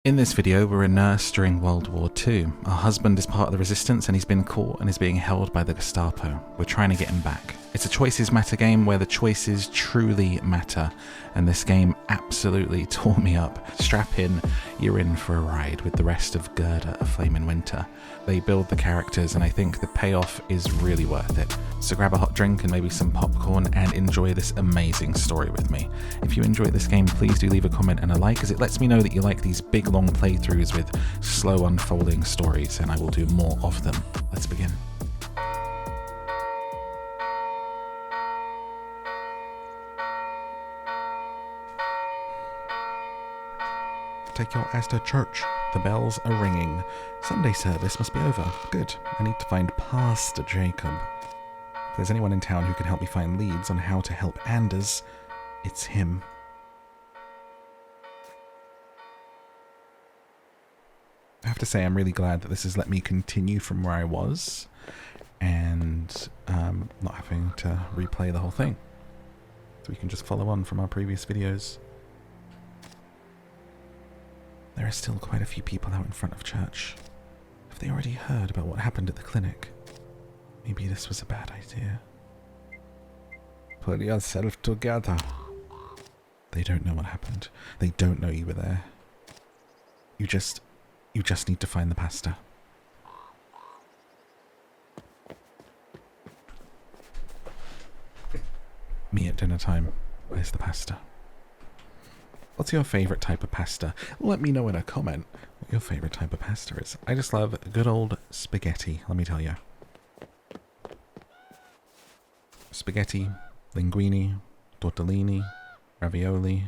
In this video, we're a nurse during World War II. Our husband is part of the resistance and he's been caught and is being held by the Gestapo. We're trying to get him back. It's a choices matter game where the choices truly matter, and this game absolutely tore me up. Strap in, you're in for a ride with the rest of Gerda, A Flame in Winter. They build the characters and I think the payoff is really worth it. So grab a hot drink and maybe some popcorn and enjoy this amazing story with me. If you enjoy this game, please do leave a comment and a like, as it lets me know that you like these big long playthroughs with slow unfolding stories, and I will do more of them. Let's begin. Take your ass to church. The bells are ringing. Sunday service must be over. Good. I need to find Pastor Jacob. If there's anyone in town who can help me find leads on how to help Anders, it's him. I have to say I'm really glad that this has let me continue from where I was and not having to replay the whole thing. So we can just follow on from our previous videos. There are still quite a few people out in front of church. Have they already heard about what happened at the clinic? Maybe this was a bad idea. Put yourself together. They don't know what happened. They don't know you were there. You just need to find the pastor. Me at dinner time. Where's the pastor? What's your favourite type of pasta? Let me know in a comment what your favourite type of pasta is. I just love good old spaghetti, let me tell you. Spaghetti, linguine, tortellini, ravioli.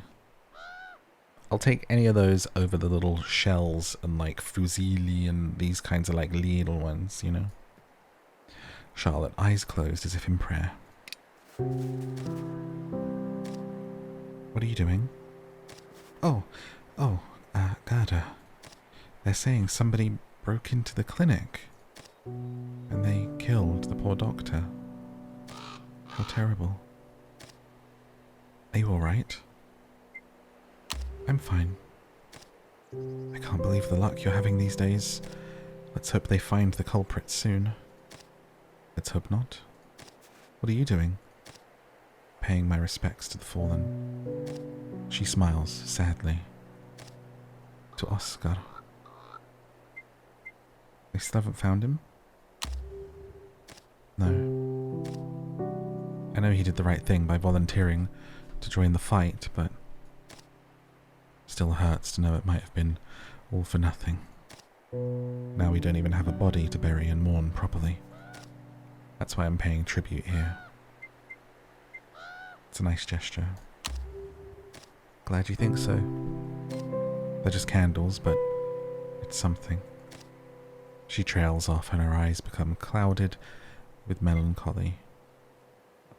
I'll take any of those over the little shells and like fusilli and these kinds of like little ones, you know? Charlotte, eyes closed as if in prayer. What are you doing? Gerda. They're saying somebody broke into the clinic and they killed the poor doctor. How terrible. Are you alright? I'm fine. I can't believe the luck you're having these days. Let's hope they find the culprit soon. Let's hope not. What are you doing? Paying my respects to the fallen. She smiles sadly. To Oscar. They still haven't found him? No. I know he did the right thing by volunteering to join the fight, but still hurts to know it might have been all for nothing. Now we don't even have a body to bury and mourn properly. That's why I'm paying tribute here. It's a nice gesture. Glad you think so. They're just candles, but it's something. She trails off and her eyes become clouded with melancholy.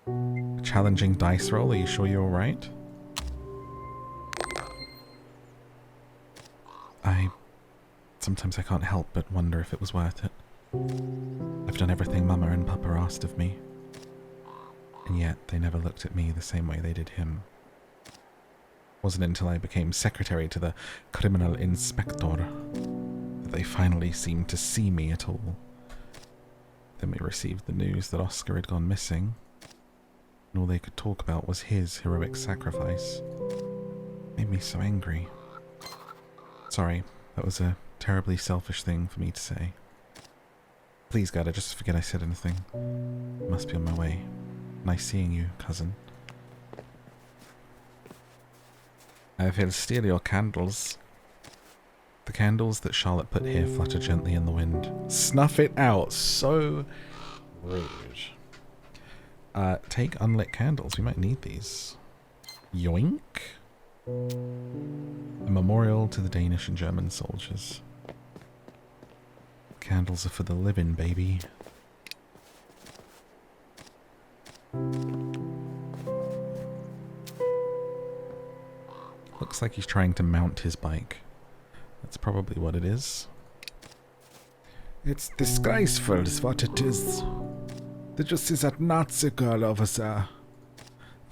A challenging dice roll, are you sure you're alright? Sometimes I can't help but wonder if it was worth it. I've done everything Mama and Papa asked of me. And yet they never looked at me the same way they did him. It wasn't until I became secretary to the criminal inspector that they finally seemed to see me at all. Then we received the news that Oscar had gone missing, and all they could talk about was his heroic sacrifice. It made me so angry. Sorry, that was a terribly selfish thing for me to say. Please, Gerda, just forget I said anything. I must be on my way. Nice seeing you, cousin. I will steal your candles. The candles that Charlotte put here flutter gently in the wind. Snuff it out. So rude. Take unlit candles. We might need these. Yoink. A memorial to the Danish and German soldiers. Candles are for the living, baby. Looks like he's trying to mount his bike. That's probably what it is. It's disgraceful is what it is. Did you see that Nazi girl over there?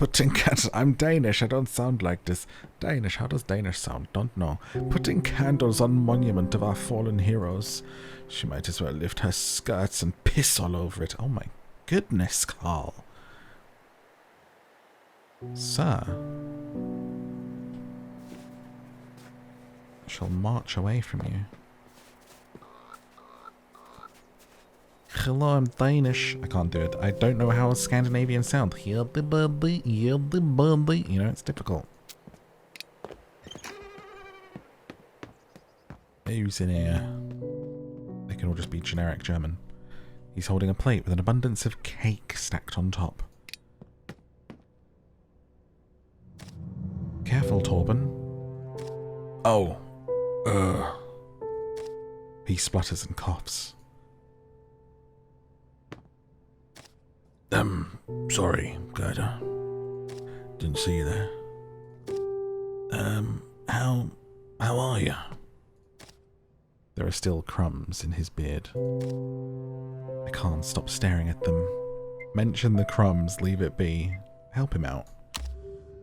Putting I'm Danish, I don't sound like this. Danish, how does Danish sound? Don't know. Putting candles on monument of our fallen heroes. She might as well lift her skirts and piss all over it. Oh my goodness, Carl. Sir. I shall march away from you. Hello, I'm Danish. I can't do it. I don't know how Scandinavian sound. Hear the birdie, hear the birdie. You know, it's difficult. Who's in here? They can all just be generic German. He's holding a plate with an abundance of cake stacked on top. Careful, Torben. Oh. He splutters and coughs. Sorry, Gerda. Didn't see you there. How are you? There are still crumbs in his beard. I can't stop staring at them. Mention the crumbs, leave it be. Help him out.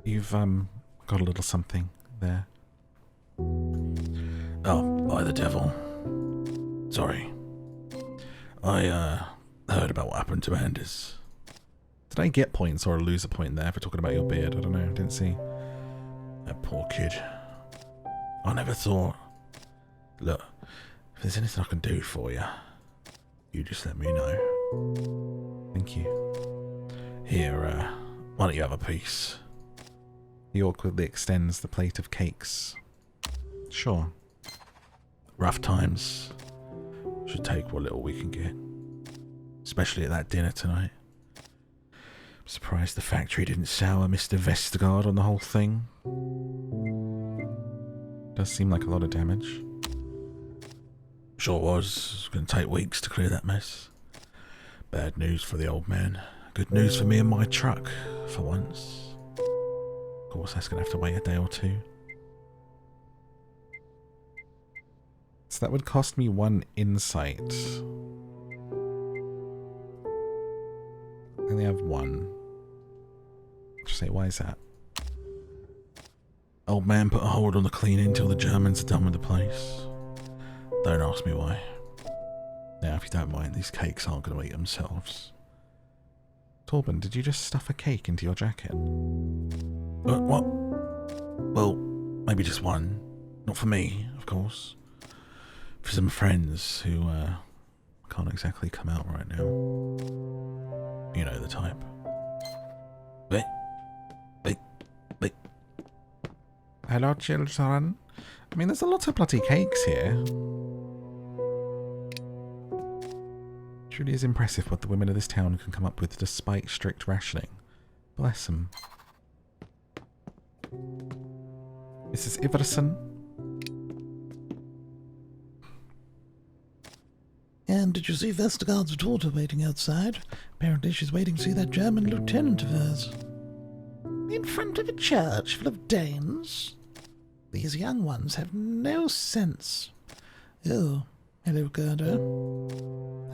You've, got a little something there. Oh, by the devil. Sorry. I, heard about what happened to Anders. Did I get points or lose a point there for talking about your beard? I don't know, I didn't see. That poor kid. I never thought. Look, if there's anything I can do for you, you just let me know. Thank you. Here, why don't you have a piece? He awkwardly extends the plate of cakes. Sure. Rough times. Should take what little we can get. Especially at that dinner tonight. I'm surprised the factory didn't sour Mr. Vestergaard on the whole thing. Does seem like a lot of damage. Sure was. It's going to take weeks to clear that mess. Bad news for the old man. Good news for me and my truck, for once. Of course, that's going to have to wait a day or two. So that would cost me 1 insight. I only have 1. Just say, why is that? Old man put a hold on the cleaning until the Germans are done with the place. Don't ask me why. Now, if you don't mind, these cakes aren't going to eat themselves. Torben, did you just stuff a cake into your jacket? What? Well, maybe just 1. Not for me, of course. For some friends who can't exactly come out right now. You know the type. Wait. Hello, children. I mean, there's a lot of bloody cakes here. Truly is impressive what the women of this town can come up with despite strict rationing. Bless them. Mrs. Iverson? And did you see Vestergaard's daughter waiting outside? Apparently she's waiting to see that German lieutenant of hers. In front of a church full of Danes? These young ones have no sense. Oh, hello, Gerda.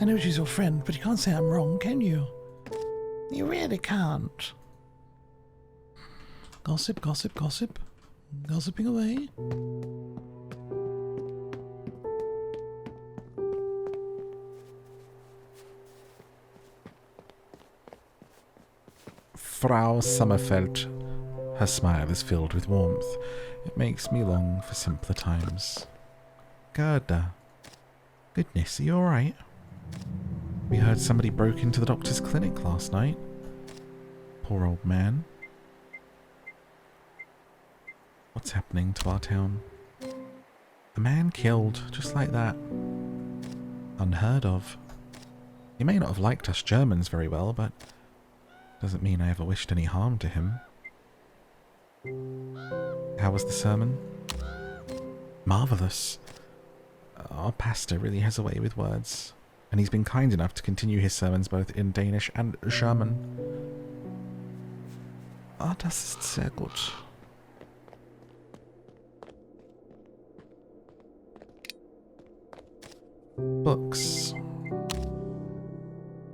I know she's your friend, but you can't say I'm wrong, can you? You really can't. Gossip, gossip, gossip. Gossiping away. Frau Sommerfeld. Her smile is filled with warmth. It makes me long for simpler times. Gerda. Goodness, are you alright? We heard somebody broke into the doctor's clinic last night. Poor old man. What's happening to our town? A man killed, just like that. Unheard of. He may not have liked us Germans very well, but doesn't mean I ever wished any harm to him. How was the sermon? Marvellous. Our pastor really has a way with words, and he's been kind enough to continue his sermons both in Danish and German. Ah, das ist sehr gut. Books.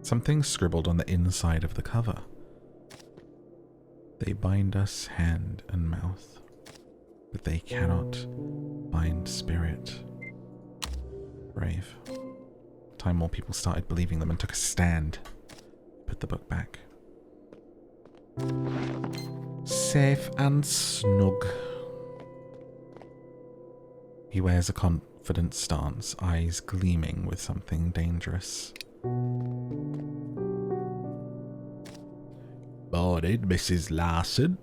Something scribbled on the inside of the cover. They bind us hand and mouth, but they cannot bind spirit. Brave. Time more people started believing them and took a stand. Put the book back. Safe and snug. He wears a confident stance, eyes gleaming with something dangerous. Morning, Mrs. Larson.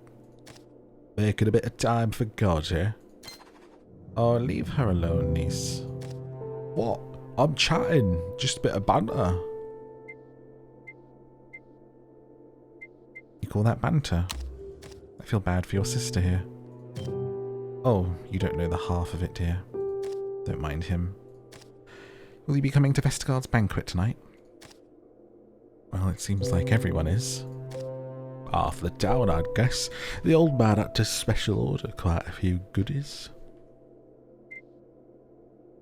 Making a bit of time for God here. Oh, leave her alone, niece. What? I'm chatting. Just a bit of banter. You call that banter? I feel bad for your sister here. Oh, you don't know the half of it, dear. Don't mind him. Will you be coming to Vestergaard's banquet tonight? Well, it seems like everyone is. Half the town, I'd guess. The old man had to special order quite a few goodies.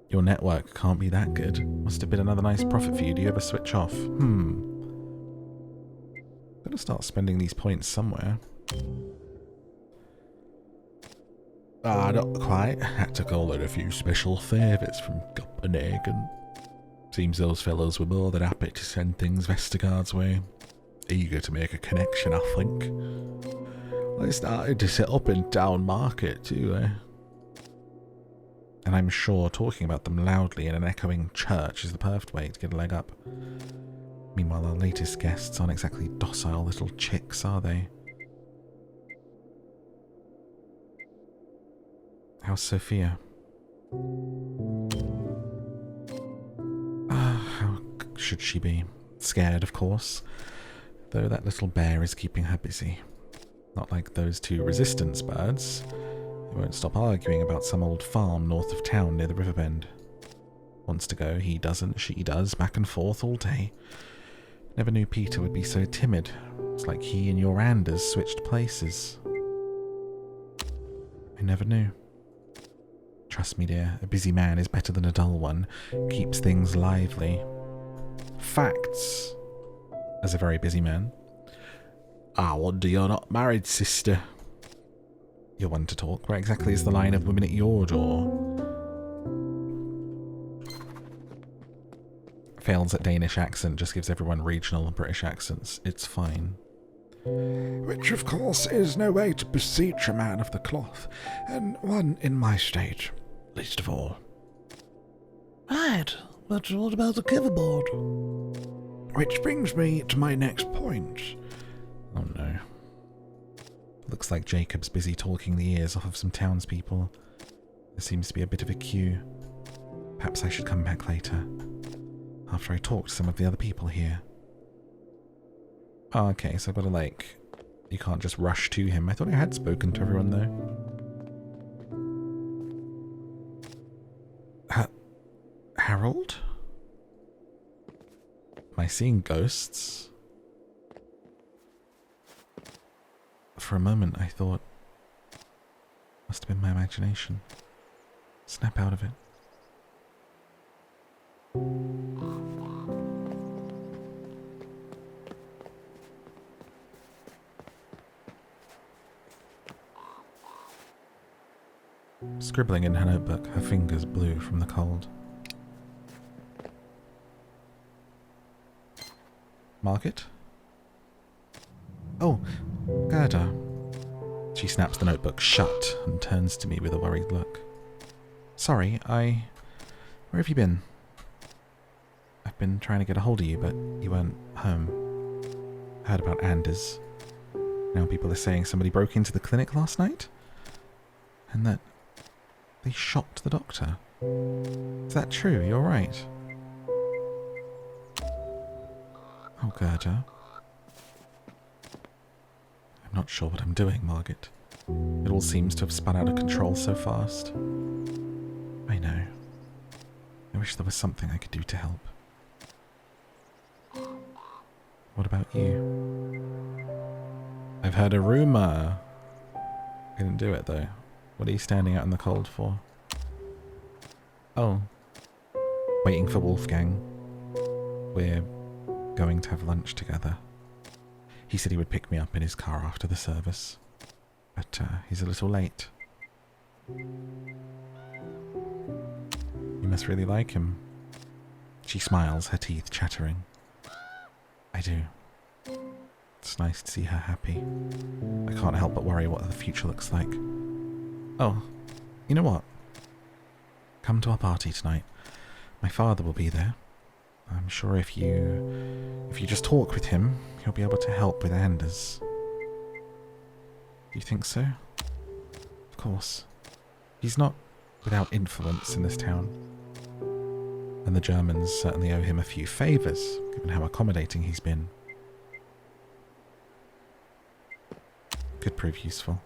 Your network can't be that good. Must have been another nice profit for you. Do you ever switch off? Gotta start spending these points somewhere. Not quite. Had to call in a few special favours from Copenhagen. Seems those fellows were more than happy to send things Vestergaard's way. Eager to make a connection, I think. They started to set up in town market too, eh? And I'm sure talking about them loudly in an echoing church is the perfect way to get a leg up. Meanwhile, our latest guests aren't exactly docile little chicks, are they? How's Sophia? How should she be? Scared, of course. Though that little bear is keeping her busy. Not like those two resistance birds. They won't stop arguing about some old farm north of town near the river bend. Wants to go, he doesn't, she does, back and forth all day. Never knew Peter would be so timid. It's like he and your Anders switched places. I never knew. Trust me, dear, a busy man is better than a dull one. Keeps things lively. Facts. As a very busy man. I wonder you're not married, sister. You're one to talk. Where exactly is the line of women at your door? Fails at Danish accent, just gives everyone regional British accents. It's fine. Which, of course, is no way to beseech a man of the cloth, and one in my state, least of all. Right, but what about the coverboard? Which brings me to my next point. Oh no. Looks like Jacob's busy talking the ears off of some townspeople. There seems to be a bit of a queue. Perhaps I should come back later, after I talk to some of the other people here. Oh, okay, so I've got to, like... You can't just rush to him. I thought I had spoken to everyone, though. Harold? Am I seeing ghosts? For a moment, I thought... Must have been my imagination. Snap out of it. Scribbling in her notebook, her fingers blue from the cold. Margit? Oh, Gerda. She snaps the notebook shut and turns to me with a worried look. Sorry, where have you been? I've been trying to get a hold of you, but you weren't home. Heard about Anders. Now people are saying somebody broke into the clinic last night? And that they shot the doctor. Is that true? You're right. Oh, Gerda. I'm not sure what I'm doing, Margit. It all seems to have spun out of control so fast. I know. I wish there was something I could do to help. What about you? I've heard a rumour. I didn't do it, though. What are you standing out in the cold for? Oh. Waiting for Wolfgang. We're going to have lunch together. He said he would pick me up in his car after the service, but he's a little late. You must really like him. She smiles, her teeth chattering. I do. It's nice to see her happy. I can't help but worry what the future looks like. Oh, you know what? Come to our party tonight. My father will be there. I'm sure if you just talk with him, he'll be able to help with Anders. Do you think so? Of course. He's not without influence in this town. And the Germans certainly owe him a few favours, given how accommodating he's been. Could prove useful.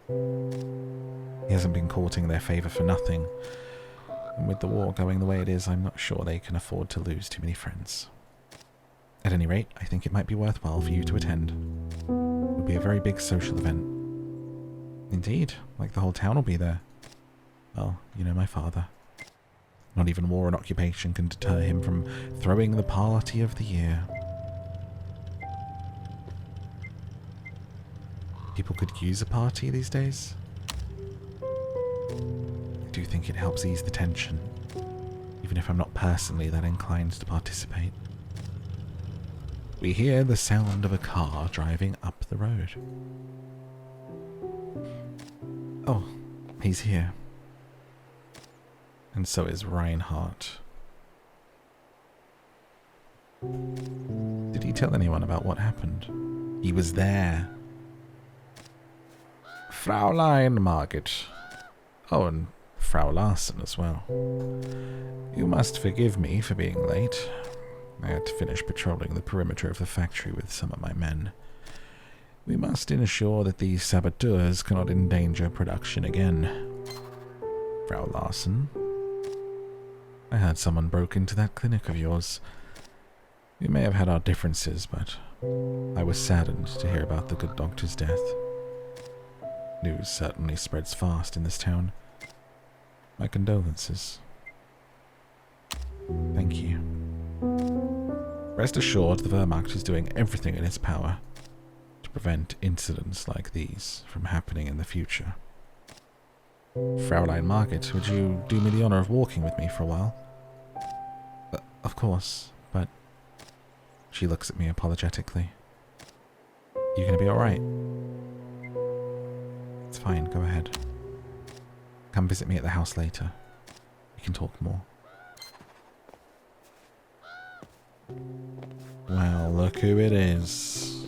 He hasn't been courting their favour for nothing. And with the war going the way it is, I'm not sure they can afford to lose too many friends. At any rate, I think it might be worthwhile for you to attend. It'll be a very big social event. Indeed, like the whole town will be there. Well, you know my father. Not even war and occupation can deter him from throwing the party of the year. People could use a party these days. I do think it helps ease the tension, even if I'm not personally that inclined to participate. We hear the sound of a car driving up the road. Oh, he's here. And so is Reinhardt. Did he tell anyone about what happened? He was there. Fraulein Margit. Oh, and Frau Larsen as well. You must forgive me for being late. I had to finish patrolling the perimeter of the factory with some of my men. We must ensure that these saboteurs cannot endanger production again. Frau Larsen, I heard someone broke into that clinic of yours. We may have had our differences, but I was saddened to hear about the good doctor's death. News certainly spreads fast in this town. My condolences. Thank you. Rest assured, the Wehrmacht is doing everything in its power to prevent incidents like these from happening in the future. Fraulein Margit, would you do me the honour of walking with me for a while? Of course, but... She looks at me apologetically. You gonna be alright? It's fine, go ahead. Come visit me at the house later. We can talk more. Well, look who it is.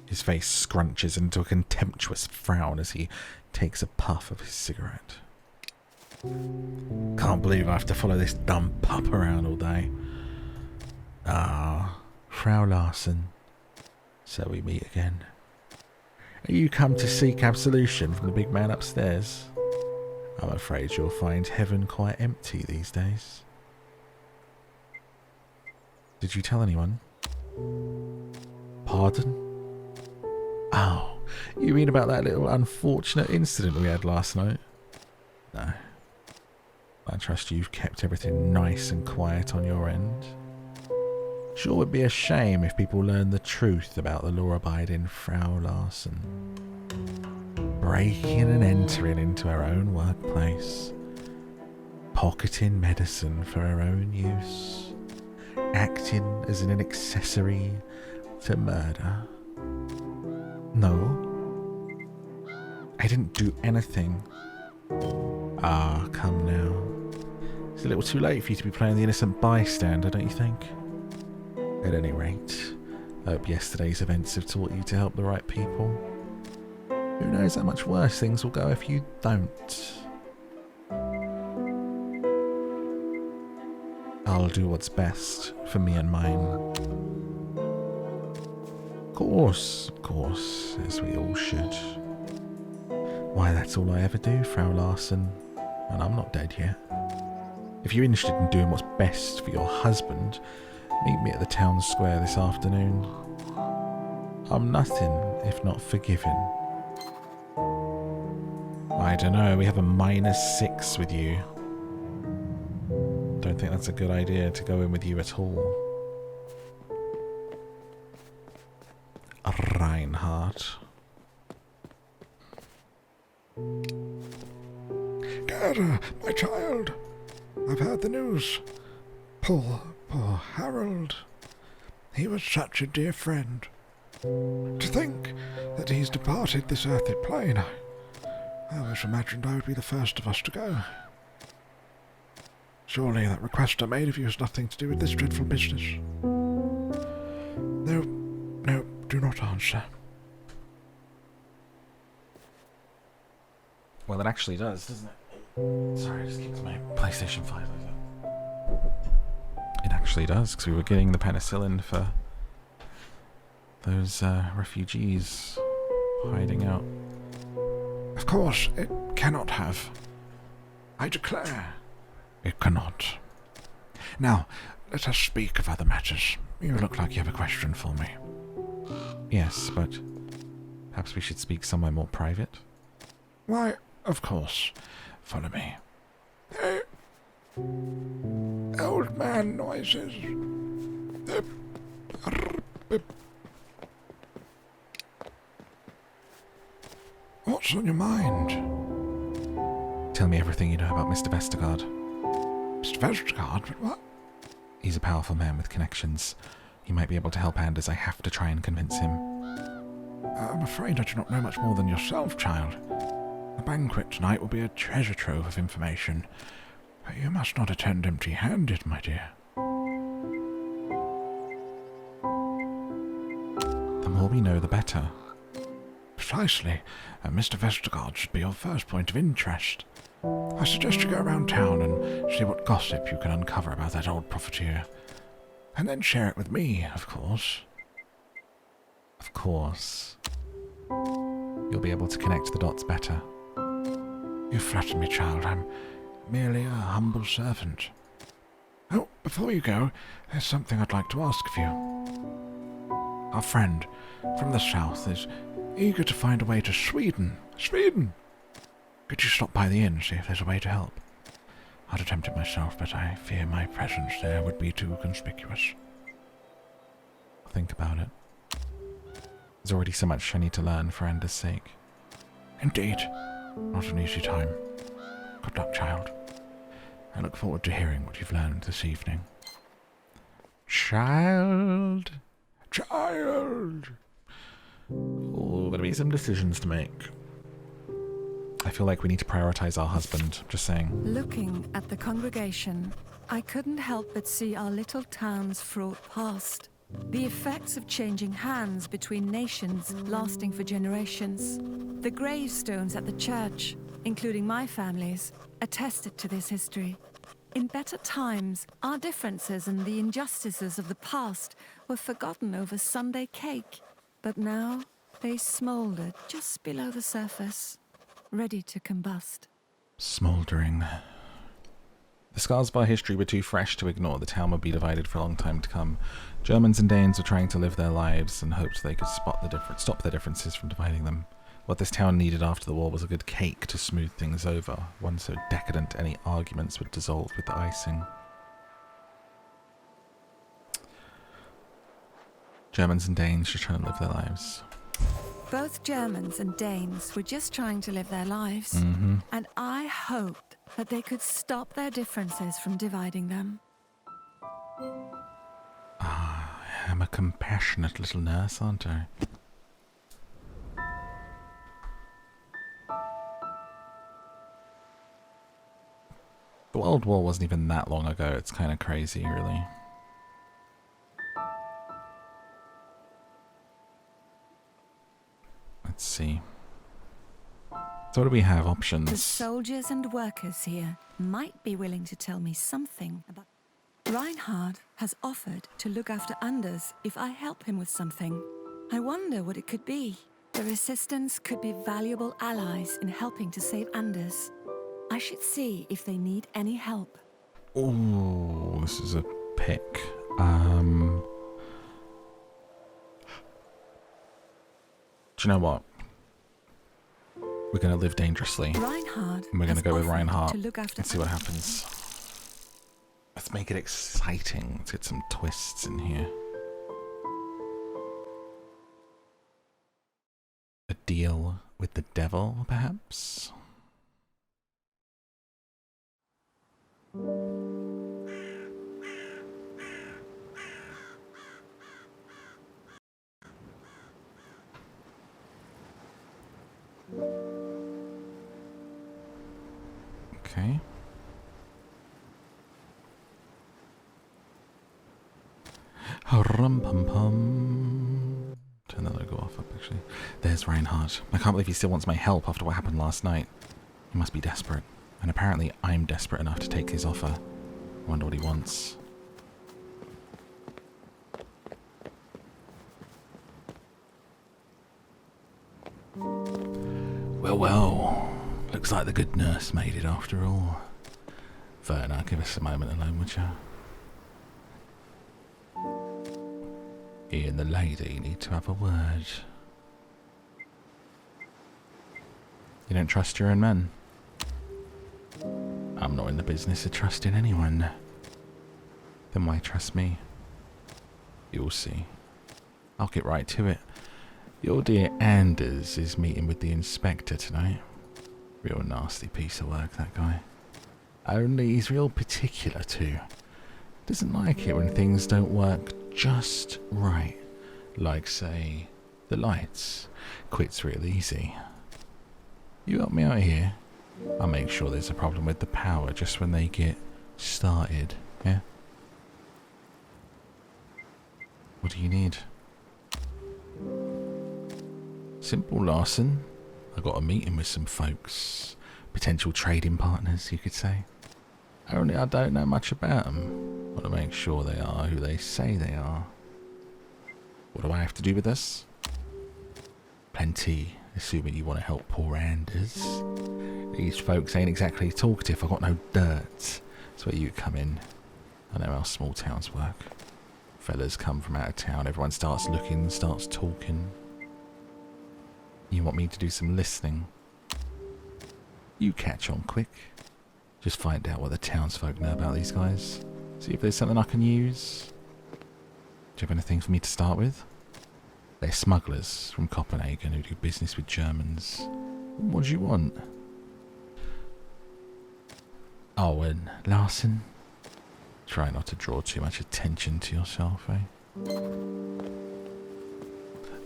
His face scrunches into a contemptuous frown as he takes a puff of his cigarette. Can't believe I have to follow this dumb pup around all day. Ah, Frau Larsen. So we meet again. Are you come to seek absolution from the big man upstairs? I'm afraid you'll find heaven quite empty these days. Did you tell anyone? Pardon? Oh, you mean about that little unfortunate incident we had last night? No. I trust you've kept everything nice and quiet on your end. Sure would be a shame if people learned the truth about the law-abiding Frau Larsen. Breaking and entering into her own workplace. Pocketing medicine for her own use. Acting as an accessory to murder. No. I didn't do anything. Ah, come now. It's a little too late for you to be playing the innocent bystander, don't you think? At any rate, I hope yesterday's events have taught you to help the right people. Who knows how much worse things will go if you don't. I'll do what's best for me and mine. Of course, as we all should. Why, that's all I ever do, Frau Larsen, and I'm not dead yet. If you're interested in doing what's best for your husband, meet me at the town square this afternoon. I'm nothing if not forgiving. I don't know, we have a -6 with you. Don't think that's a good idea to go in with you at all. Reinhardt. Gerda, my child, I've heard the news. Poor Harold. He was such a dear friend. To think that he's departed this earthly plane, I always imagined I would be the first of us to go. Surely that request I made of you has nothing to do with this dreadful business. No, do not answer. Well, it actually does, doesn't it? Sorry, I just kicked my PlayStation 5 over. It actually does, because we were getting the penicillin for those refugees hiding out. Of course, it cannot have. I declare, it cannot. Now, let us speak of other matters. You look like you have a question for me. Yes, but perhaps we should speak somewhere more private? Why, of course. Follow me. Old man noises. What's on your mind? Tell me everything you know about Mr. Vestergaard. Mr. Vestergaard? But what? He's a powerful man with connections. He might be able to help Anders. I have to try and convince him. I'm afraid I do not know much more than yourself, child. The banquet tonight will be a treasure trove of information. But you must not attend empty-handed, my dear. The more we know, the better. Precisely. Mr. Vestergaard should be your first point of interest. I suggest you go around town and see what gossip you can uncover about that old profiteer. And then share it with me, of course. Of course. You'll be able to connect the dots better. You flatter me, child. I'm merely a humble servant. Oh, before you go, there's something I'd like to ask of you. Our friend from the south is eager to find a way to Sweden. Sweden! Could you stop by the inn, see if there's a way to help? I'd attempt it myself, but I fear my presence there would be too conspicuous. Think about it. There's already so much I need to learn for Anders' sake. Indeed. Not an easy time. Good luck, child. I look forward to hearing what you've learned this evening. Child! Child! Oh, there'll be some decisions to make. I feel like we need to prioritize our husband, just saying. Looking at the congregation, I couldn't help but see our little town's fraught past. The effects of changing hands between nations lasting for generations. The gravestones at the church, including my family's, attested to this history. In better times, our differences and the injustices of the past were forgotten over Sunday cake. But now, they smouldered just below the surface, ready to combust. Smouldering. The scars of our history were too fresh to ignore. The town would be divided for a long time to come. Germans and Danes were trying to live their lives and hoped they could stop their differences from dividing them. What this town needed after the war was a good cake to smooth things over, one so decadent any arguments would dissolve with the icing. Germans and Danes should try and live their lives. Both Germans and Danes were just trying to live their lives, and I hoped that they could stop their differences from dividing them. I'm a compassionate little nurse, aren't I? The World War wasn't even that long ago. It's kind of crazy, really. Let's see. So what do we have? Options. The soldiers and workers here might be willing to tell me something about... Reinhardt has offered to look after Anders if I help him with something. I wonder what it could be. Their assistants could be valuable allies in helping to save Anders. I should see if they need any help. Oh, this is a pick. Do you know what? We're going to live dangerously. Reinhardt And we're going to go with Reinhardt to look after and see what happens. Let's make it exciting. Let's get some twists in here. deal with the devil, perhaps? Okay. Rum pum pum. Turn the logo off up, actually. There's Reinhardt. I can't believe he still wants my help after what happened last night. He must be desperate. And apparently I'm desperate enough to take his offer. I wonder what he wants. Well, well. Looks like the good nurse made it after all. Werner, give us a moment alone, would you? He and the lady need to have a word. You don't trust your own men? I'm not in the business of trusting anyone. Then why trust me? You'll see. I'll get right to it. Your dear Anders is meeting with the inspector tonight. Real nasty piece of work, that guy. Only he's real particular too. Doesn't like it when things don't work just right. Like, say, the lights. Quits real easy. You help me out here. I'll make sure there's a problem with the power just when they get started, yeah? What do you need? Simple, Larson. I got a meeting with some folks. Potential trading partners, you could say. Only I don't know much about them. Want to make sure they are who they say they are. What do I have to do with this? Plenty, assuming you want to help poor Anders. These folks ain't exactly talkative. I got no dirt. That's where you come in. I know how small towns work. Fellas come from out of town. Everyone starts looking, starts talking. You want me to do some listening? You catch on quick. Just find out what the townsfolk know about these guys. See if there's something I can use. Do you have anything for me to start with? They're smugglers from Copenhagen who do business with Germans. What do you want? Oh, and Larson? Try not to draw too much attention to yourself, eh?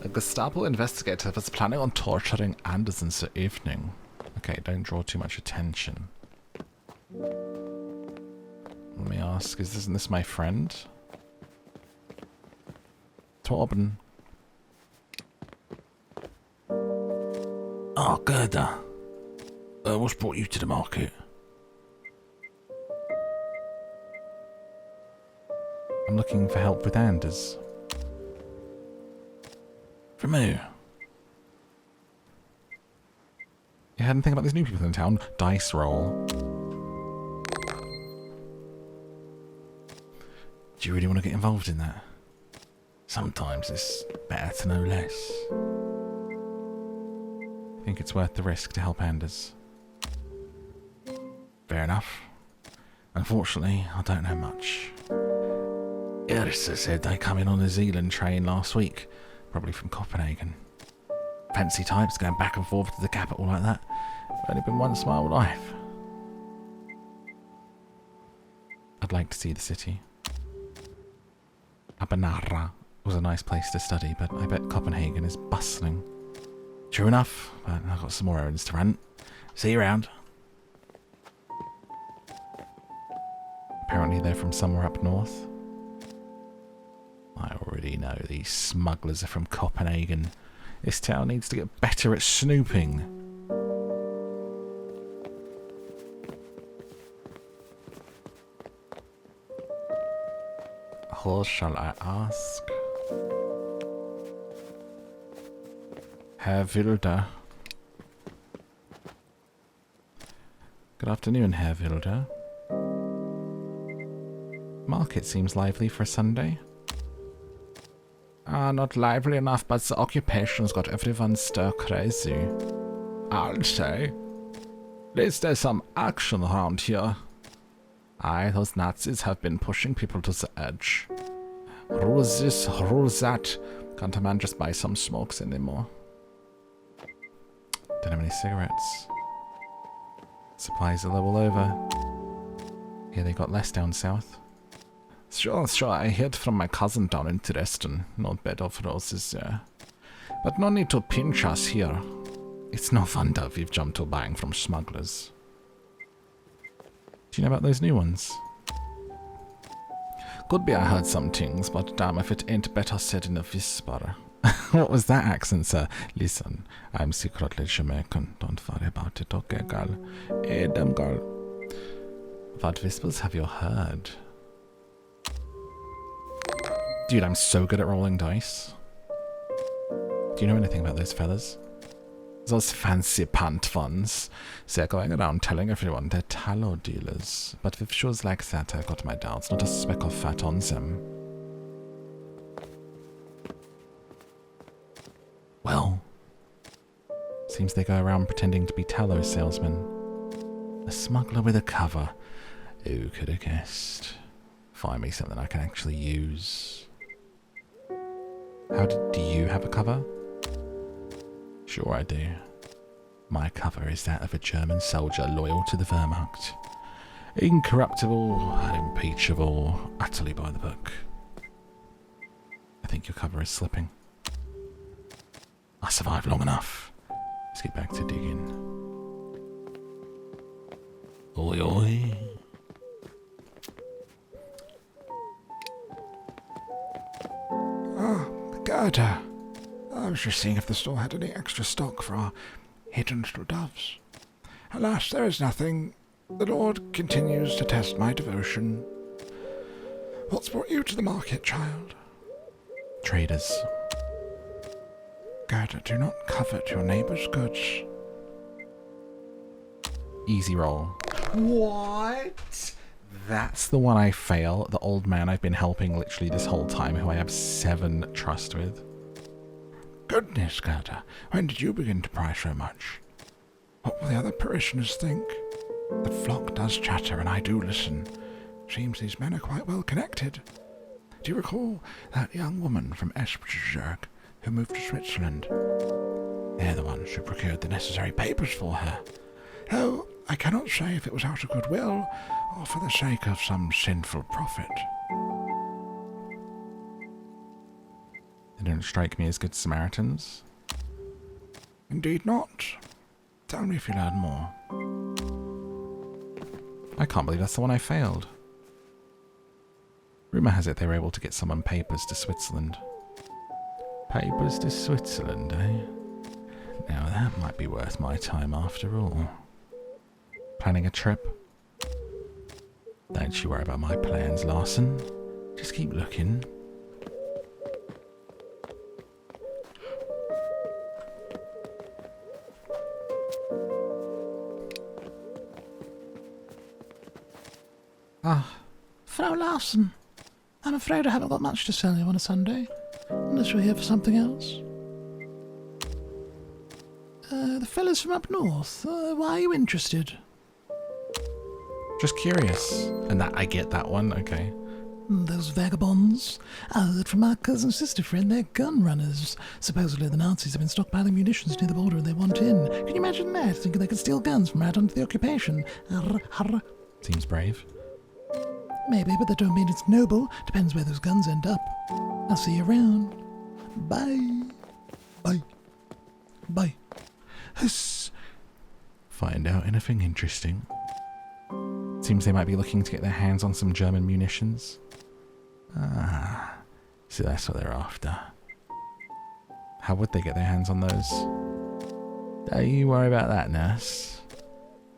A Gestapo investigator was planning on torturing Anders this evening. Okay, don't draw too much attention. Let me ask, isn't this my friend? Torben. Oh, Gerda. What's brought you to the market? I'm looking for help with Anders. From who? You heard anything about these new people in town? Dice roll. Do you really want to get involved in that? Sometimes it's better to know less. I think it's worth the risk to help Anders. Fair enough. Unfortunately, I don't know much. Gerda said they come in on a Zealand train last week. Probably from Copenhagen. Fancy types going back and forth to the capital like that. I've only been once in my whole life. I'd like to see the city. Habanera was a nice place to study, but I bet Copenhagen is bustling. True enough, but I've got some more errands to run. See you around. Apparently they're from somewhere up north. I already know these smugglers are from Copenhagen. This town needs to get better at snooping. Who shall I ask? Herr Wilder. Good afternoon, Herr Wilder. Market seems lively for a Sunday. Not lively enough, but the occupation's got everyone stir crazy. I'll say. At least there's some action around here. Aye, those Nazis have been pushing people to the edge. Rule this, rule that. Can't a man just buy some smokes anymore? Don't have any cigarettes. Supplies are low all over. Here they got less down south. Sure, I heard from my cousin down in Dresden. Not bad of roses there. But no need to pinch us here. It's no wonder we've jumped to buying from smugglers. Do you know about those new ones? Could be I heard some things, but damn if it ain't better said in a whisper. What was that accent, sir? Listen, I'm secretly Jamaican. Don't worry about it, okay, girl? Hey, damn girl. What whispers have you heard? Dude, I'm so good at rolling dice. Do you know anything about those fellas? Those fancy pant ones. They're going around telling everyone they're tallow dealers. But with shoes like that, I got my doubts. Not a speck of fat on them. Well, seems they go around pretending to be tallow salesmen. A smuggler with a cover. Who could have guessed? Find me something I can actually use. Do you have a cover? Sure I do. My cover is that of a German soldier loyal to the Wehrmacht. Incorruptible, unimpeachable, utterly by the book. I think your cover is slipping. I survived long enough. Let's get back to digging. Oi oi. Gerda. I was just seeing if the store had any extra stock for our hidden little doves. Alas, there is nothing. The Lord continues to test my devotion. What's brought you to the market, child? Traders. Gerda, do not covet your neighbour's goods. Easy roll. What? That's the one I fail. The old man I've been helping literally this whole time, who I have 7 trust with. Goodness, Gerda, when did you begin to pry so much? What will the other parishioners think? The flock does chatter, and I do listen. Seems these men are quite well connected. Do you recall that young woman from Esbjerg who moved to Switzerland? They're the ones who procured the necessary papers for her. Though I cannot say if it was out of goodwill or for the sake of some sinful profit. They don't strike me as good Samaritans. Indeed not. Tell me if you learn more. I can't believe that's the one I failed. Rumour has it they were able to get someone papers to Switzerland. Papers to Switzerland, eh? Now that might be worth my time after all. Planning a trip? Don't you worry about my plans, Larson. Just keep looking. Frau Larson, I'm afraid I haven't got much to sell you on a Sunday, unless you're here for something else. The fellas from up north, why are you interested? Just curious. And that I get that one, okay. Those vagabonds. I heard from my cousin's sister friend they're gun runners. Supposedly the Nazis have been stockpiling munitions near the border and they want in. Can you imagine that? Thinking they could steal guns from right under the occupation. Arr, arr. Seems brave. Maybe, but that don't mean it's noble. Depends where those guns end up. I'll see you around. Bye. Bye. Bye. Hiss. Find out anything interesting. Seems they might be looking to get their hands on some German munitions. Ah, so that's what they're after. How would they get their hands on those? Don't you worry about that, nurse.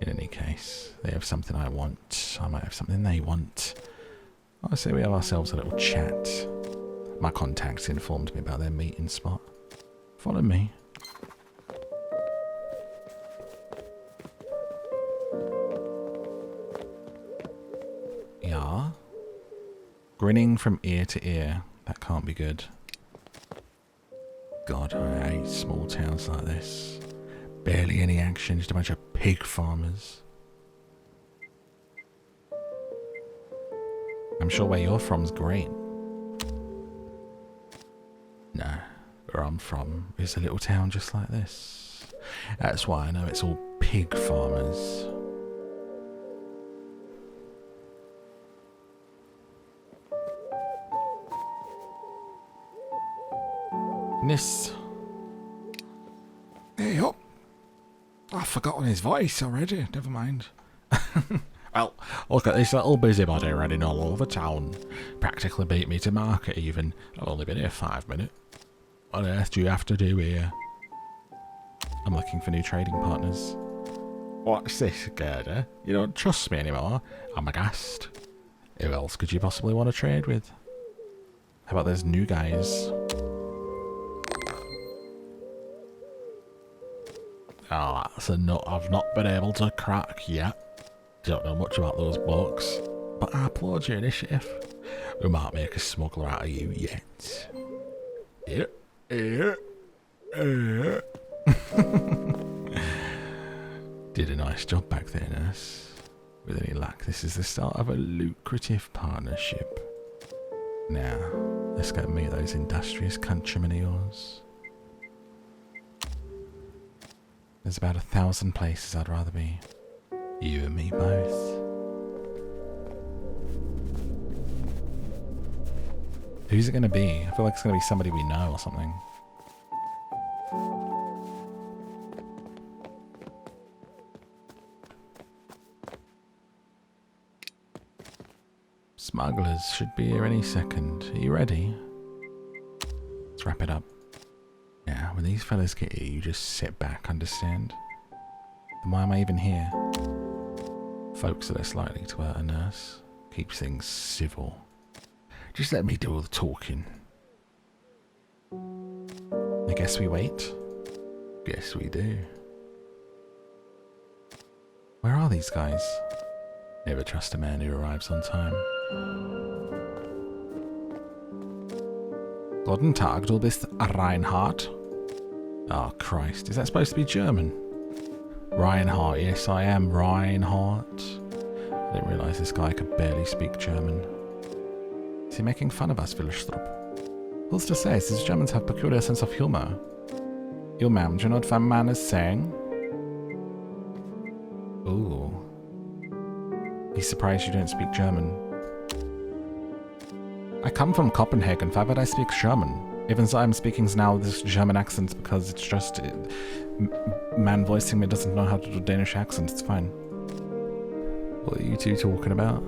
In any case, they have something I want. I might have something they want. I say we have ourselves a little chat. My contacts informed me about their meeting spot. Follow me. Yeah. Grinning from ear to ear. That can't be good. God, I hate small towns like this. Barely any action, just a bunch of pig farmers. I'm sure where you're from's great. No, where I'm from is a little town just like this. That's why I know it's all pig farmers. Nis. Hey up. I've forgotten his voice already. Never mind. Well, look at this little busybody running all over town. Practically beat me to market even. I've only been here 5 minutes. What on earth do you have to do here? I'm looking for new trading partners. What's this, Gerda? You don't trust me anymore? I'm aghast. Who else could you possibly want to trade with? How about those new guys? Oh, that's a nut I've not been able to crack yet. Don't know much about those blokes, but I applaud your initiative. We might make a smuggler out of you yet. Did a nice job back there, nurse. With any luck, this is the start of a lucrative partnership. Now, let's go meet those industrious countrymen of yours. There's about 1,000 places I'd rather be. You and me both. Who's it going to be? I feel like it's going to be somebody we know or something. Smugglers should be here any second. Are you ready? Let's wrap it up. Yeah, when these fellas get here, you just sit back, understand? Then why am I even here? Folks are less likely to hurt a nurse. Keeps things civil. Just let me do all the talking. I guess we wait. Guess we do. Where are these guys? Never trust a man who arrives on time. Guten Tag, du bist Reinhardt. Oh Christ, is that supposed to be German? Reinhardt, yes I am Reinhardt. I didn't realise this guy could barely speak German. Is he making fun of us, Wilstrup? Who's to say, these Germans have peculiar sense of humour. You ma'am, do you know what that man is saying? Ooh. He's surprised you don't speak German. I come from Copenhagen, why would I speak German? Even though I'm speaking now with this German accent because it's just... man voicing me doesn't know how to do Danish accent, it's fine. What are you two talking about?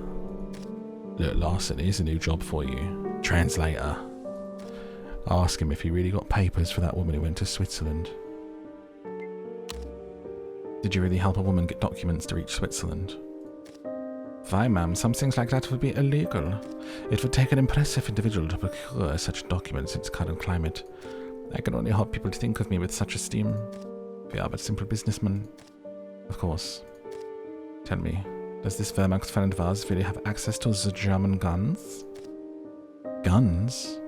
Look, Larson, here's a new job for you. Translator. Ask him if he really got papers for that woman who went to Switzerland. Did you really help a woman get documents to reach Switzerland? Why, ma'am, some things like that would be illegal. It would take an impressive individual to procure such documents in its current climate. I can only hope people think of me with such esteem. We are but simple businessmen. Of course. Tell me, does this Wehrmachtsfriend of ours really have access to the German guns? Guns?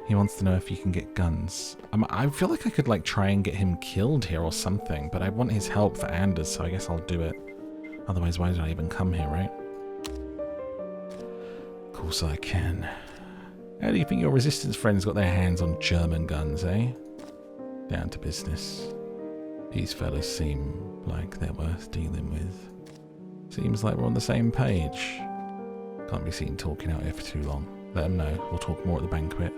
He wants to know if you can get guns. I feel like I could like try and get him killed here or something, but I want his help for Anders, so I guess I'll do it. Otherwise, why did I even come here, right? Of course I can. How do you think your resistance friends got their hands on German guns, eh? Down to business. These fellas seem like they're worth dealing with. Seems like we're on the same page. Can't be seen talking out here for too long. Let them know. We'll talk more at the banquet.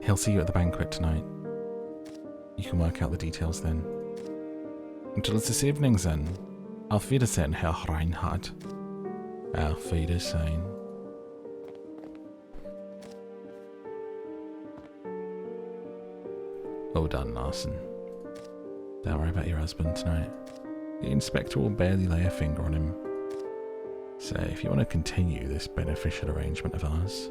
He'll see you at the banquet tonight. You can work out the details then. Until this evening then. Auf Wiedersehen, Herr Reinhardt. Auf Wiedersehen. Well done, Larson. Don't worry about your husband tonight. The inspector will barely lay a finger on him. So if you want to continue this beneficial arrangement of ours,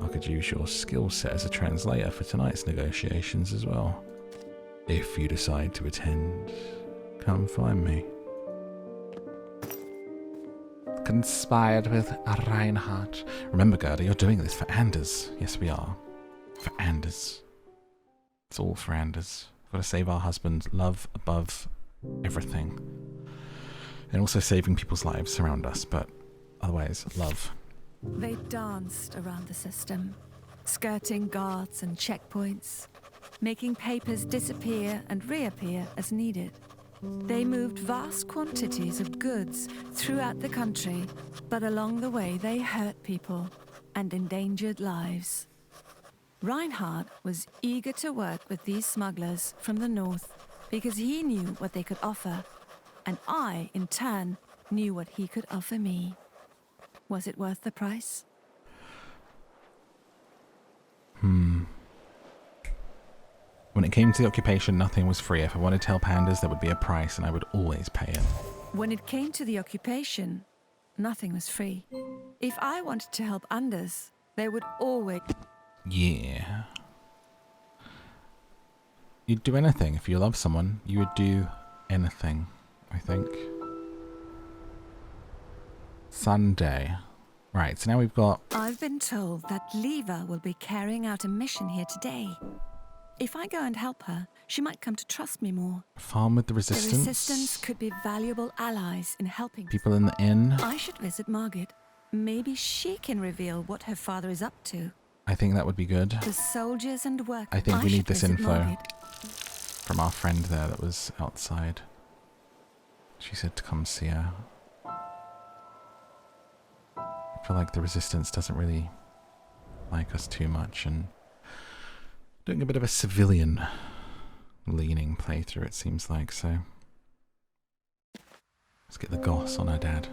I could use your skill set as a translator for tonight's negotiations as well. If you decide to attend, come find me. Conspired with Reinhardt. Remember, Gerda, you're doing this for Anders. Yes, we are. For Anders. It's all for Anders. We've got to save our husband. Love above everything. And also saving people's lives around us, but otherwise, love. They danced around the system. skirting guards and checkpoints, making papers disappear and reappear as needed. They moved vast quantities of goods throughout the country, but along the way they hurt people and endangered lives. Reinhardt was eager to work with these smugglers from the north because he knew what they could offer, and I, in turn, knew what he could offer me. Was it worth the price? When it came to the occupation, nothing was free. If I wanted to help pandas, there would be a price, and I would always pay it. When it came to the occupation, nothing was free. If I wanted to help Anders, there would always... Yeah. You'd do anything. If you love someone, you would do anything, I think. Sunday. Right, so now we've got... I've been told that Leva will be carrying out a mission here today. If I go and help her, she might come to trust me more. Farm with the Resistance. The Resistance could be valuable allies in helping people in the inn. I should visit Margit. Maybe she can reveal what her father is up to. I think that would be good. The soldiers and workers. I think we need this info Margit. from our friend there that was outside. She said to come see her. I feel like the Resistance doesn't really like us too much, and doing a bit of a civilian leaning playthrough, it seems like, so let's get the goss on her dad.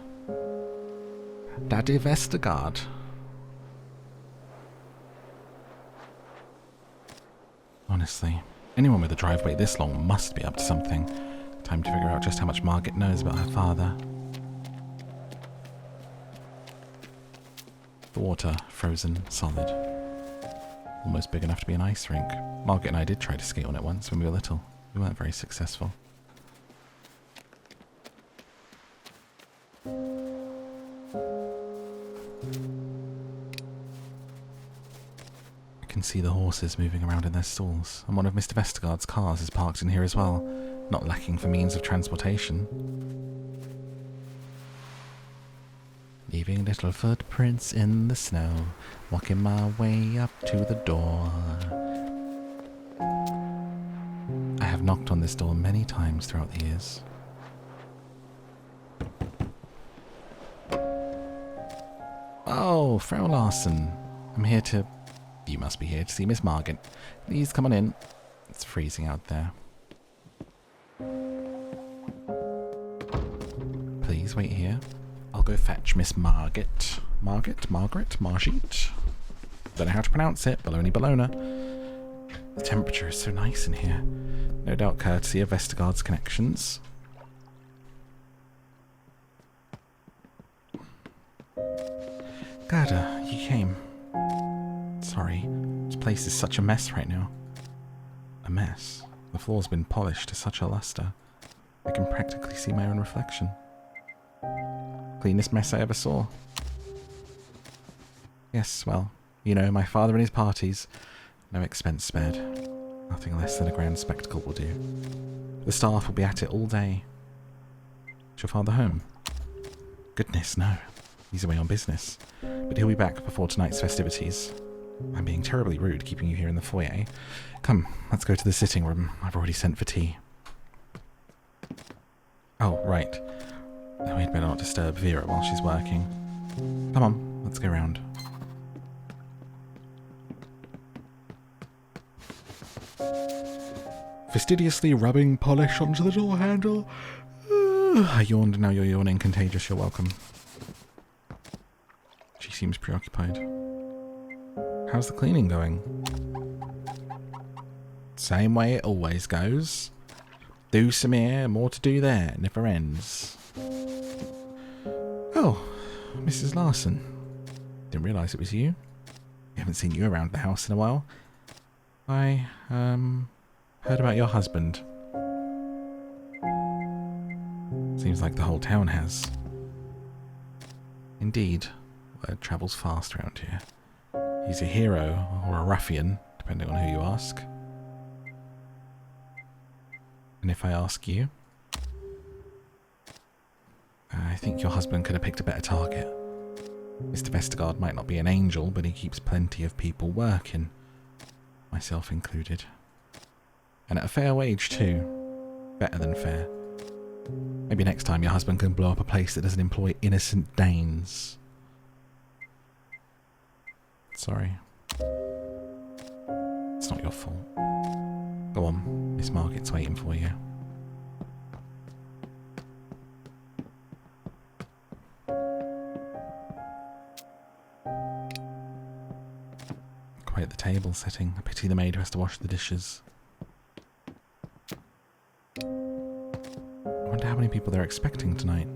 Daddy Vestergaard. Honestly, anyone with a driveway this long must be up to something. Time to figure out just how much Margit knows about her father. The water, frozen, solid. Almost big enough to be an ice rink. Margit and I did try to skate on it once when we were little. We weren't very successful. I can see the horses moving around in their stalls, and one of Mr. Vestergaard's cars is parked in here as well, not lacking for means of transportation. Leaving little footprints in the snow, walking my way up to the door. I have knocked on this door many times throughout the years. Oh, Frau Larsen. I'm here to... You must be here to see Miss Margit. Please come on in. It's freezing out there. Please wait here. I'll go fetch Miss Margit. Margit? Margit? Don't know how to pronounce it. Baloney Bologna. The temperature is so nice in here. No doubt courtesy of Vestergaard's connections. Gerda, you came. Sorry. This place is such a mess right now. A mess? The floor's been polished to such a luster. I can practically see my own reflection. Cleanest mess I ever saw. Yes, well, you know, my father and his parties. No expense spared. Nothing less than a grand spectacle will do. The staff will be at it all day. Is your father home? Goodness, no. He's away on business. But he'll be back before tonight's festivities. I'm being terribly rude keeping you here in the foyer. Come, let's go to the sitting room. I've already sent for tea. Oh, right. We'd better not disturb Vera while she's working. Come on, let's go round. Fastidiously rubbing polish onto the door handle. I yawned, now you're yawning. Contagious, you're welcome. She seems preoccupied. How's the cleaning going? Same way it always goes. Do some here, more to do there, never ends. Oh, Mrs. Larsen. Didn't realise it was you. We haven't seen you around the house in a while. I, heard about your husband. Seems like the whole town has. Indeed, word travels fast around here. He's a hero, or a ruffian, depending on who you ask. And if I ask you, I think your husband could have picked a better target. Mr. Vestergaard might not be an angel, but he keeps plenty of people working. Myself included. And at a fair wage too. Better than fair. Maybe next time your husband can blow up a place that doesn't employ innocent Danes. Sorry. It's not your fault. Go on, Miss Margit's waiting for you. Quite the table setting. I pity the maid who has to wash the dishes. I wonder how many people they're expecting tonight.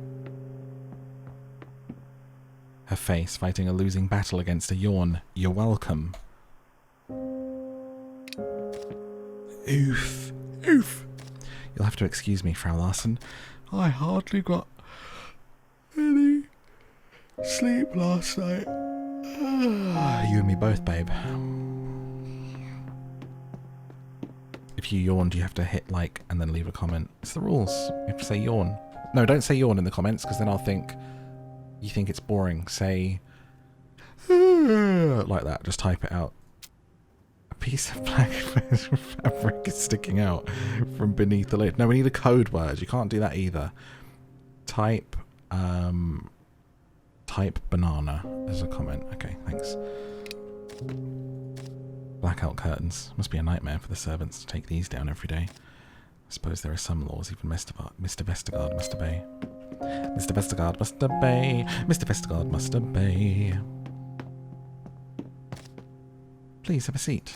Her face fighting a losing battle against a yawn. You're welcome. Oof. Oof. You'll have to excuse me, Frau Larsen. I hardly got any sleep last night. You and me both, babe. If you yawned, you have to hit like and then leave a comment. It's the rules. You have to say yawn. No, don't say yawn in the comments, because then I'll think you think it's boring. Say like that. Just type it out. A piece of black fabric is sticking out from beneath the lid. No, we need a code word. You can't do that either. Type banana as a comment. Okay, thanks. Blackout curtains. Must be a nightmare for the servants to take these down every day. I suppose there are some laws even Mr. Vestergaard must obey. Mr. Vestergaard must obey. Mr. Vestergaard must obey. Please have a seat.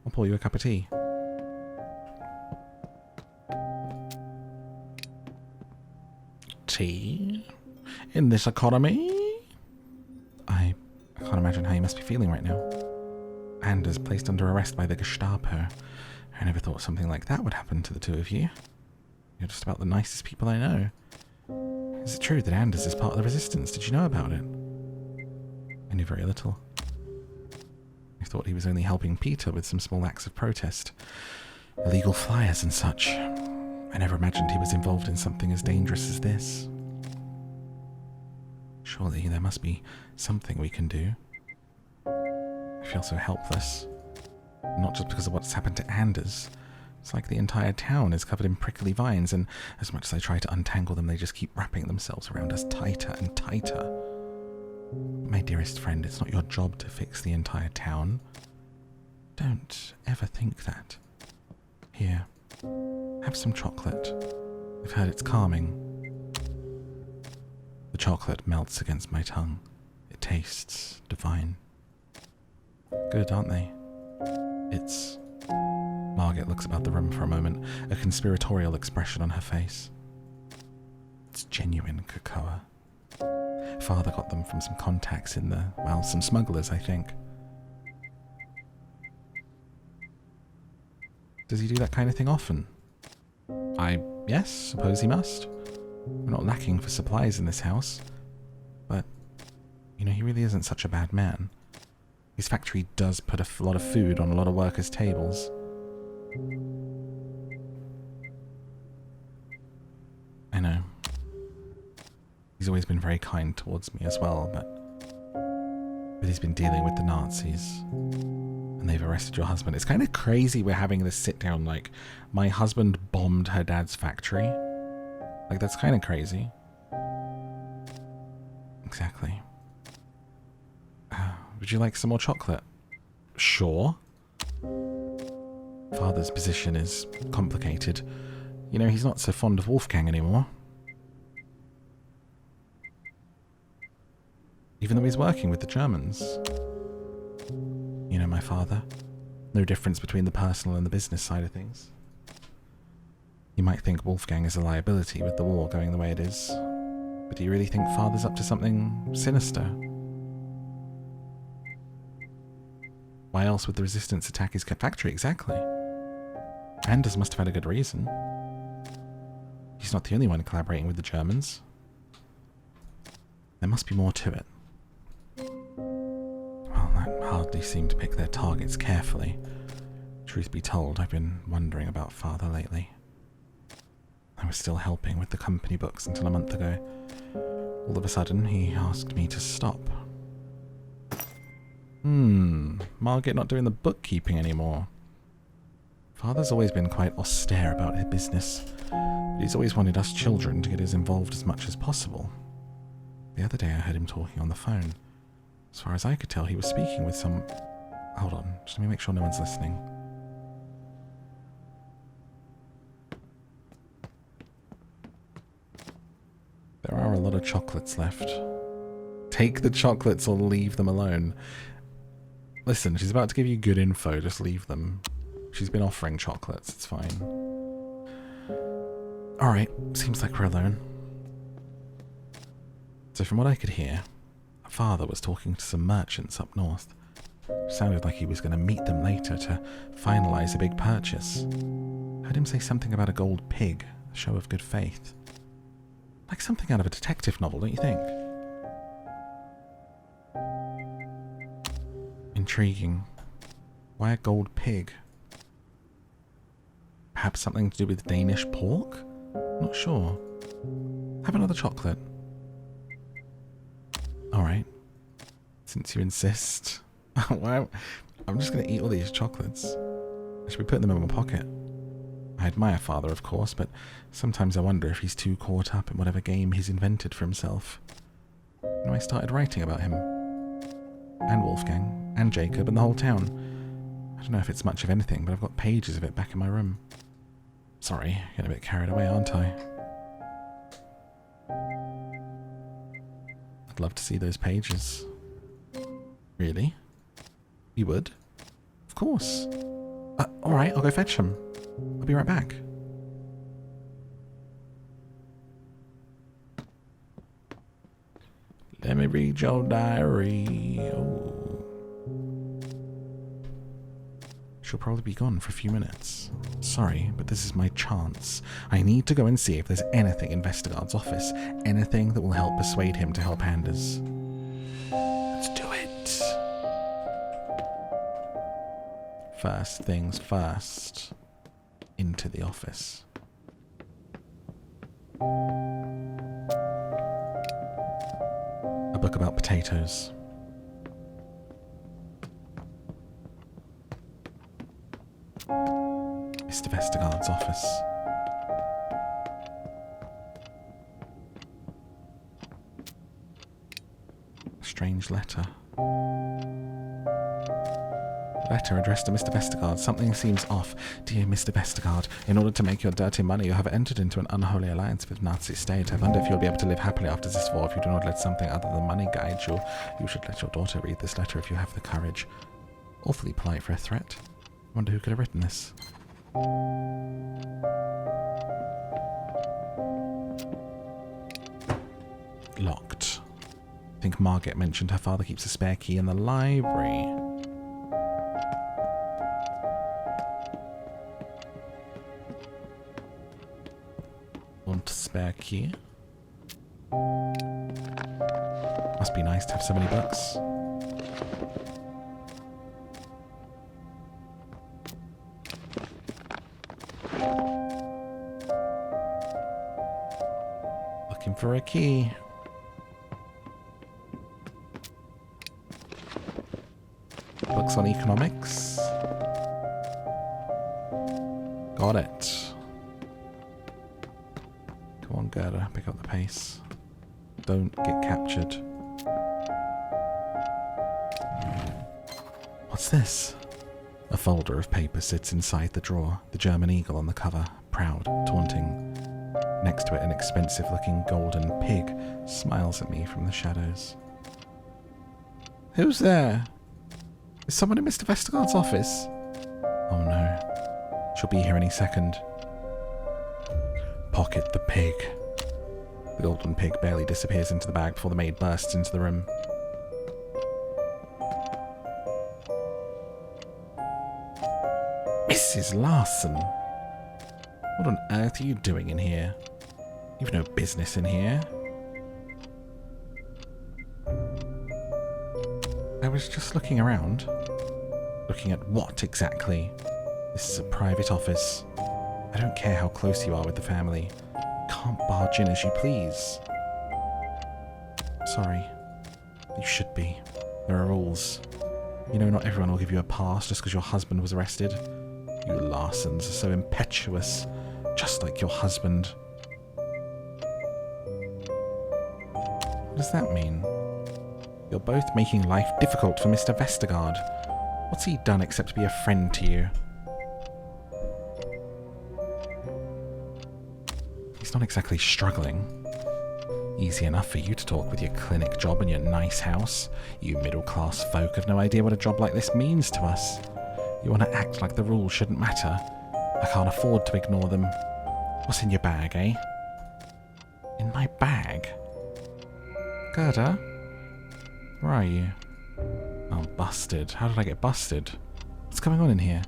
I'll pour you a cup of tea. Tea? In this economy? I can't imagine how you must be feeling right now. Anders placed under arrest by the Gestapo. I never thought something like that would happen to the two of you. You're just about the nicest people I know. Is it true that Anders is part of the resistance? Did you know about it? I knew very little. I thought he was only helping Peter with some small acts of protest. Illegal flyers and such. I never imagined he was involved in something as dangerous as this. Surely there must be something we can do. I feel so helpless. Not just because of what's happened to Anders. It's like the entire town is covered in prickly vines, and as much as I try to untangle them, they just keep wrapping themselves around us tighter and tighter. My dearest friend, it's not your job to fix the entire town. Don't ever think that. Here, have some chocolate. I've heard it's calming. The chocolate melts against my tongue. It tastes divine. Good, aren't they? It's... Margit looks about the room for a moment, a conspiratorial expression on her face. It's genuine cocoa. Father got them from some contacts in the... well, some smugglers, I think. Does he do that kind of thing often? Yes, suppose he must. We're not lacking for supplies in this house. But, you know, he really isn't such a bad man. His factory does put a lot of food on a lot of workers' tables. I know. He's always been very kind towards me as well, but he's been dealing with the Nazis. And they've arrested your husband. It's kind of crazy we're having this sit down, like, my husband bombed her dad's factory. Like, that's kind of crazy. Exactly. Would you like some more chocolate? Sure. Father's position is complicated. You know, he's not so fond of Wolfgang anymore. Even though he's working with the Germans. You know my father. No difference between the personal and the business side of things. You might think Wolfgang is a liability with the war going the way it is. But do you really think Father's up to something sinister? Why else would the resistance attack his factory? Exactly. Anders must have had a good reason. He's not the only one collaborating with the Germans. There must be more to it. Well, that hardly seemed to pick their targets carefully. Truth be told, I've been wondering about Father lately. I was still helping with the company books until a month ago. All of a sudden, he asked me to stop. Margit not doing the bookkeeping anymore. Father's always been quite austere about his business, but he's always wanted us children to get as involved as much as possible. The other day I heard him talking on the phone. As far as I could tell, he was speaking with some... Hold on, just let me make sure no one's listening. There are a lot of chocolates left. Take the chocolates or leave them alone. Listen, she's about to give you good info, just leave them. She's been offering chocolates, it's fine. Alright, seems like we're alone. So from what I could hear, Father was talking to some merchants up north. Sounded like he was going to meet them later to finalise a big purchase. Heard him say something about a gold pig, a show of good faith. Like something out of a detective novel, don't you think? Intriguing. Why a gold pig? Perhaps something to do with Danish pork? Not sure. Have another chocolate. Alright. Since you insist. Wow. I'm just going to eat all these chocolates. I should be putting them in my pocket. I admire Father, of course, but sometimes I wonder if he's too caught up in whatever game he's invented for himself. You know, I started writing about him. And Wolfgang. And Jacob and the whole town. I don't know if it's much of anything, but I've got pages of it back in my room. Sorry, getting a bit carried away, aren't I? I'd love to see those pages. Really? You would? Of course. Alright, I'll go fetch them. I'll be right back. Let me read your diary. Oh. She'll probably be gone for a few minutes. Sorry, but this is my chance. I need to go and see if there's anything in Vestergaard's office. Anything that will help persuade him to help Anders. Let's do it. First things first. Into the office. A book about potatoes. Mr. Vestergaard's office. A strange letter. Letter addressed to Mr. Vestergaard. Something seems off. Dear Mr. Vestergaard, in order to make your dirty money, you have entered into an unholy alliance with Nazi state. I wonder if you'll be able to live happily after this war if you do not let something other than money guide you. You should let your daughter read this letter if you have the courage. Awfully polite for a threat. Wonder who could have written this. Locked. I think Margit mentioned her father keeps a spare key in the library. Want a spare key? Must be nice to have so many books. Looking for a key. Books on economics. Got it. Come on, Gerda, pick up the pace. Don't get captured. What's this? A folder of paper sits inside the drawer, the German eagle on the cover, proud, taunting. Next to it, an expensive-looking golden pig smiles at me from the shadows. Who's there? Is someone in Mr. Vestergaard's office? Oh no. She'll be here any second. Pocket the pig. The golden pig barely disappears into the bag before the maid bursts into the room. Mrs. Larson! What on earth are you doing in here? You've no business in here. I was just looking around. Looking at what exactly? This is a private office. I don't care how close you are with the family. You can't barge in as you please. Sorry. You should be. There are rules. You know, not everyone will give you a pass just because your husband was arrested. You Larsens are so impetuous, just like your husband. What does that mean? You're both making life difficult for Mr. Vestergaard. What's he done except be a friend to you? He's not exactly struggling. Easy enough for you to talk with your clinic job and your nice house. You middle-class folk have no idea what a job like this means to us. You want to act like the rules shouldn't matter. I can't afford to ignore them. What's in your bag, eh? In my bag? Gerda? Where are you? Oh, busted. How did I get busted? What's going on in here?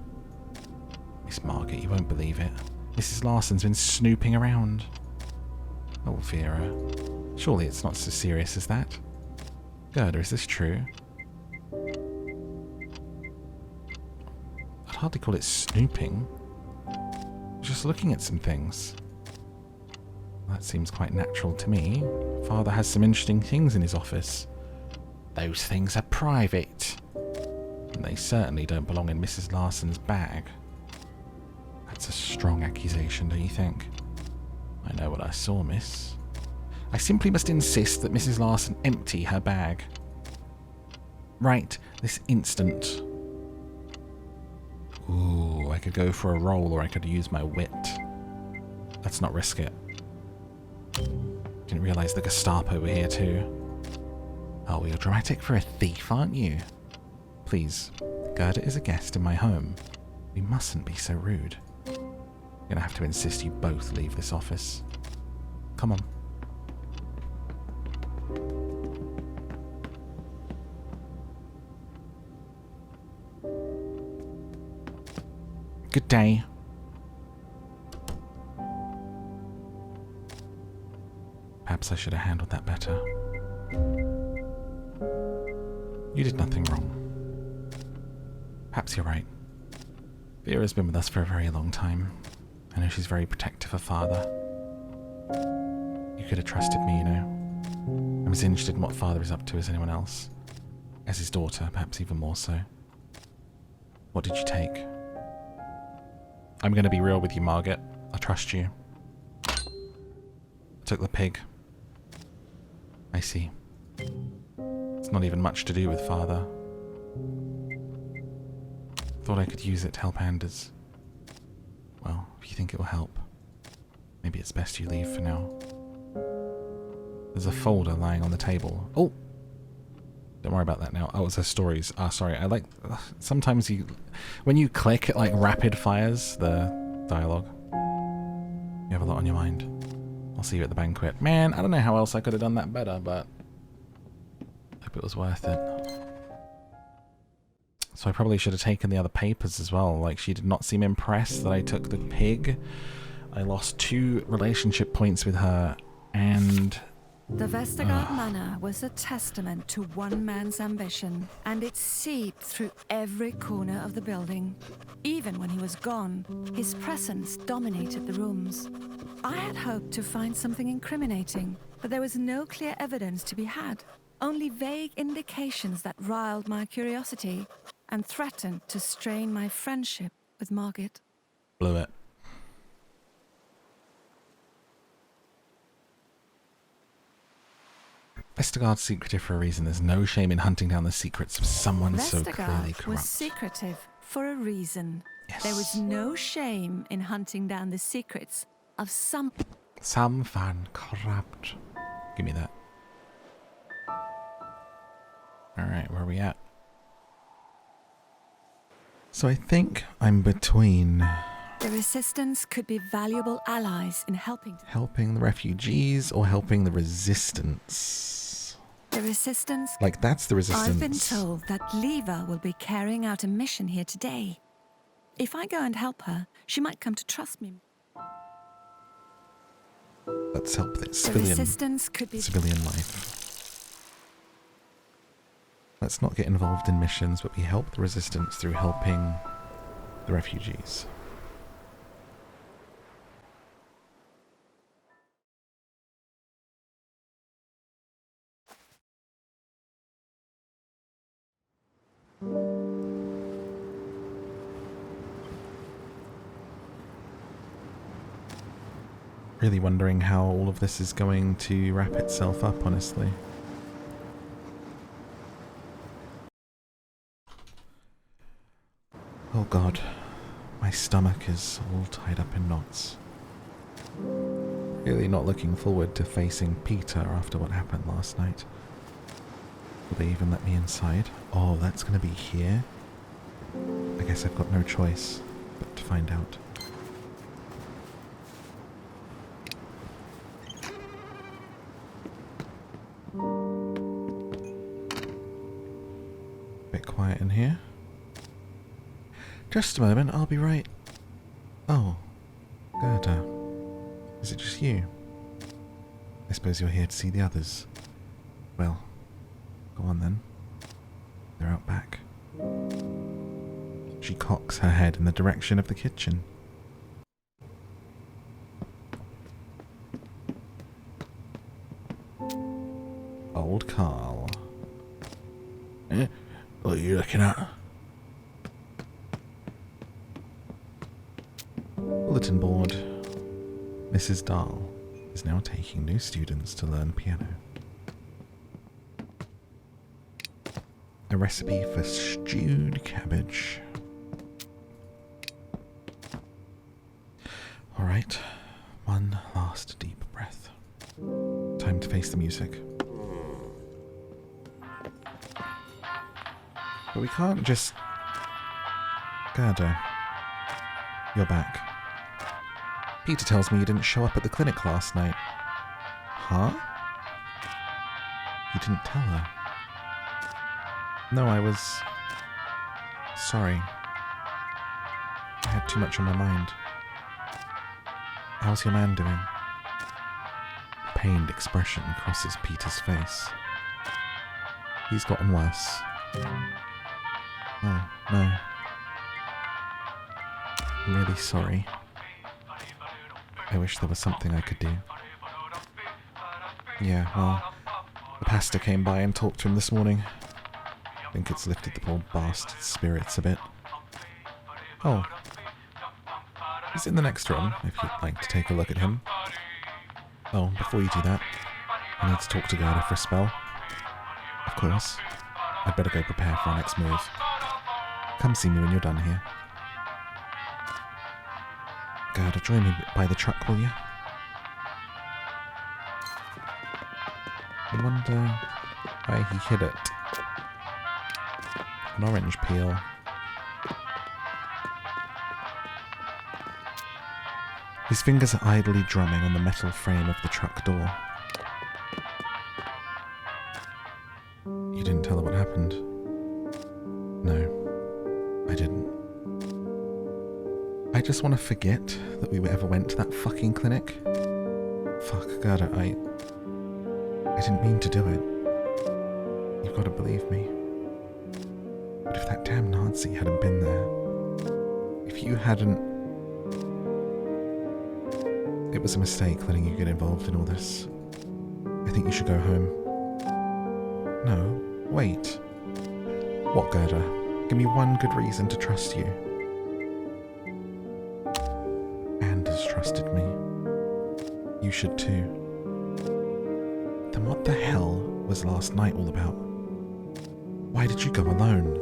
Miss Margit, you won't believe it. Mrs. Larsen's been snooping around. Oh, Vera. Surely it's not so serious as that. Gerda, is this true? I'd hardly call it snooping. Just looking at some things. That seems quite natural to me. Father has some interesting things in his office. Those things are private. And they certainly don't belong in Mrs. Larsen's bag. That's a strong accusation, don't you think? I know what I saw, miss. I simply must insist that Mrs. Larsen empty her bag. Right, this instant. Ooh, I could go for a roll or I could use my wit. Let's not risk it. Didn't realise the Gestapo were here too. Oh, well, you're dramatic for a thief, aren't you? Please, Gerda is a guest in my home. We mustn't be so rude. I'm gonna have to insist you both leave this office. Come on. Good day. Perhaps I should have handled that better. You did nothing wrong. Perhaps you're right. Vera's been with us for a very long time. I know she's very protective of Father. You could have trusted me, you know. I'm as interested in what Father is up to as anyone else. As his daughter, perhaps even more so. What did you take? I'm going to be real with you, Margit. I trust you. I took the pig. I see. It's not even much to do with Father. Thought I could use it to help Anders. Well, if you think it will help, maybe it's best you leave for now. There's a folder lying on the table. Oh! Don't worry about that now. Oh, it's her stories. Ah, sorry. I like... sometimes you... when you click, it like rapid fires the dialogue. You have a lot on your mind. I'll see you at the banquet. Man, I don't know how else I could have done that better, but... I hope it was worth it. So I probably should have taken the other papers as well. Like, she did not seem impressed that I took the pig. I lost 2 relationship points with her, and... The Vestergaard Manor was a testament to one man's ambition, and it seeped through every corner of the building. Even when he was gone, his presence dominated the rooms. I had hoped to find something incriminating, but there was no clear evidence to be had. Only vague indications that riled my curiosity and threatened to strain my friendship with Margit. Blew it. Vestergaard's secretive for a reason. There's no shame in hunting down the secrets of someone so clearly corrupt. Was secretive for a reason. Yes. There was no shame in hunting down the secrets of someone corrupt. Give me that. Alright, where are we at? So I think I'm between... The Resistance could be valuable allies in helping the refugees or helping the Resistance. The Resistance... Like, that's the Resistance. I've been told that Leva will be carrying out a mission here today. If I go and help her, she might come to trust me. Let's help the Resistance could be civilian life. Let's not get involved in missions, but we help the Resistance through helping the refugees. Really wondering how all of this is going to wrap itself up, honestly. Oh god, my stomach is all tied up in knots. Really not looking forward to facing Peter after what happened last night. Will they even let me inside? Oh, that's gonna be here? I guess I've got no choice but to find out. Bit quiet in here. Just a moment, I'll be right. Oh, Gerda. Is it just you? I suppose you're here to see the others. Well, go on then. They're out back. She cocks her head in the direction of the kitchen. Old Carl. What are you looking at? Bulletin board. Mrs. Dahl is now taking new students to learn piano. A recipe for stewed cabbage. Alright, one last deep breath. Time to face the music. But we can't just... Gerda, you're back. Peter tells me you didn't show up at the clinic last night. Huh? You didn't tell her? No, I was... sorry. I had too much on my mind. How's your man doing? A pained expression crosses Peter's face. He's gotten worse. Oh, no. I'm really sorry. I wish there was something I could do. Yeah, well, the pastor came by and talked to him this morning. I think it's lifted the poor bastard's spirits a bit. Oh. He's in the next room, if you'd like to take a look at him. Oh, before you do that, I need to talk to Gerda for a spell. Of course. I'd better go prepare for our next move. Come see me when you're done here. Gerda, join me by the truck, will you? I wonder where he hid it. An orange peel. His fingers are idly drumming on the metal frame of the truck door. You didn't tell her what happened? No, I didn't. I just want to forget that we ever went to that fucking clinic. Fuck, Gerda, I didn't mean to do it. You've got to believe me. But if that damn Nazi hadn't been there, if you hadn't... It was a mistake letting you get involved in all this. I think you should go home. No, wait. What, Gerda? Give me one good reason to trust you. And has trusted me. You should too. Then what the hell was last night all about? Why did you go alone?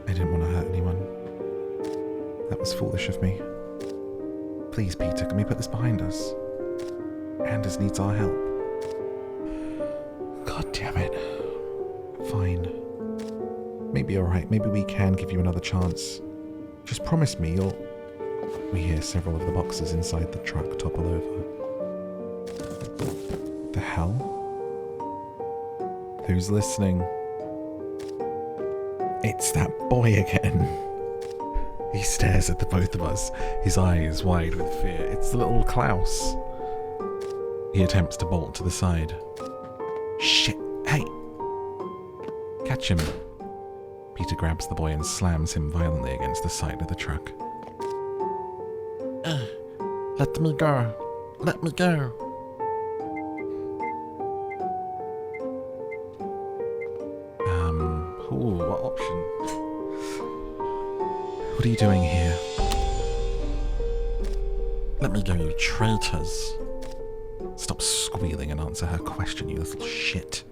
I didn't want to hurt anyone. That was foolish of me. Please, Peter, can we put this behind us? Anders needs our help. God damn it. Fine. Maybe alright, maybe we can give you another chance. Just promise me you'll... We hear several of the boxes inside the truck topple over. The hell? Who's listening? It's that boy again. He stares at the both of us, his eyes wide with fear. It's the little Klaus. He attempts to bolt to the side. Shit, hey! Catch him. Peter grabs the boy and slams him violently against the side of the truck. Let me go. Let me go. What option? What are you doing here? Let me go, you traitors. Stop squealing and answer her question, you little shit.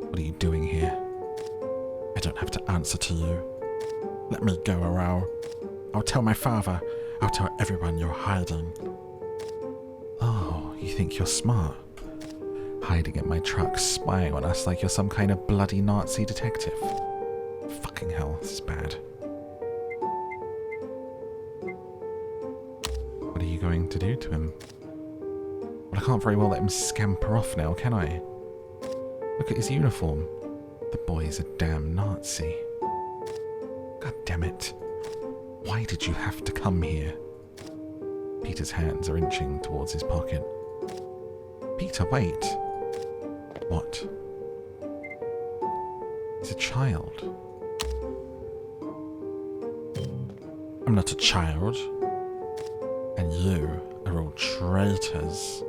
What are you doing here? I don't have to answer to you. Let me go, Arau. I'll tell my father. I'll tell everyone you're hiding. Oh, you think you're smart? Hiding in my truck, spying on us like you're some kind of bloody Nazi detective. Fucking hell, this is bad. What are you going to do to him? Well, I can't very well let him scamper off now, can I? Look at his uniform. The boy's a damn Nazi. God damn it. Why did you have to come here? Peter's hands are inching towards his pocket. Peter, wait. What? He's a child. I'm not a child. And you are all traitors.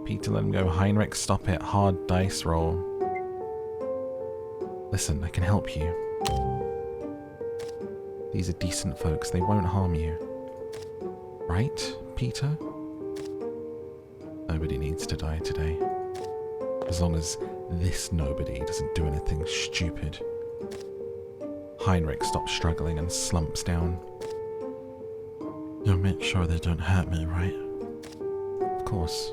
Peter, let him go. Heinrich, stop it. Hard dice roll. Listen, I can help you. These are decent folks. They won't harm you. Right, Peter? Nobody needs to die today. As long as this nobody doesn't do anything stupid. Heinrich stops struggling and slumps down. You'll make sure they don't hurt me, right? Of course.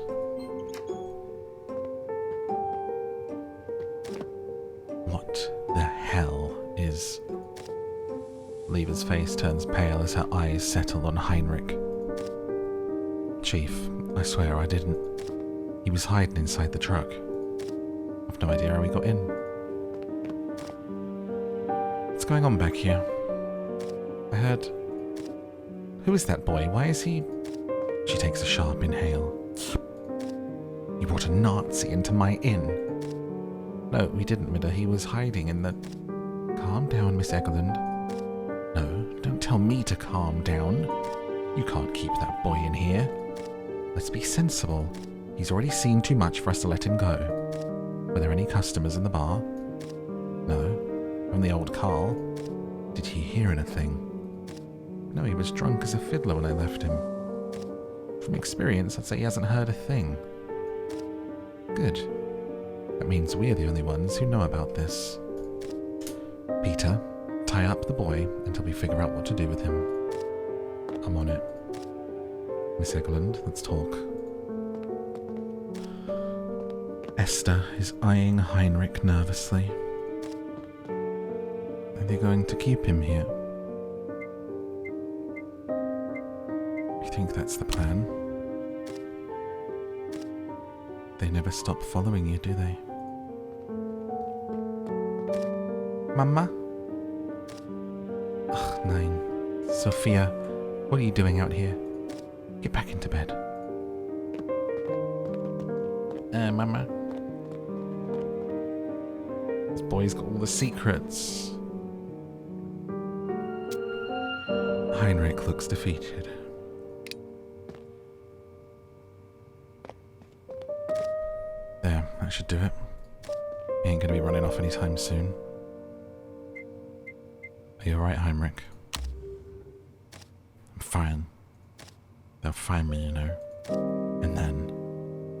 What the hell is... Lever's face turns pale as her eyes settle on Heinrich. Chief, I swear I didn't. He was hiding inside the truck. I've no idea how he got in. What's going on back here? I heard... Who is that boy? Why is he... She takes a sharp inhale. You brought a Nazi into my inn. No, we didn't, Midda. He was hiding in the... Calm down, Miss Egeland. No, don't tell me to calm down. You can't keep that boy in here. Let's be sensible. He's already seen too much for us to let him go. Were there any customers in the bar? No. From the old Carl? Did he hear anything? No, he was drunk as a fiddler when I left him. From experience, I'd say he hasn't heard a thing. Good. That means we're the only ones who know about this. Peter, tie up the boy until we figure out what to do with him. I'm on it. Miss Egeland, let's talk. Esther is eyeing Heinrich nervously. Are they going to keep him here? You think that's the plan? They never stop following you, do they? Mama? Ugh, nein. Sophia, what are you doing out here? Get back into bed. Mama. This boy's got all the secrets. Heinrich looks defeated. There, that should do it. He ain't gonna be running off anytime soon. Are you alright, Heinrich? I'm fine. They'll find me, you know. And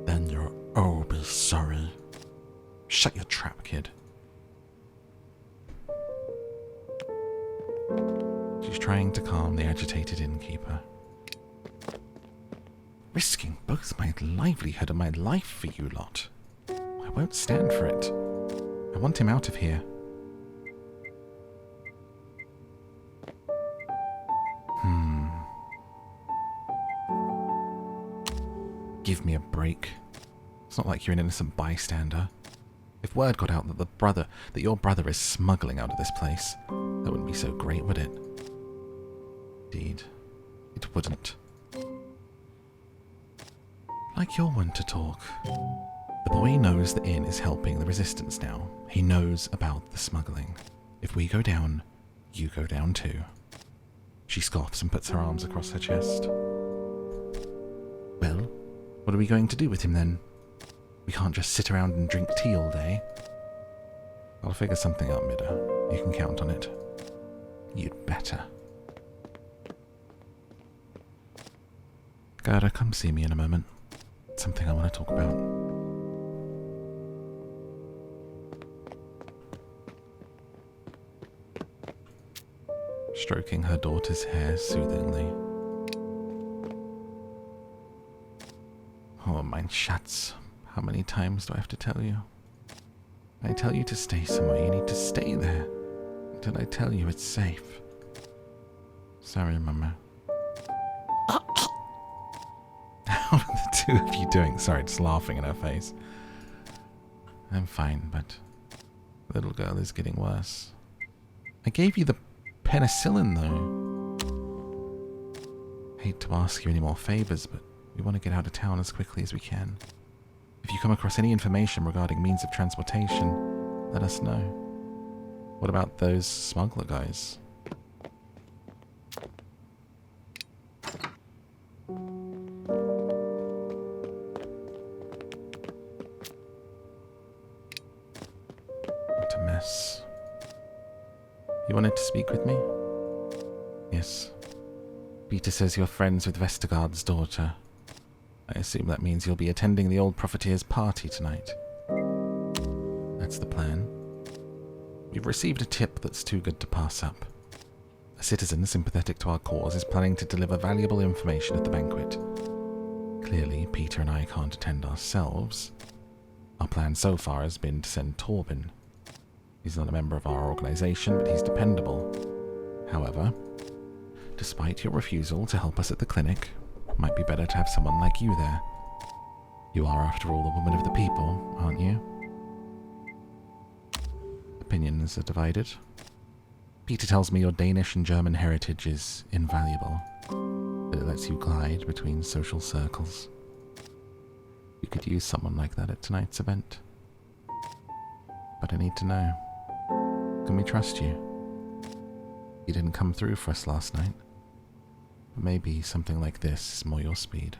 then you'll all be sorry. Shut your trap, kid. She's trying to calm the agitated innkeeper. Risking both my livelihood and my life for you lot. I won't stand for it. I want him out of here. Give me a break. It's not like you're an innocent bystander. If word got out that your brother is smuggling out of this place, that wouldn't be so great, would it? Indeed, it wouldn't. Like you're one to talk. The boy knows the inn is helping the resistance now. He knows about the smuggling. If we go down, you go down too. She scoffs and puts her arms across her chest. Well, what are we going to do with him then? We can't just sit around and drink tea all day. I'll figure something out, Midda. You can count on it. You'd better. Gerda, come see me in a moment. Something I want to talk about. Stroking her daughter's hair soothingly. Oh, mein Schatz. How many times do I have to tell you? When I tell you to stay somewhere, you need to stay there. Until I tell you it's safe. Sorry, Mama. How are the two of you doing? Sorry, just laughing in her face. I'm fine, but the little girl is getting worse. I gave you the penicillin, though. Hate to ask you any more favors, but we want to get out of town as quickly as we can. If you come across any information regarding means of transportation, let us know. What about those smuggler guys? What a mess. You wanted to speak with me? Yes. Peter says you're friends with Vestergaard's daughter. I assume that means you'll be attending the old profiteer's party tonight. That's the plan. We've received a tip that's too good to pass up. A citizen sympathetic to our cause is planning to deliver valuable information at the banquet. Clearly, Peter and I can't attend ourselves. Our plan so far has been to send Torben. He's not a member of our organization, but he's dependable. However, despite your refusal to help us at the clinic, it might be better to have someone like you there. You are, after all, a woman of the people, aren't you? Opinions are divided. Peter tells me your Danish and German heritage is invaluable, that it lets you glide between social circles. You could use someone like that at tonight's event. But I need to know, can we trust you? You didn't come through for us last night. But maybe something like this is more your speed.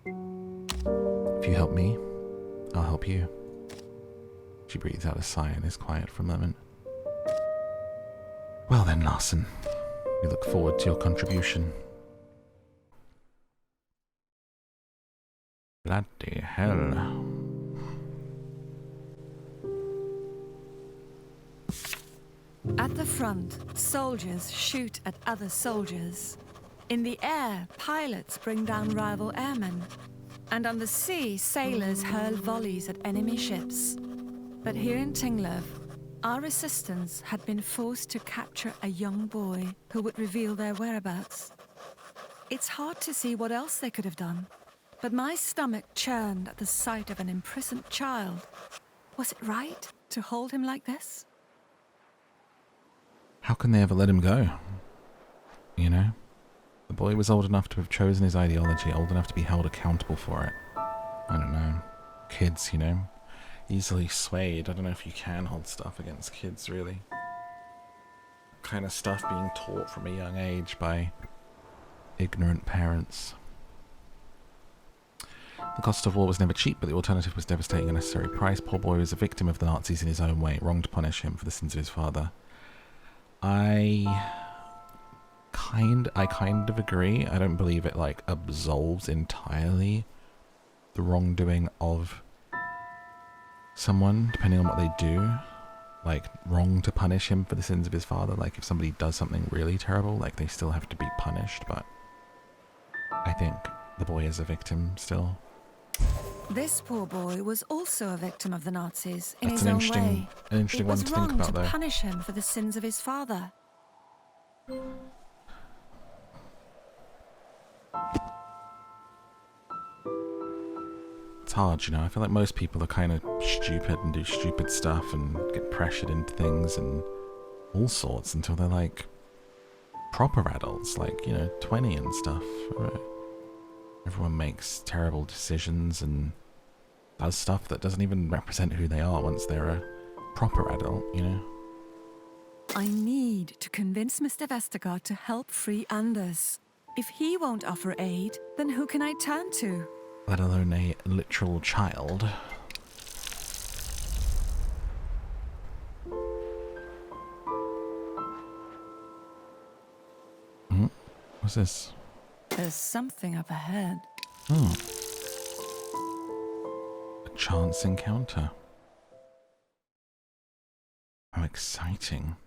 If you help me, I'll help you. She breathes out a sigh and is quiet for a moment. Well then, Larson. We look forward to your contribution. Bloody hell. At the front, soldiers shoot at other soldiers. In the air, pilots bring down rival airmen. And on the sea, sailors hurl volleys at enemy ships. But here in Tinglev, our resistance had been forced to capture a young boy who would reveal their whereabouts. It's hard to see what else they could have done, but my stomach churned at the sight of an imprisoned child. Was it right to hold him like this? How can they ever let him go? You know? The boy was old enough to have chosen his ideology, old enough to be held accountable for it. I don't know. Kids, you know? Easily swayed. I don't know if you can hold stuff against kids, really. Kind of stuff being taught from a young age by ignorant parents. The cost of war was never cheap, but the alternative was devastating and necessary price. Poor boy was a victim of the Nazis in his own way. Wrong to punish him for the sins of his father. I kind of agree. I don't believe it, like, absolves entirely the wrongdoing of someone, depending on what they do. Like, wrong to punish him for the sins of his father. Like, if somebody does something really terrible, like, they still have to be punished, but I think the boy is a victim still. This poor boy was also a victim of the Nazis in That's his an own interesting, way. an interesting one to think about, It was wrong though. to punish him for the sins of his father. It's hard, you know. I feel like most people are kind of stupid and do stupid stuff and get pressured into things and all sorts until they're like proper adults, like, you know, 20 and stuff. Right? Everyone makes terrible decisions and does stuff that doesn't even represent who they are once they're a proper adult, you know? I need to convince Mr. Vestergaard to help free Anders. If he won't offer aid, then who can I turn to? Let alone a literal child. What's this? There's something up ahead. Oh. A chance encounter. How exciting.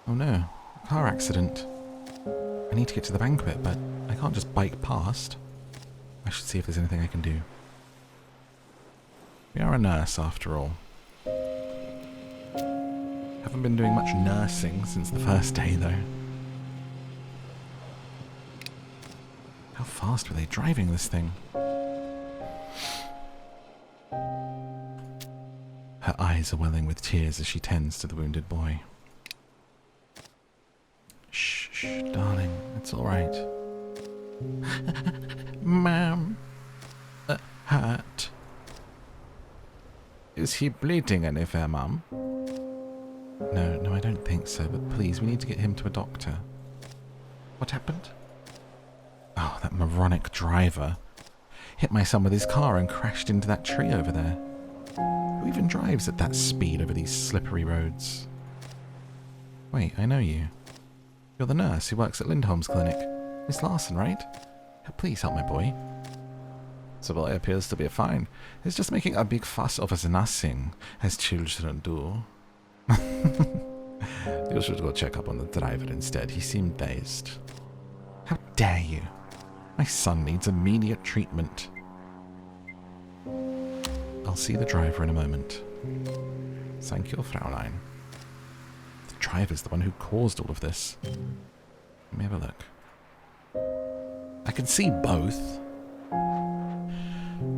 Oh no, a car accident. I need to get to the banquet, but I can't just bike past. I should see if there's anything I can do. We are a nurse, after all. Haven't been doing much nursing since the first day, though. How fast were they driving this thing? Her eyes are welling with tears as she tends to the wounded boy. Shh, shh, darling, it's all right. Ma'am, hurt. Is he bleeding anywhere, Mum? No, I don't think so, but please, we need to get him to a doctor. What happened? Oh, that moronic driver. Hit my son with his car and crashed into that tree over there. Who even drives at that speed over these slippery roads? Wait, I know you. You're the nurse who works at Lindholm's clinic. Miss Larson, right? Please help my boy. The boy appears to be fine. He's just making a big fuss of his nursing, as children do. You should go check up on the driver instead. He seemed dazed. How dare you? My son needs immediate treatment. I'll see the driver in a moment. Thank you, Fraulein. The driver's the one who caused all of this. Let me have a look. I can see both.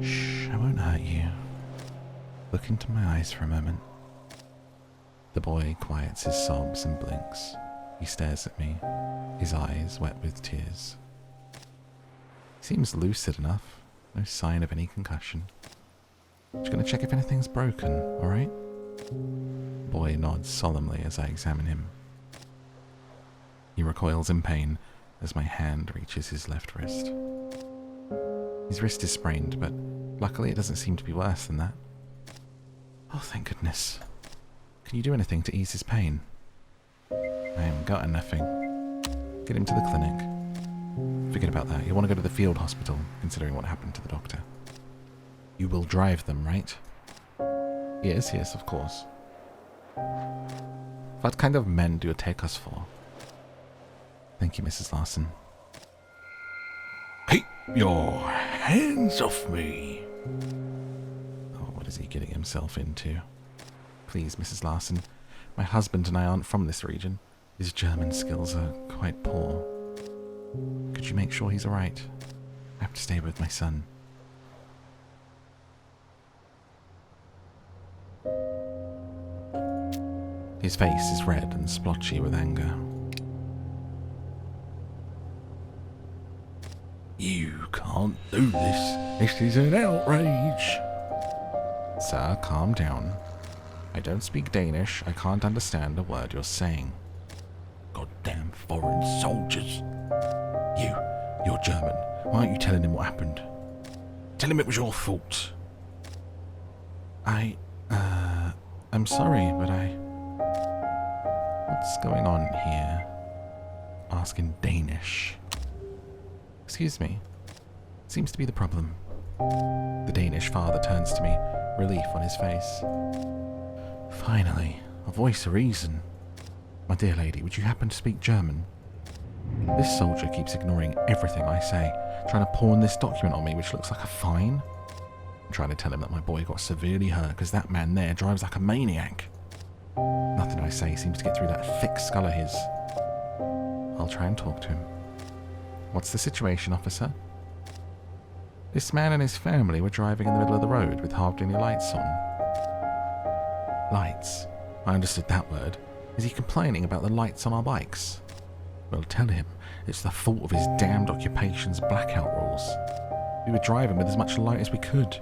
Shh, I won't hurt you. Look into my eyes for a moment. The boy quiets his sobs and blinks. He stares at me, his eyes wet with tears. He seems lucid enough. No sign of any concussion. Just gonna check if anything's broken, alright? The boy nods solemnly as I examine him. He recoils in pain as my hand reaches his left wrist. His wrist is sprained, but luckily it doesn't seem to be worse than that. Oh, thank goodness. Can you do anything to ease his pain? I haven't got nothing. Get him to the clinic. Forget about that. You'll want to go to the field hospital, considering what happened to the doctor. You will drive them, right? Yes, of course. What kind of men do you take us for? Thank you, Mrs. Larson. Keep your hands off me. Oh, what is he getting himself into? Please, Mrs. Larson. My husband and I aren't from this region. His German skills are quite poor. Could you make sure he's alright? I have to stay with my son. His face is red and splotchy with anger. You can't do this. This is an outrage. Sir, calm down. I don't speak Danish. I can't understand a word you're saying. Goddamn foreign soldiers. You're German. Why aren't you telling him what happened? Tell him it was your fault. I'm sorry, but What's going on here? Ask in Danish. Excuse me. Seems to be the problem. The Danish father turns to me, relief on his face. Finally, a voice of reason. My dear lady, would you happen to speak German? This soldier keeps ignoring everything I say, trying to pawn this document on me, which looks like a fine. I'm trying to tell him that my boy got severely hurt because that man there drives like a maniac. Nothing I say seems to get through that thick skull of his. I'll try and talk to him. What's the situation, officer? This man and his family were driving in the middle of the road with hardly any lights on. Lights? I understood that word. Is he complaining about the lights on our bikes? Well, tell him it's the fault of his damned occupation's blackout rules. We were driving with as much light as we could.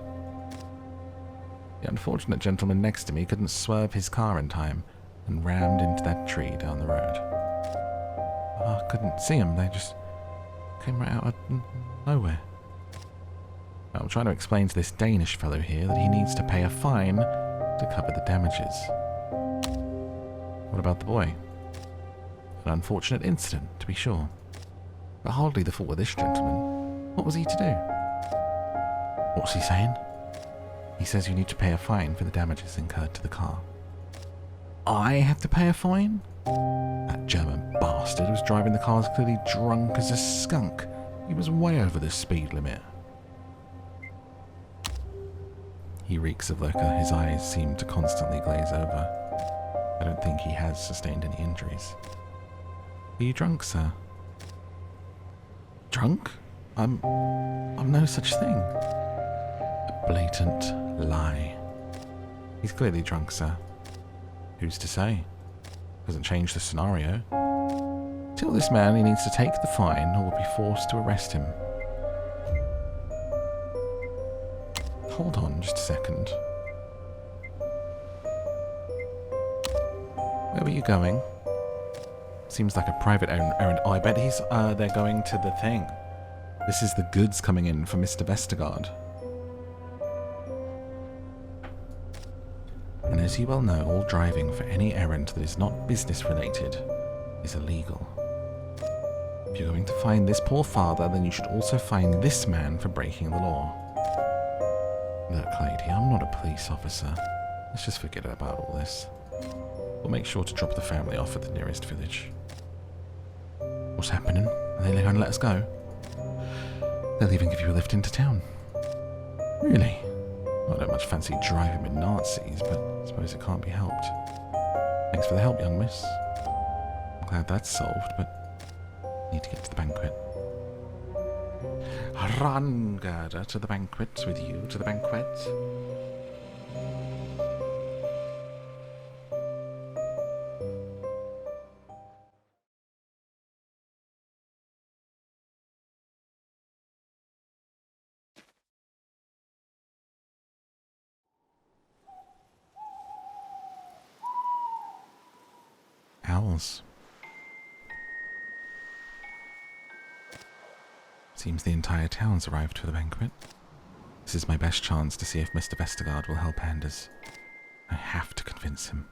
The unfortunate gentleman next to me couldn't swerve his car in time and rammed into that tree down the road. I couldn't see them. They just came right out of nowhere. I'm trying to explain to this Danish fellow here that he needs to pay a fine to cover the damages. What about the boy? An unfortunate incident, to be sure. But hardly the fault of this gentleman. What was he to do? What's he saying? He says you need to pay a fine for the damages incurred to the car. I have to pay a fine? That German bastard was driving the car clearly drunk as a skunk. He was way over the speed limit. He reeks of liquor. His eyes seem to constantly glaze over. I don't think he has sustained any injuries. Are you drunk, sir? Drunk? I'm no such thing. A blatant lie. He's clearly drunk, sir. Who's to say? Doesn't change the scenario. Till this man, he needs to take the fine or will be forced to arrest him. Hold on just a second. Where were you going? Seems like a private errand. Oh, I bet they're going to the thing. This is the goods coming in for Mr. Vestergaard. And as you well know, all driving for any errand that is not business related is illegal. If you're going to find this poor father, then you should also find this man for breaking the law. Look, lady, I'm not a police officer. Let's just forget about all this. We'll make sure to drop the family off at the nearest village. What's happening? Are they going to let us go? They'll even give you a lift into town. Really? I don't much fancy driving with Nazis, but I suppose it can't be helped. Thanks for the help, young miss. I'm glad that's solved, but I need to get to the banquet. Run, Gerda, to the banquet with you, to the banquet. Owls. Seems the entire town's arrived for the banquet. This is my best chance to see if Mr. Vestergaard will help Anders. I have to convince him.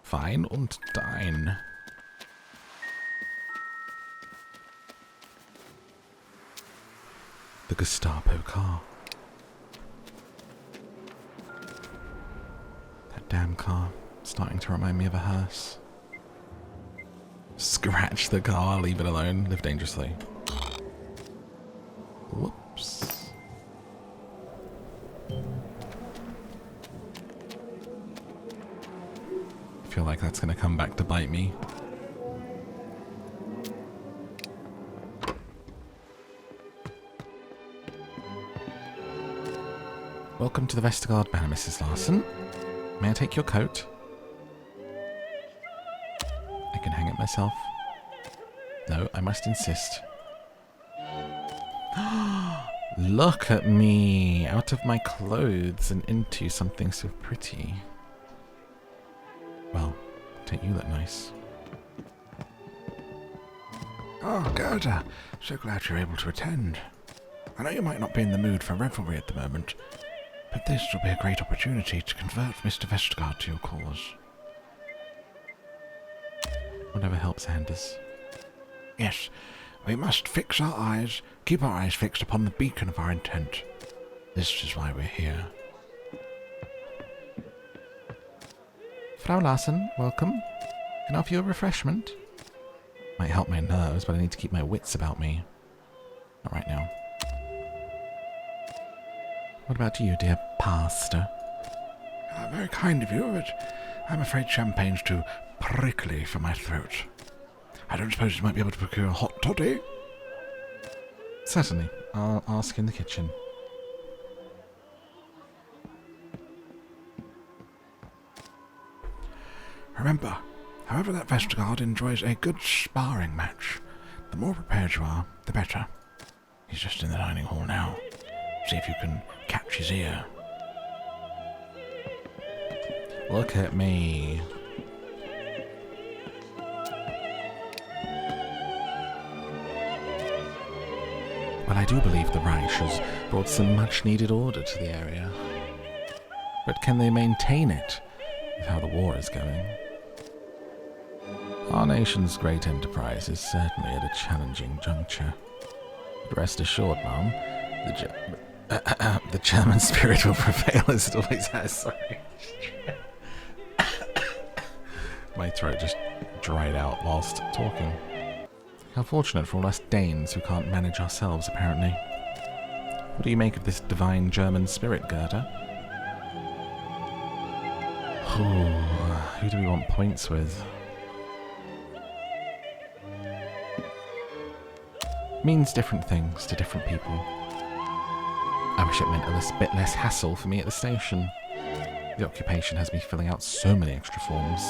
Fein und dein. The Gestapo car. That damn car. Starting to remind me of a hearse. Scratch the car, leave it alone, live dangerously. Whoops. I feel like that's going to come back to bite me. Welcome to the Vestergaard Manor, Mrs. Larson. May I take your coat? I can hang it myself. No, I must insist. Look at me! Out of my clothes and into something so pretty. Well, don't you look nice? Oh, Gerda, so glad you're able to attend. I know you might not be in the mood for revelry at the moment, but this will be a great opportunity to convert Mr. Vestergaard to your cause. Whatever helps Anders. Yes, we must keep our eyes fixed upon the beacon of our intent. This is why we're here. Frau Larson, welcome. Can I offer you a refreshment? Might help my nerves, but I need to keep my wits about me. Not right now. What about you, dear pastor? Very kind of you, but I'm afraid champagne's too prickly for my throat. I don't suppose you might be able to procure a hot toddy? Certainly. I'll ask in the kitchen. Remember, however that Vestergaard enjoys a good sparring match. The more prepared you are, the better. He's just in the dining hall now. See if you can catch his ear. Look at me. Well, I do believe the Reich has brought some much-needed order to the area. But can they maintain it with how the war is going? Our nation's great enterprise is certainly at a challenging juncture. But rest assured, Mom, the German spirit will prevail as it always has. Sorry. My throat just dried out whilst talking. How fortunate for all us Danes who can't manage ourselves, apparently. What do you make of this divine German spirit, Gerda? Who do we want points with? Means different things to different people. I wish it meant a bit less hassle for me at the station. The occupation has me filling out so many extra forms.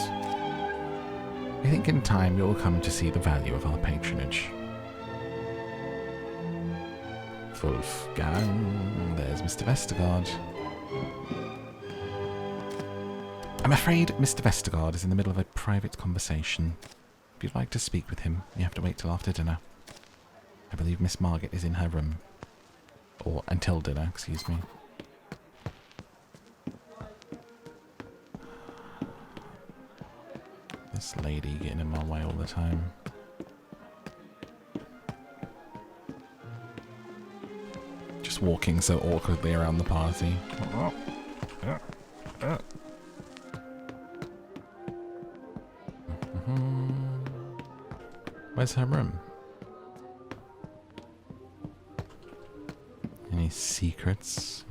I think in time you'll come to see the value of our patronage. Wolfgang, there's Mr. Vestergaard. I'm afraid Mr. Vestergaard is in the middle of a private conversation. If you'd like to speak with him, you have to wait till after dinner. I believe Miss Margit is in her room. Or until dinner, excuse me. This lady getting in my way all the time. Just walking so awkwardly around the party. Where's her room? Any secrets?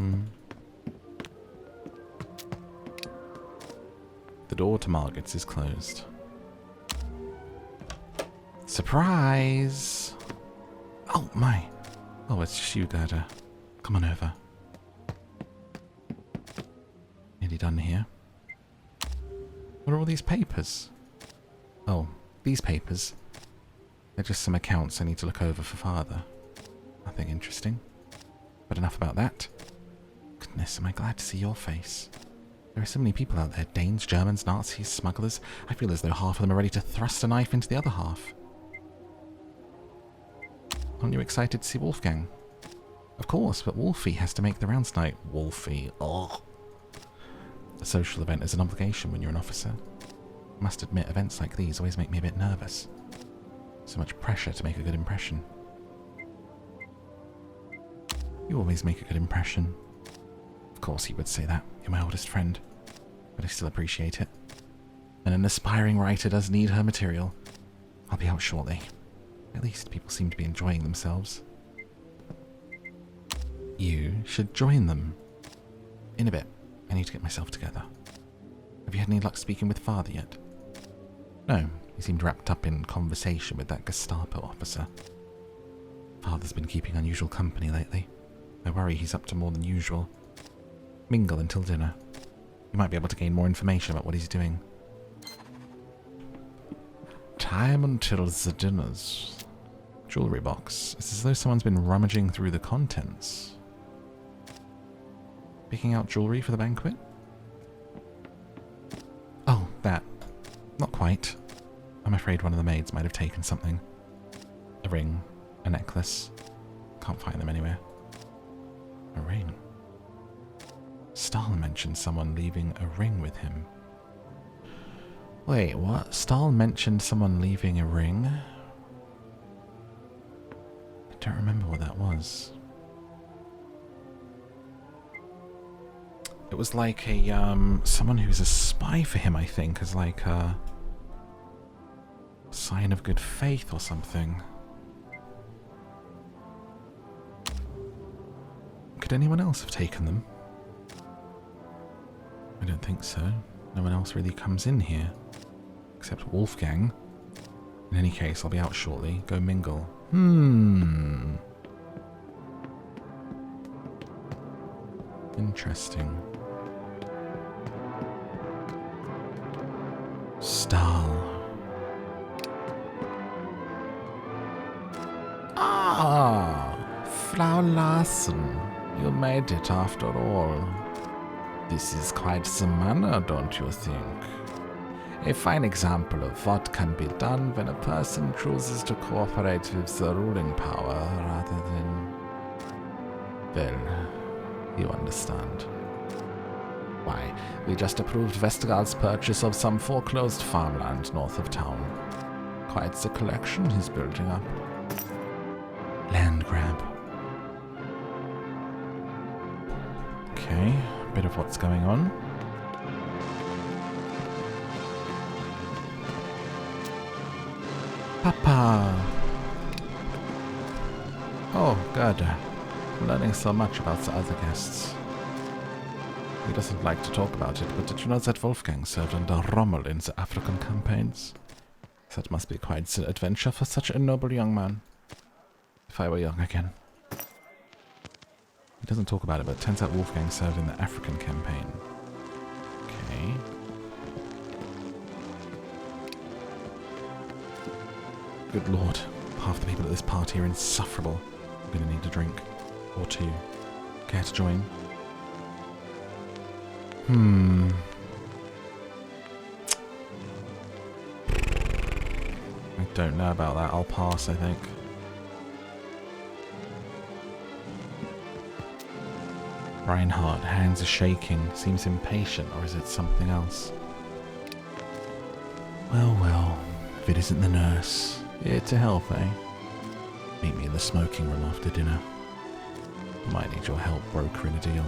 The door to Margit's is closed. Surprise! Oh my! Oh, it's just you, Gerda. Come on over. Nearly done here. What are all these papers? Oh, these papers. They're just some accounts I need to look over for Father. Nothing interesting. But enough about that. Goodness, am I glad to see your face. There are so many people out there. Danes, Germans, Nazis, smugglers. I feel as though half of them are ready to thrust a knife into the other half. Aren't you excited to see Wolfgang? Of course, but Wolfie has to make the rounds tonight. Wolfie, ugh. A social event is an obligation when you're an officer. I must admit, events like these always make me a bit nervous. So much pressure to make a good impression. You always make a good impression. Of course you would say that. You're my oldest friend. But I still appreciate it. And an aspiring writer does need her material. I'll be out shortly. At least people seem to be enjoying themselves. You should join them. In a bit. I need to get myself together. Have you had any luck speaking with Father yet? No, he seemed wrapped up in conversation with that Gestapo officer. Father's been keeping unusual company lately. I worry he's up to more than usual. Mingle until dinner. You might be able to gain more information about what he's doing. Time until the dinners. Jewellery box. It's as though someone's been rummaging through the contents. Picking out jewellery for the banquet? Oh, that. Not quite. I'm afraid one of the maids might have taken something. A ring. A necklace. Can't find them anywhere. A ring. Stahl mentioned someone leaving a ring with him. Wait, what? Stahl mentioned someone leaving a ring? I don't remember what that was. It was like a, someone who's a spy for him, I think, as like a sign of good faith or something. Could anyone else have taken them? I don't think so. No one else really comes in here. Except Wolfgang. In any case, I'll be out shortly. Go mingle. Interesting. Stahl. Ah, Frau Larsen. You made it after all. This is quite some manner, don't you think? A fine example of what can be done when a person chooses to cooperate with the ruling power rather than Well, you understand. Why, we just approved Vestergaard's purchase of some foreclosed farmland north of town. Quite the collection he's building up. Land grab. Okay, a bit of what's going on. Papa! Oh, Gerda. I'm learning so much about the other guests. He doesn't like to talk about it, but did you know that Wolfgang served under Rommel in the African campaigns? That must be quite an adventure for such a noble young man. If I were young again. He doesn't talk about it, but it turns out Wolfgang served in the African campaign. Okay. Good lord. Half the people at this party are insufferable. I'm gonna need a drink. Or two. Care to join? I don't know about that. I'll pass, I think. Reinhardt, hands are shaking. Seems impatient, or is it something else? Well, well. If it isn't the nurse. Here to help, eh? Meet me in the smoking room after dinner. Might need your help brokering a deal.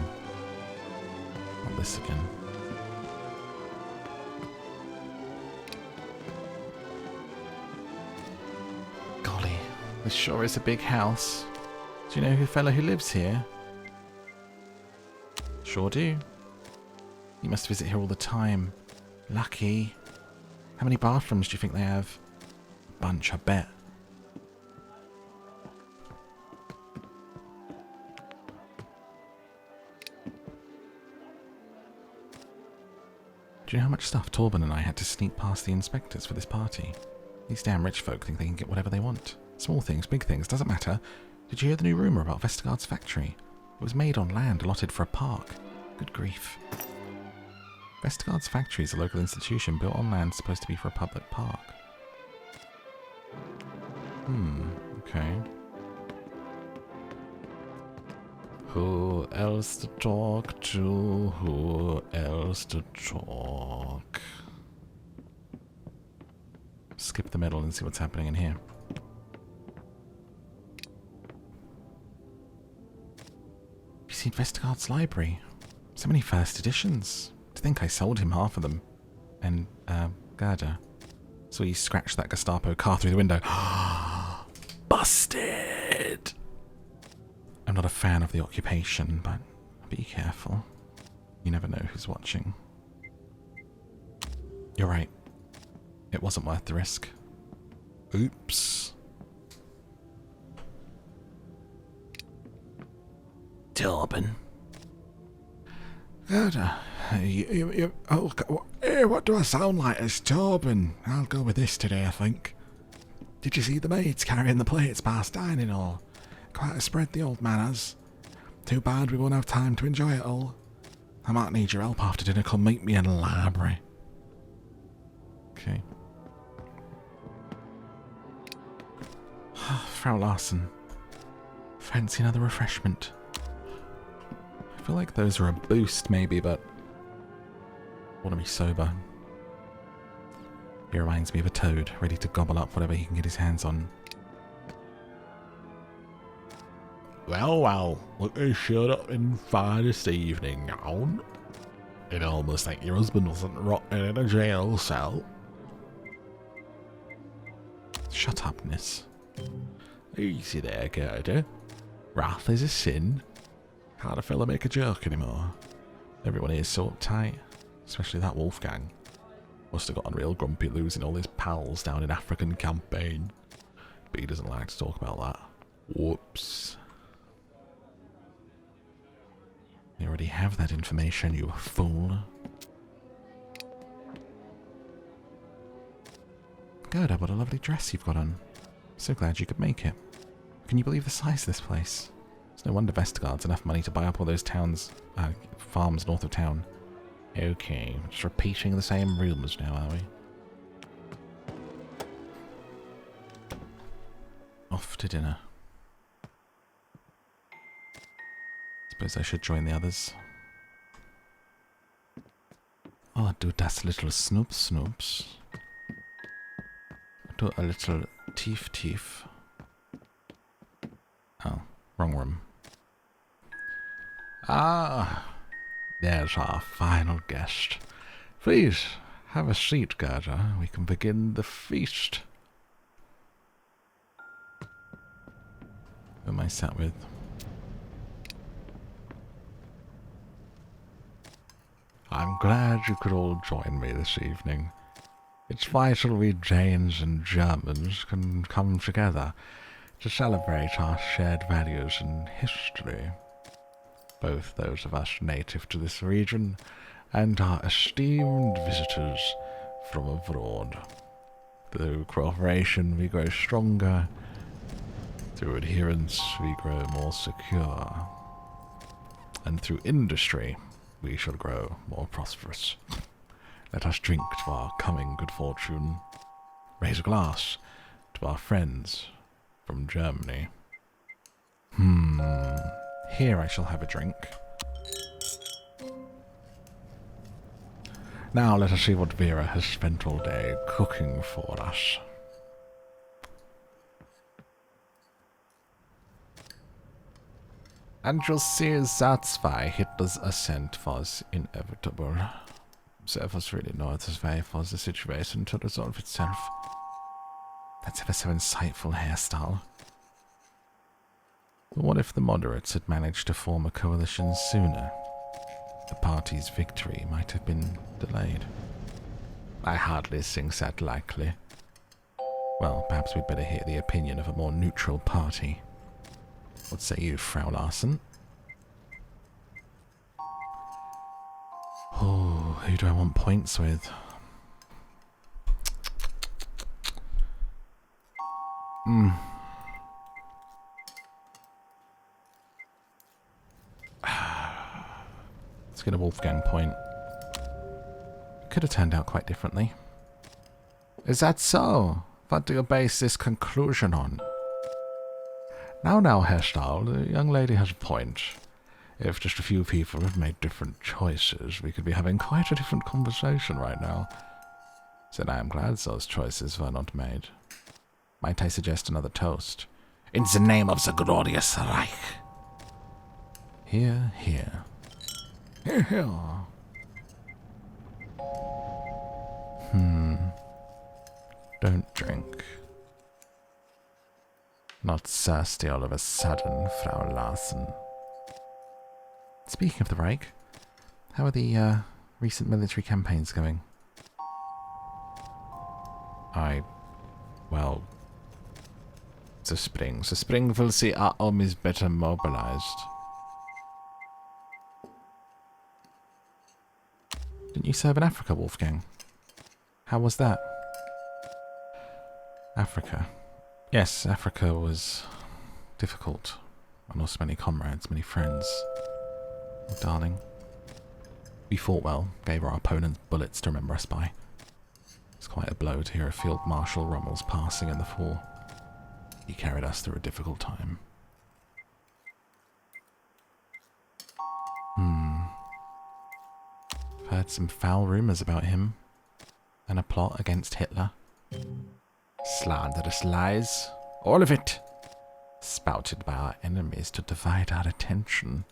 Not this again. Golly, this sure is a big house. Do you know who fellow who lives here? Sure do. You must visit here all the time. Lucky. How many bathrooms do you think they have? A bunch, I bet. Do you know how much stuff Torben and I had to sneak past the inspectors for this party? These damn rich folk think they can get whatever they want. Small things, big things, doesn't matter. Did you hear the new rumour about Vestergaard's factory? It was made on land allotted for a park. Good grief. Vestergaard's factory is a local institution built on land supposed to be for a public park. Okay. Who else to talk to? Who else to talk? Skip the middle and see what's happening in here. Have you seen Vestergaard's library? So many first editions. To think I sold him half of them. And, Gerda. So he scratched that Gestapo car through the window. Busted! I'm not a fan of the occupation, but be careful. You never know who's watching. You're right. It wasn't worth the risk. Oops. Torben. Gerda, what do I sound like? It's Torben. I'll go with this today, I think. Did you see the maids carrying the plates past dining hall? Quite a spread the old man has. Too bad we won't have time to enjoy it all. I might need your help after dinner. Come meet me in the library. Okay. Frau Larsen. Fancy another refreshment? I feel like those are a boost, maybe, but I want to be sober. He reminds me of a toad, ready to gobble up whatever he can get his hands on. Well, look who showed up in finest evening gown. It almost like your husband wasn't rotting in a jail cell. Shut up, Nis. Easy there, Gerda. Wrath is a sin. Can't a fella make a joke anymore? Everyone here is so uptight, especially that Wolfgang. Must have gotten real grumpy losing all his pals down in African campaign. But he doesn't like to talk about that. Whoops. You already have that information, you fool. Gerda, what a lovely dress you've got on. So glad you could make it. Can you believe the size of this place? It's no wonder Vestergaard's enough money to buy up all those farms north of town. Okay, just repeating the same rumours now, are we? Off to dinner. Suppose I should join the others. Oh, do das little snoops. Do a little teef. Oh, wrong room. Ah, there's our final guest. Please, have a seat, Gerda. We can begin the feast. Who am I sat with? I'm glad you could all join me this evening. It's vital we Danes and Germans can come together to celebrate our shared values and history. Both those of us native to this region and our esteemed visitors from abroad. Through cooperation we grow stronger. Through adherence we grow more secure. And through industry we shall grow more prosperous. Let us drink to our coming good fortune. Raise a glass to our friends from Germany. Here I shall have a drink. Now let us see what Vera has spent all day cooking for us. And you'll see that's why Hitler's ascent was inevitable. There was really no other way for the situation to resolve itself. That's ever so insightful hairstyle. But what if the moderates had managed to form a coalition sooner? The party's victory might have been delayed. I hardly think that likely. Well, perhaps we'd better hear the opinion of a more neutral party. What say you, Frau Larsen? Oh, who do I want points with? Let's get a Wolfgang point. Could have turned out quite differently. Is that so? What do you base this conclusion on? Now, Herstall, the young lady has a point. If just a few people had made different choices, we could be having quite a different conversation right now. Then I am glad those choices were not made. Might I suggest another toast? In the name of the glorious Reich. Here, here. Here, here. Don't drink. Not thirsty all of a sudden, Frau Larsen. Speaking of the Reich, how are the recent military campaigns going? Well, the spring will see our armies better mobilized. Didn't you serve in Africa, Wolfgang? How was that? Africa. Yes, Africa was difficult. I lost many comrades, many friends. Oh, darling. We fought well, gave our opponents bullets to remember us by. It's quite a blow to hear of Field Marshal Rommel's passing in the fall. He carried us through a difficult time. I've heard some foul rumours about him, and a plot against Hitler. Slanderous lies, all of it, spouted by our enemies to divide our attention.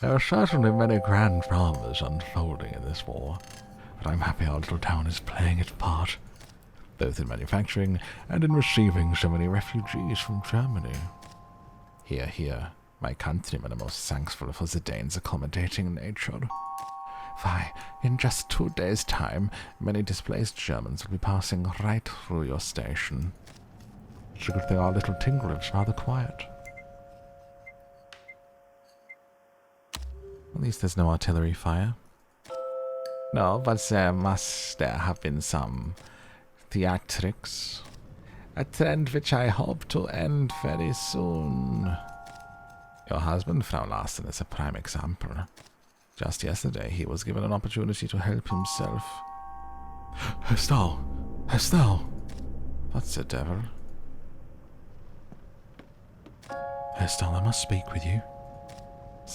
There are certainly many grand dramas unfolding in this war, but I'm happy our little town is playing its part, both in manufacturing and in receiving so many refugees from Germany. Hear, hear, my countrymen are most thankful for the Danes' accommodating nature. Why, in just 2 days' time, many displaced Germans will be passing right through your station. It's a good thing our little tingle is rather quiet. At least there's no artillery fire. No, but there have been some theatrics. A trend which I hope to end very soon. Your husband, Frau Larsen, is a prime example. Just yesterday, he was given an opportunity to help himself. Herstall! What the devil? Herstall, I must speak with you.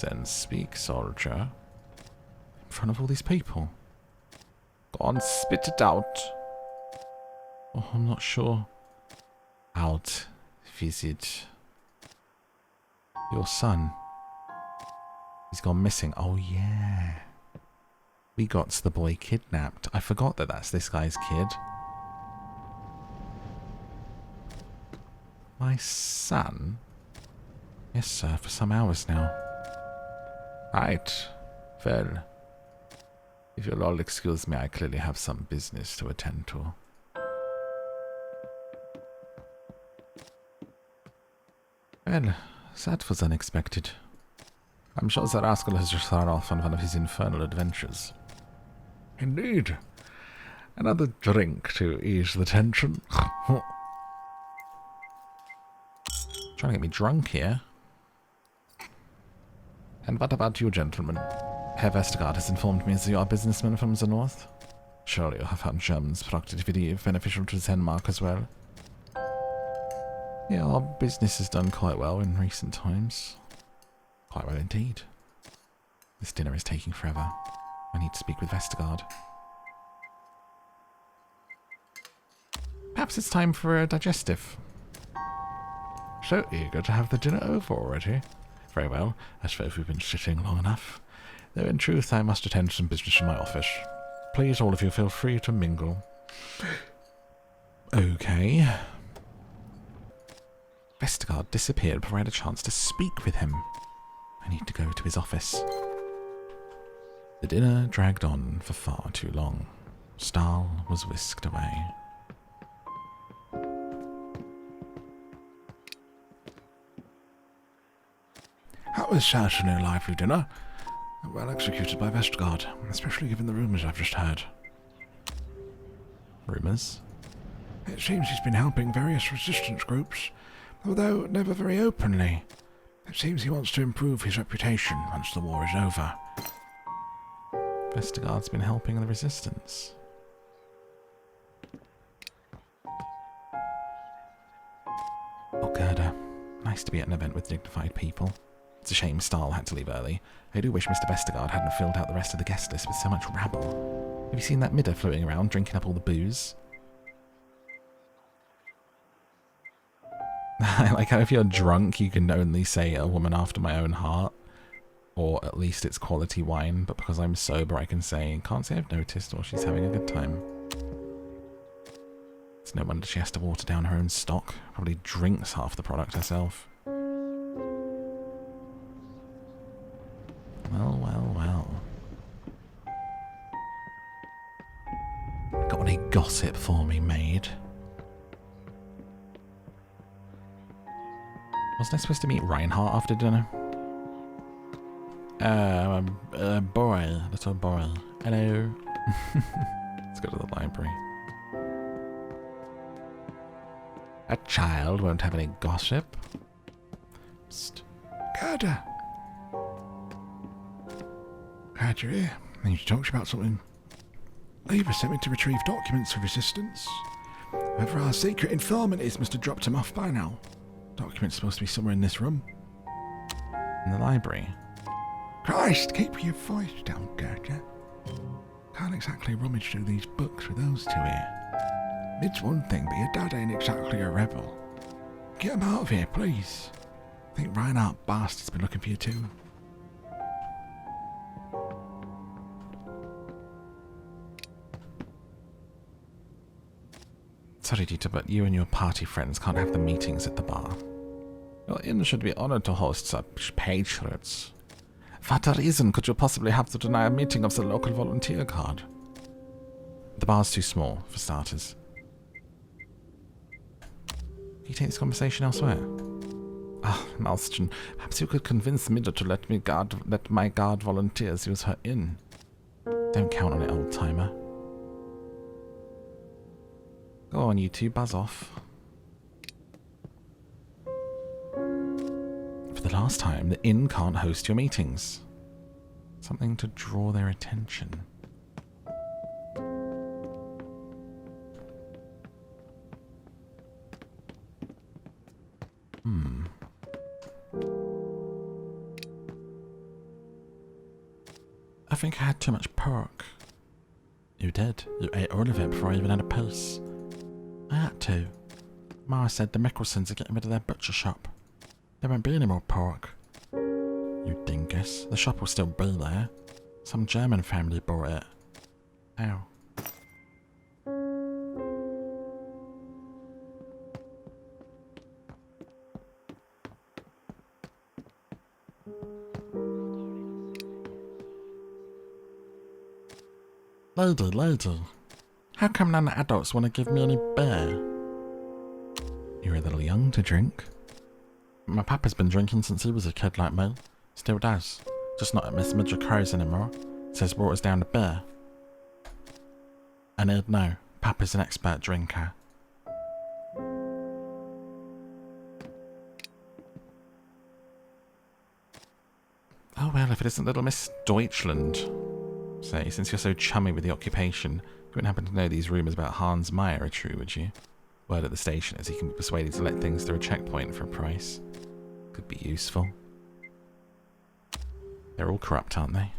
Then speak, soldier. In front of all these people. Go on, spit it out. Oh, I'm not sure. Out. Visit. Your son. He's gone missing. Oh, yeah. We got the boy kidnapped. I forgot that that's this guy's kid. My son? Yes, sir, for some hours now. Right. Well, if you'll all excuse me, I clearly have some business to attend to. Well, that was unexpected. I'm sure the rascal has just run off on one of his infernal adventures. Indeed. Another drink to ease the tension. Trying to get me drunk here. And what about you, gentlemen? Herr Vestergaard has informed me that you are businessmen from the north. Surely you have found German's productivity beneficial to Denmark as well. Yeah, our business has done quite well in recent times. Quite well indeed. This dinner is taking forever. I need to speak with Vestergaard. Perhaps it's time for a digestive. So eager to have the dinner over already. Very well, I suppose we've been sitting long enough. Though in truth I must attend to some business in my office. Please, all of you, feel free to mingle. Okay. Vestergaard disappeared before I had a chance to speak with him. I need to go to his office. The dinner dragged on for far too long. Stahl was whisked away. That was certainly a lively dinner. Well executed by Vestergaard, especially given the rumours I've just heard. Rumours? It seems he's been helping various resistance groups, although never very openly. It seems he wants to improve his reputation once the war is over. Vestergaard's been helping the resistance. Oh, Gerda. Nice to be at an event with dignified people. It's a shame Stahl had to leave early. I do wish Mr. Vestergaard hadn't filled out the rest of the guest list with so much rabble. Have you seen that midder floating around, drinking up all the booze? I like how if you're drunk, you can only say a woman after my own heart. Or at least it's quality wine, but because I'm sober I can say, can't say I've noticed, or she's having a good time. It's no wonder she has to water down her own stock. Probably drinks half the product herself. Well, well, well. Got any gossip for me, maid? Wasn't I supposed to meet Reinhardt after dinner? Boy, little boy. Hello. Let's go to the library. A child won't have any gossip. Psst. Gerda! Glad you're here. I need to talk to you about something. Lever sent me to retrieve documents for resistance. Whoever our secret informant is must have dropped him off by now. Documents supposed to be somewhere in this room. In the library? Christ, keep your voice down, Gerda. Can't exactly rummage through these books with those two here. It's one thing, but your dad ain't exactly a rebel. Get him out of here, please. I think Reinhardt bastard's been looking for you too. Sorry, Dieter, but you and your party friends can't have the meetings at the bar. Your inn should be honored to host such patriots. What reason could you possibly have to deny a meeting of the local volunteer guard? The bar's too small, for starters. Can you take this conversation elsewhere? Ah, Malston, perhaps you could convince Midda to let my guard volunteers use her inn. Don't count on it, old-timer. Go on, you two, buzz off. For the last time, the inn can't host your meetings. Something to draw their attention. think I had too much pork. You did. You ate all of it before I even had a piece. I had to. Ma said the Mickelsons are getting rid of their butcher shop. There won't be any more pork. You dingus. The shop will still be there. Some German family bought it. Ow. Lady, how come none of the adults want to give me any beer? You're a little young to drink. My papa's been drinking since he was a kid like me. Still does. Just not at Miss Midget Crow's anymore. Says brought us down to beer. And he'd know. Papa's an expert drinker. Oh well, if it isn't little Miss Deutschland. Say, since you're so chummy with the occupation, you wouldn't happen to know these rumours about Hans Meyer are true, would you? Word at the station is he can be persuaded to let things through a checkpoint for a price. Could be useful. They're all corrupt, aren't they?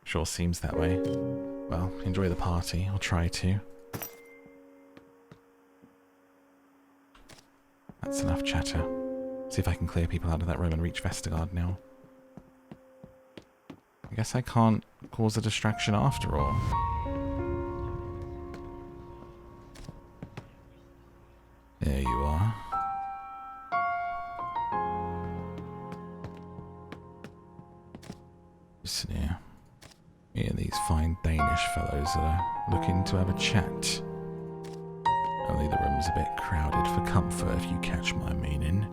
Sure seems that way. Well, enjoy the party. I'll try to. That's enough chatter. See if I can clear people out of that room and reach Vestergaard now. I guess I can't cause a distraction after all. There you are. Listen here. Me and these fine Danish fellows that are looking to have a chat. Only the room's a bit crowded for comfort, if you catch my meaning.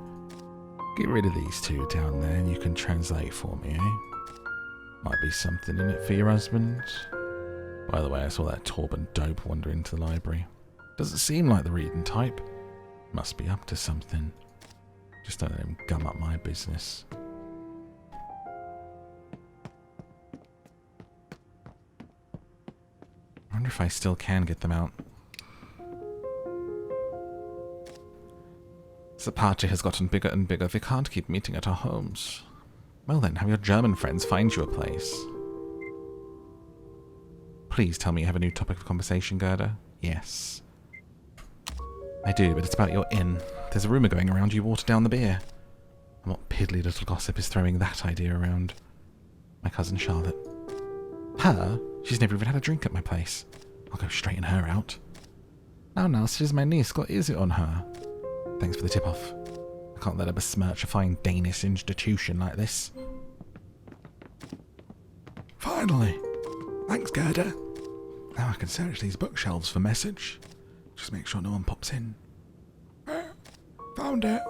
Get rid of these two down there and you can translate for me, eh? Might be something in it for your husband. By the way, I saw that Torben dope wander into the library. Doesn't seem like the reading type. Must be up to something. Just don't let him gum up my business. I wonder if I still can get them out. The party has gotten bigger and bigger. We can't keep meeting at our homes. Well then, have your German friends find you a place. Please tell me you have a new topic of conversation, Gerda. Yes. I do, but it's about your inn. There's a rumour going around you water down the beer. And what piddly little gossip is throwing that idea around? My cousin Charlotte. Her? She's never even had a drink at my place. I'll go straighten her out. Now, she's my niece. Got easy on her. Thanks for the tip-off. I can't let her besmirch a fine Danish institution like this. Finally! Thanks, Gerda. Now I can search these bookshelves for message. Just make sure no one pops in. Found it!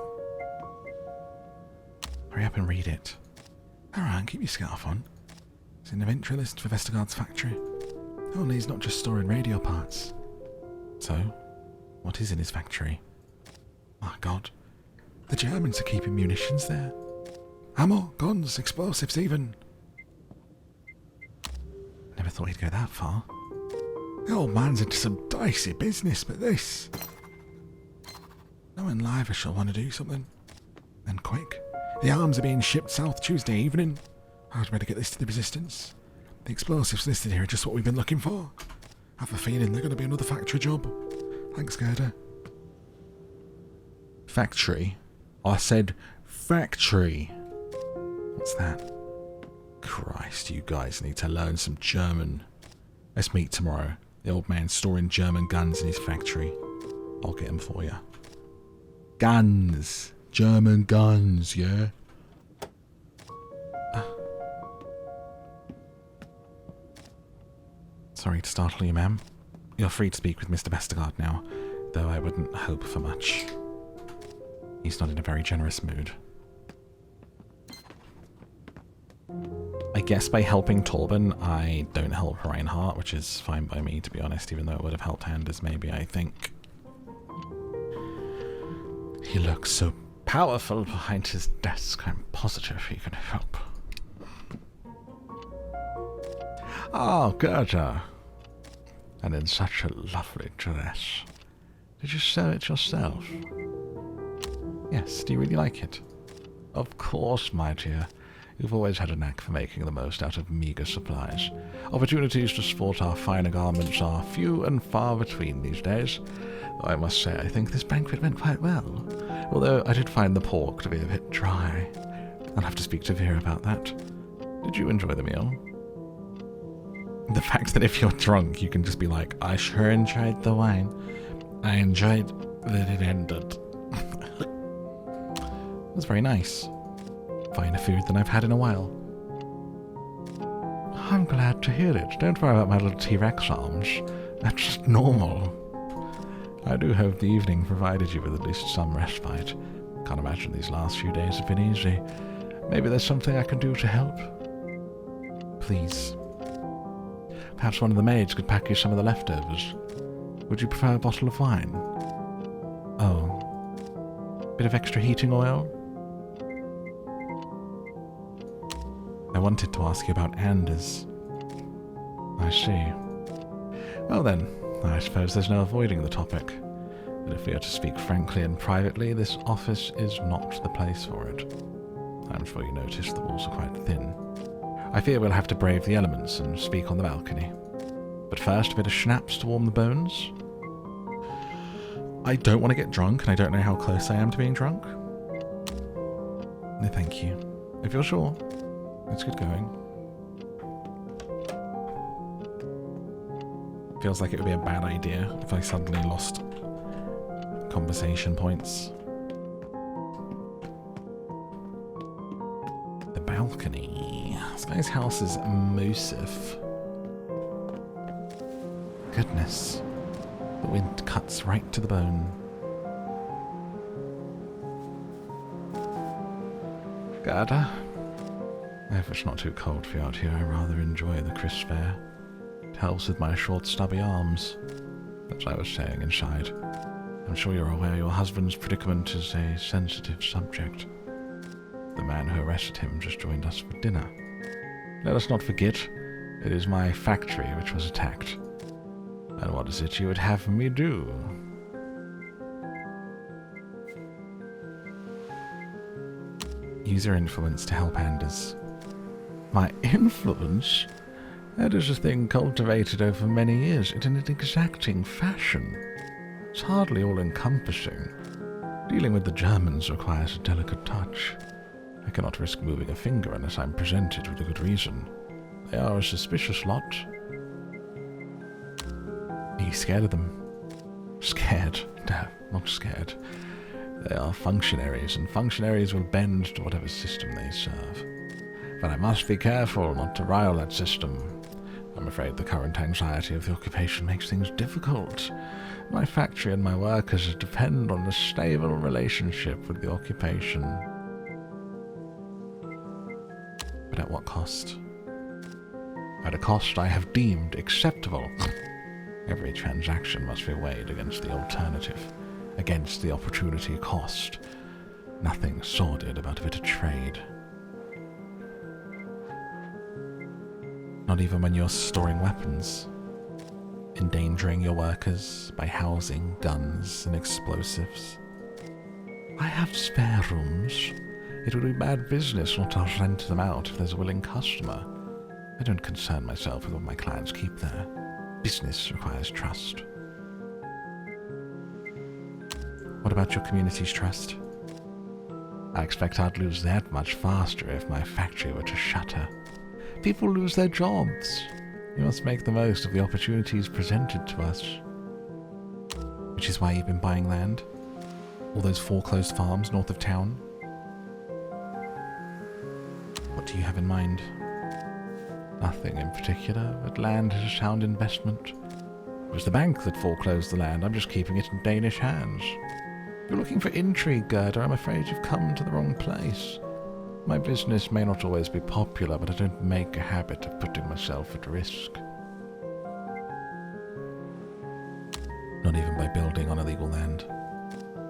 Hurry up and read it. Alright, keep your scarf on. It's an inventory list for Vestergaard's factory. Only he's not just storing radio parts. So, what is in his factory? My God. The Germans are keeping munitions there. Ammo, guns, explosives even. Never thought he'd go that far. The old man's into some dicey business, but this... No one live shall want to do something. Then quick. The arms are being shipped south Tuesday evening. I'd better get this to the resistance. The explosives listed here are just what we've been looking for. I have a feeling they're going to be another factory job. Thanks, Gerda. Factory? I said factory. What's that? Christ, you guys need to learn some German. Let's meet tomorrow. The old man's storing German guns in his factory. I'll get them for you. Guns. German guns, yeah? Sorry to startle you, ma'am. You're free to speak with Mr. Vestergaard now, though I wouldn't hope for much. He's not in a very generous mood. I guess by helping Torben, I don't help Reinhardt, which is fine by me, to be honest, even though it would have helped Anders maybe, I think. He looks so powerful behind his desk, I'm positive he can help. Oh, Gerda. And in such a lovely dress. Did you sew it yourself? Yes, do you really like it? Of course, my dear. You've always had a knack for making the most out of meagre supplies. Opportunities to sport our finer garments are few and far between these days. Though I must say I think this banquet went quite well. Although I did find the pork to be a bit dry. I'll have to speak to Vera about that. Did you enjoy the meal? The fact that if you're drunk, you can just be like, I sure enjoyed the wine. I enjoyed that it ended. It was very nice. Finer food than I've had in a while. I'm glad to hear it. Don't worry about my little T-Rex arms. That's just normal. I do hope the evening provided you with at least some respite. Can't imagine these last few days have been easy. Maybe there's something I can do to help. Please. Perhaps one of the maids could pack you some of the leftovers. Would you prefer a bottle of wine? Oh. Bit of extra heating oil? I wanted to ask you about Anders. I see. Well then, I suppose there's no avoiding the topic. But if we are to speak frankly and privately, this office is not the place for it. I'm sure you noticed the walls are quite thin. I fear we'll have to brave the elements and speak on the balcony. But first, a bit of schnapps to warm the bones. I don't want to get drunk, and I don't know how close I am to being drunk. No, thank you. If you're sure, let's get going. Feels like it would be a bad idea if I suddenly lost conversation points. The balcony. This guy's house is massive. Goodness. The wind cuts right to the bone. Gerda? I hope it's not too cold for you out here. I rather enjoy the crisp air. It helps with my short, stubby arms. As I was saying inside, I'm sure you're aware your husband's predicament is a sensitive subject. The man who arrested him just joined us for dinner. Let us not forget, it is my factory which was attacked. And what is it you would have me do? Use your influence to help Anders. My influence? That is a thing cultivated over many years in an exacting fashion. It's hardly all-encompassing. Dealing with the Germans requires a delicate touch. I cannot risk moving a finger unless I'm presented with a good reason. They are a suspicious lot. Are you scared of them? Scared? No, not scared. They are functionaries, and functionaries will bend to whatever system they serve. But I must be careful not to rile that system. I'm afraid the current anxiety of the occupation makes things difficult. My factory and my workers depend on a stable relationship with the occupation. But at what cost? At a cost I have deemed acceptable. Every transaction must be weighed against the alternative, against the opportunity cost. Nothing sordid about a bit of trade. Not even when you're storing weapons, endangering your workers by housing guns and explosives. I have spare rooms. It would be bad business not to rent them out if there's a willing customer. I don't concern myself with what my clients keep there. Business requires trust. What about your community's trust? I expect I'd lose that much faster if my factory were to shutter. People lose their jobs. We must make the most of the opportunities presented to us. Which is why you've been buying land? All those foreclosed farms north of town? What do you have in mind? Nothing in particular, but land is a sound investment. It was the bank that foreclosed the land. I'm just keeping it in Danish hands. If you're looking for intrigue, Gerda, I'm afraid you've come to the wrong place. My business may not always be popular, but I don't make a habit of putting myself at risk. Not even by building on illegal land.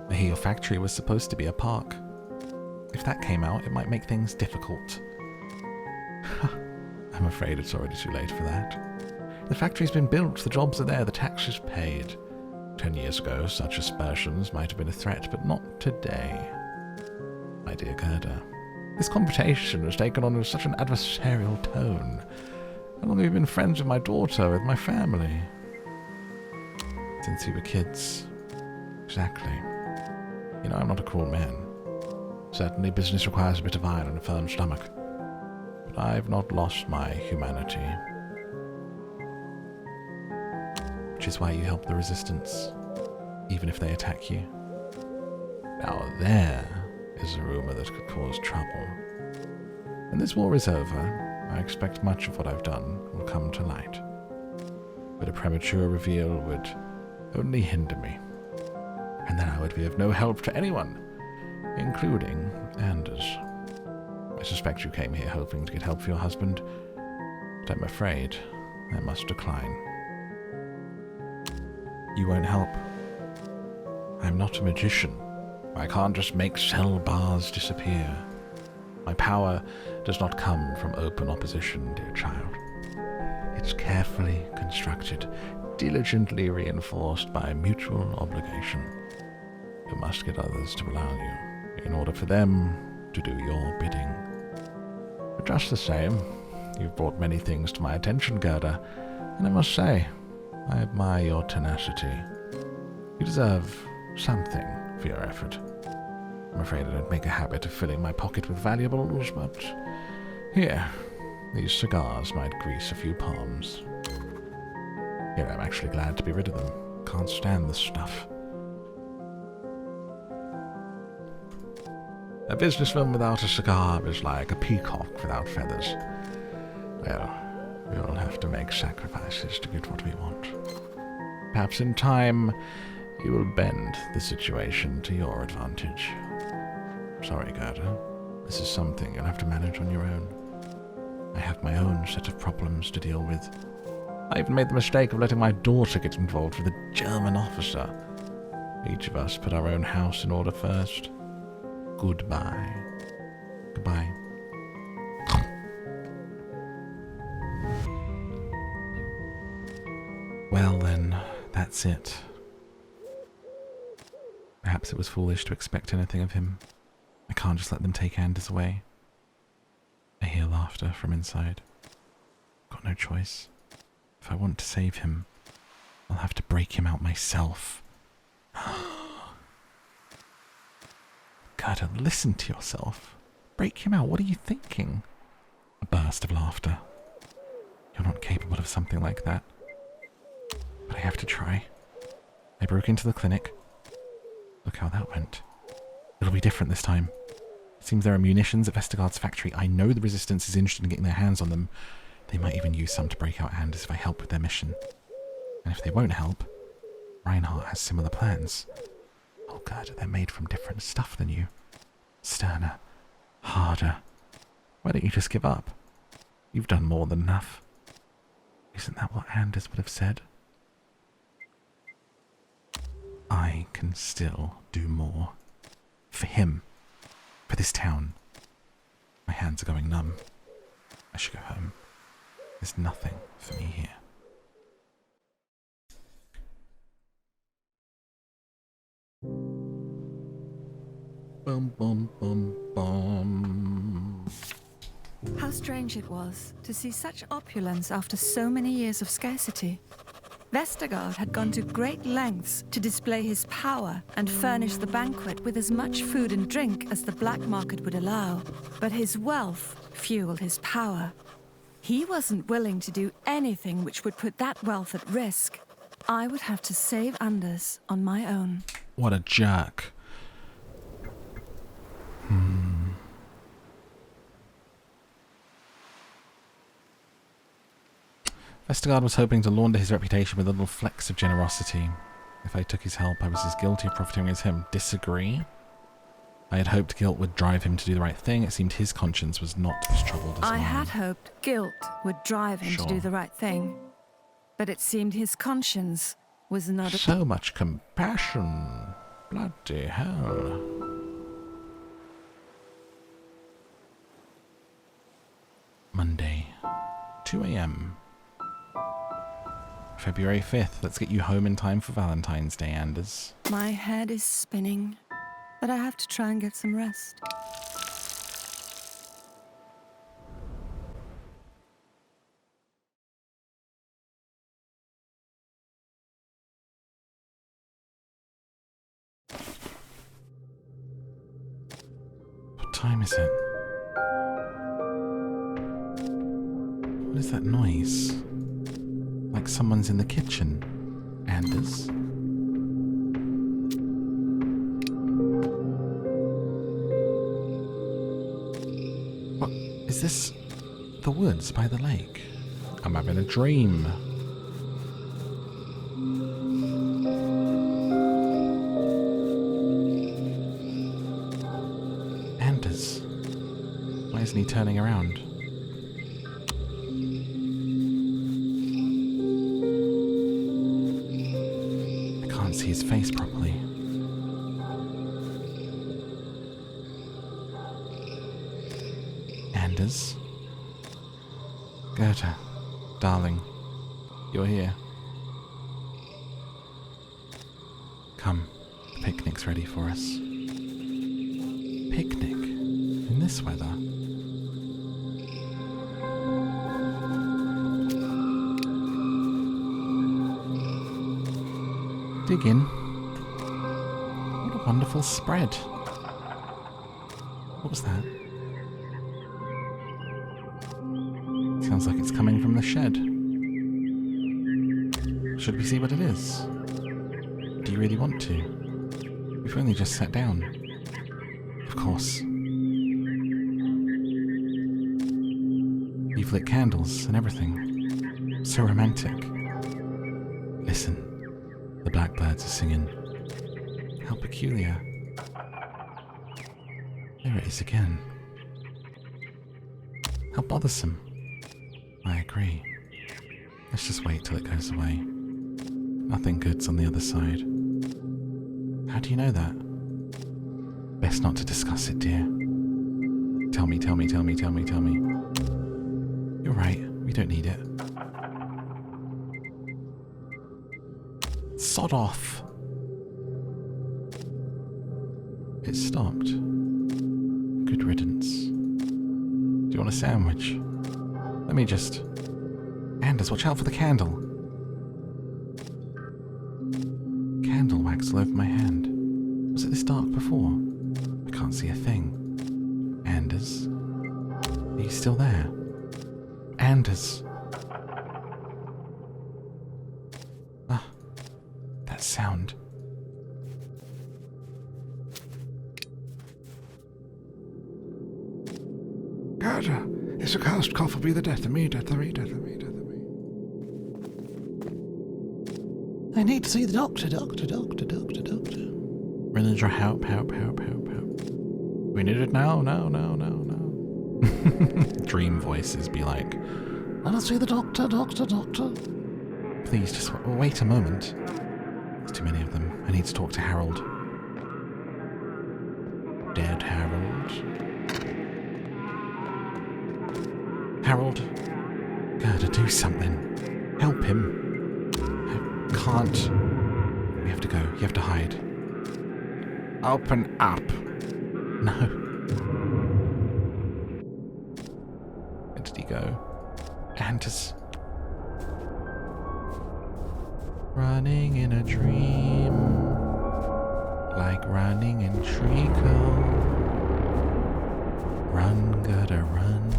I hear your factory was supposed to be a park. If that came out, it might make things difficult. I'm afraid it's already too late for that. The factory's been built, the jobs are there, the taxes paid. 10 years ago, such aspersions might have been a threat, but not today. My dear Gerda, This conversation has taken on such an adversarial tone. How long have you been friends with my daughter, with my family? Since we were kids. Exactly. You know, I'm not a cruel man. Certainly business requires a bit of iron and a firm stomach. But I've not lost my humanity. Which is why you help the resistance, even if they attack you. Now there is a rumor that could cause trouble. When this war is over, I expect much of what I've done will come to light. But a premature reveal would only hinder me. And then I would be of no help to anyone, including Anders. I suspect you came here hoping to get help for your husband, but I'm afraid I must decline. You won't help. I'm not a magician. I can't just make cell bars disappear. My power does not come from open opposition, dear child. It's carefully constructed, diligently reinforced by mutual obligation. You must get others to allow you, in order for them to do your bidding. But just the same, you've brought many things to my attention, Gerda, and I must say, I admire your tenacity. You deserve something for your effort. I'm afraid I don't make a habit of filling my pocket with valuables, but here, these cigars might grease a few palms. Here, I'm actually glad to be rid of them. Can't stand this stuff. A businessman without a cigar is like a peacock without feathers. Well, we'll have to make sacrifices to get what we want. Perhaps in time, you will bend the situation to your advantage. Sorry, Gerda. This is something you'll have to manage on your own. I have my own set of problems to deal with. I even made the mistake of letting my daughter get involved with a German officer. Each of us put our own house in order first. Goodbye. Goodbye. Well then, that's it. Perhaps it was foolish to expect anything of him. I can't just let them take Anders away. I hear laughter from inside. Got no choice. If I want to save him, I'll have to break him out myself. Gerda, listen to yourself. Break him out. What are you thinking? A burst of laughter. You're not capable of something like that. But I have to try. I broke into the clinic. Look how that went. It'll be different this time. It seems there are munitions at Vestergaard's factory. I know the Resistance is interested in getting their hands on them. They might even use some to break out Anders if I help with their mission. And if they won't help, Reinhardt has similar plans. Oh God, they're made from different stuff than you. Sterner. Harder. Why don't you just give up? You've done more than enough. Isn't that what Anders would have said? I can still do more. For him. For this town. My hands are going numb. I should go home. There's nothing for me here. Bum bum bum bum. How strange it was to see such opulence after so many years of scarcity. Vestergaard had gone to great lengths to display his power and furnish the banquet with as much food and drink as the black market would allow. But his wealth fueled his power. He wasn't willing to do anything which would put that wealth at risk. I would have to save Anders on my own. What a jerk. Vestergaard was hoping to launder his reputation with a little flecks of generosity. If I took his help, I was as guilty of profiteering as him. Disagree? I had hoped guilt would drive him to do the right thing. It seemed his conscience was not as troubled as mine. I had hoped guilt would drive him to do the right thing. But it seemed his conscience was not... So much compassion. Bloody hell. Monday, 2 a.m. February 5th. Let's get you home in time for Valentine's Day, Anders. My head is spinning, but I have to try and get some rest. time is it? What is that noise? Like someone's in the kitchen. Anders? What? Is this the woods by the lake? I'm having a dream. Anders. Why isn't he turning around? I can't see his face properly. Anders? Gerda, darling, you're here. Come, the picnic's ready for us. Picnic? In this weather? Dig in. What a wonderful spread. What was that? Sounds like it's coming from the shed. Should we see what it is? Do you really want to? We've only just sat down. Of course. You've lit candles and everything. So romantic. Listen. The blackbirds are singing. How peculiar. There it is again. How bothersome. I agree. Let's just wait till it goes away. Nothing good's on the other side. How do you know that? Best not to discuss it, dear. Tell me. You're right, we don't need it. Sod off. It stopped. Good riddance. Do you want a sandwich? Let me just... Anders, watch out for the candle. Candle wax all over my hand. Was it this dark before? I can't see a thing. Anders? Are you still there? Anders? Ah, that sound. Gerda, it's a cursed cough will be the death of me, death of me. I need to see the doctor. Manager, help. We need it now. Dream voices be like, I want to see the doctor. please just wait a moment. There's too many of them. I need to talk to Harold. Dead Harold. Harold, Gerda, do something. Help him. I can't. We have to go. You have to hide. Open up. No. Where did he go? Anders. Running in a dream, like running in treacle. Run, Gerda, run.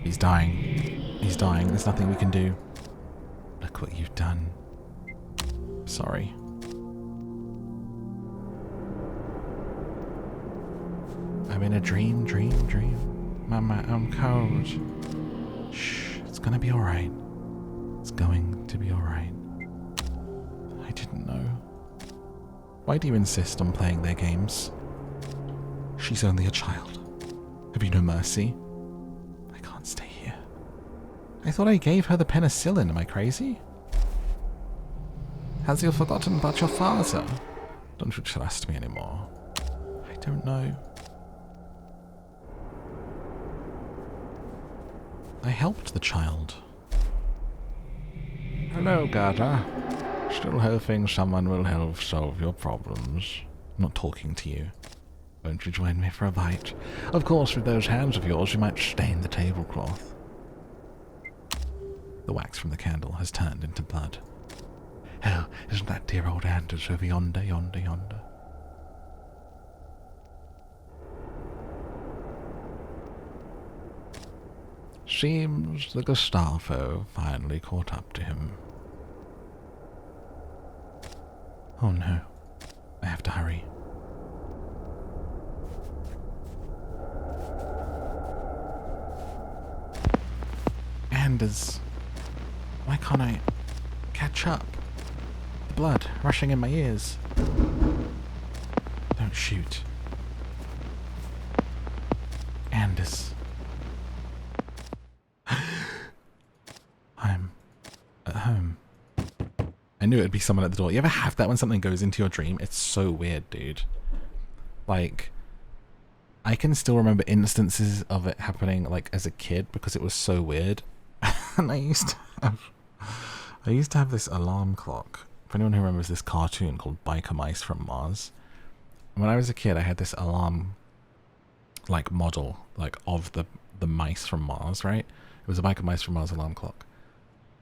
He's dying. He's dying. There's nothing we can do. Look what you've done. Sorry. I'm in a dream. Mama, I'm cold. Shh, it's gonna be alright. It's going to be alright. I didn't know. Why do you insist on playing their games? She's only a child. Have you no mercy? I can't stay here. I thought I gave her the penicillin. Am I crazy? Has you forgotten about your father? Don't you trust me anymore? I don't know. I helped the child. Hello, Gerda. Still hoping someone will help solve your problems. I'm not talking to you. Won't you join me for a bite? Of course, with those hands of yours, you might stain the tablecloth. The wax from the candle has turned into blood. Oh, isn't that dear old Anders over yonder? seems the Gestapo finally caught up to him. Oh no. I have to hurry. Anders. Why can't I catch up? The blood rushing in my ears. Don't shoot. Anders. I'm at home. I knew it'd be someone at the door. You ever have that when something goes into your dream? It's so weird, dude. Like, I can still remember instances of it happening, like, as a kid, because it was so weird. And I used to have this alarm clock. For anyone who remembers this cartoon called Biker Mice from Mars. When I was a kid, I had this alarm, like, model, like, of the mice from Mars, right? It was a Biker Mice from Mars alarm clock.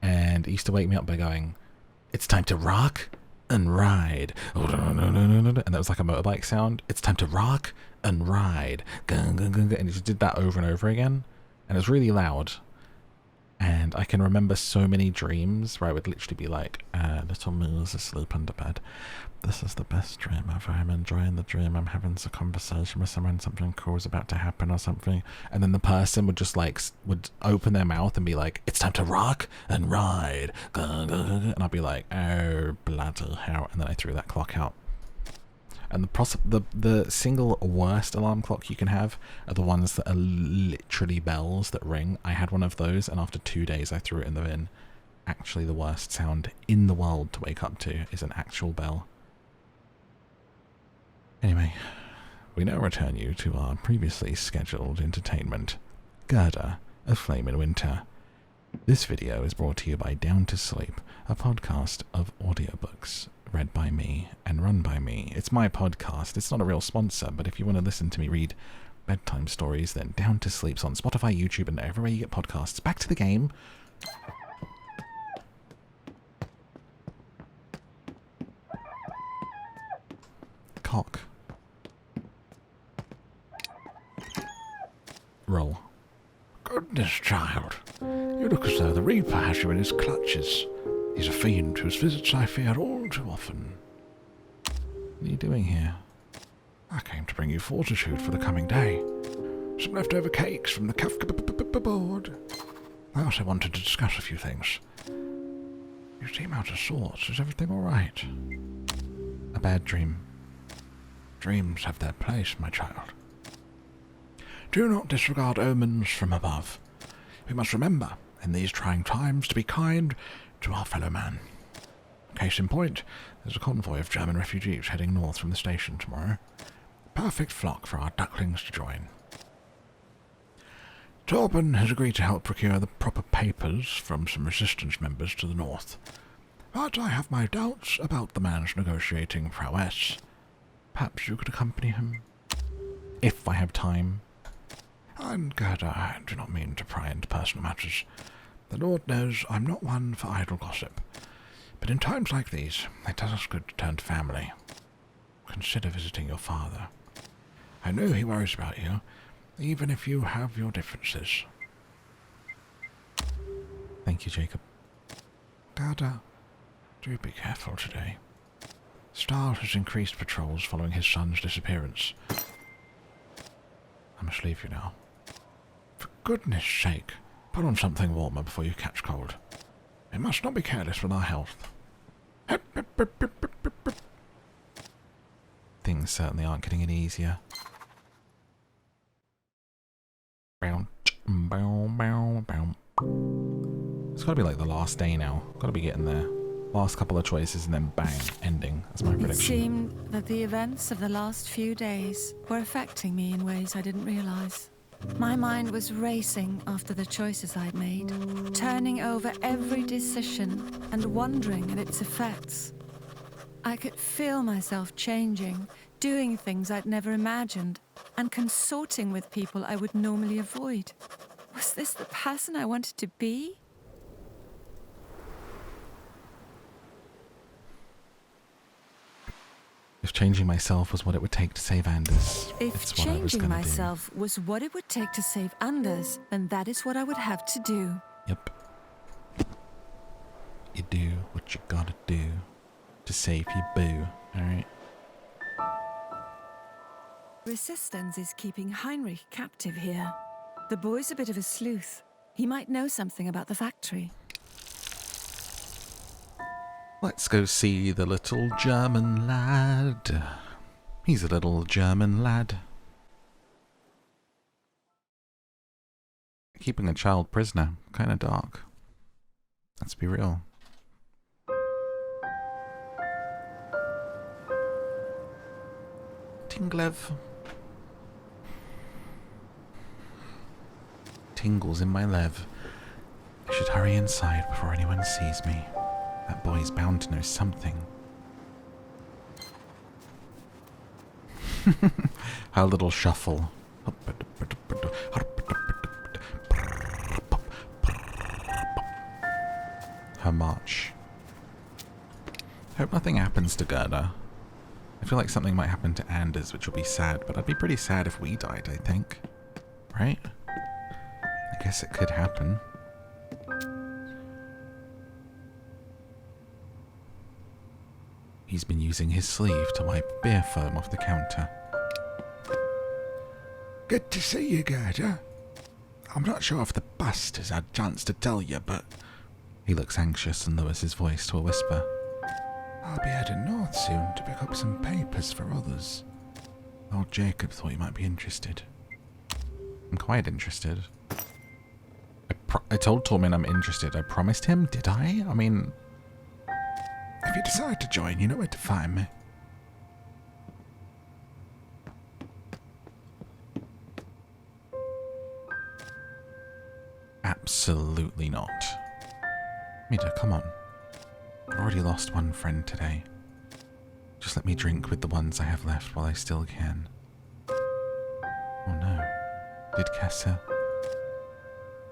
And it used to wake me up by going, "It's time to rock and ride." And that was like a motorbike sound. "It's time to rock and ride." And it just did that over and over again. And it was really loud. And I can remember so many dreams where I would literally be like, "Little Moo's asleep under bed. This is the best dream ever. I'm enjoying the dream. I'm having a conversation with someone. Something cool is about to happen or something." And then the person would just like, would open their mouth and be like, "It's time to rock and ride." And I'd be like, "Oh, bloody hell." And then I threw that clock out. And the single worst alarm clock you can have are the ones that are literally bells that ring. I had one of those, and after 2 days I threw it in the bin. Actually, the worst sound in the world to wake up to is an actual bell. Anyway, we now return you to our previously scheduled entertainment, Gerda, A Flame in Winter. This video is brought to you by Down to Sleep, a podcast of audiobooks read by me and run by me. It's my podcast. It's not a real sponsor, but if you want to listen to me read bedtime stories, then Down to Sleep's on Spotify, YouTube, and everywhere you get podcasts. Back to the game. Cock. Roll. Goodness, child. You look as though the Reaper has you in his clutches. He's a fiend whose visits I fear all too often. What are you doing here? I came to bring you fortitude for the coming day. Some leftover cakes from the Kafka board. I also wanted to discuss a few things. You seem out of sorts. Is everything all right? A bad dream. Dreams have their place, my child. Do not disregard omens from above. We must remember, in these trying times, to be kind to our fellow man. Case in point, there's a convoy of German refugees heading north from the station tomorrow. Perfect flock for our ducklings to join. Torben has agreed to help procure the proper papers from some resistance members to the north. But I have my doubts about the man's negotiating prowess. Perhaps you could accompany him? If I have time. And Gerda, I do not mean to pry into personal matters. The Lord knows I'm not one for idle gossip. But in times like these, it does us good to turn to family. Consider visiting your father. I know he worries about you, even if you have your differences. Thank you, Jacob. Gerda, do be careful today. Stahl has increased patrols following his son's disappearance. I must leave you now. For goodness sake, put on something warmer before you catch cold. We must not be careless with our health. Things certainly aren't getting any easier. It's gotta be like the last day now. Gotta be getting there. Last couple of choices and then bang, ending. That's my prediction. It seemed that the events of the last few days were affecting me in ways I didn't realize. My mind was racing after the choices I'd made, turning over every decision and wondering at its effects. I could feel myself changing, doing things I'd never imagined, and consorting with people I would normally avoid. Was this the person I wanted to be? If changing myself was what it would take to save Anders. If It's what I was changing gonna myself was what it would take to save Anders, then that is what I would have to do. do. Yep. You do what you gotta do to save your boo, alright? Resistance is keeping Heinrich captive here. The boy's a bit of a sleuth. He might know something about the factory. Let's go see the little German lad. He's a little German lad. Keeping a child prisoner, kinda dark. Let's be real. Tinglev. Tingles in my lev. I should hurry inside before anyone sees me. That boy's bound to know something. Her little shuffle. Her march. Hope nothing happens to Gerda. I feel like something might happen to Anders, which will be sad, but I'd be pretty sad if we died, I think. Right? I guess it could happen. He's been using his sleeve to wipe beer foam off the counter. Good to see you, Gerda. I'm not sure if the bust has had a chance to tell you, but He looks anxious and lowers his voice to a whisper. I'll be heading north soon to pick up some papers for others. Old Jacob thought you might be interested. I'm quite interested. I told Tormin I'm interested. I promised him, did I? I mean... If you decide to join, you know where to find me. Absolutely not. Mida, come on. I've already lost one friend today. Just let me drink with the ones I have left while I still can. Oh no. Did Kessa?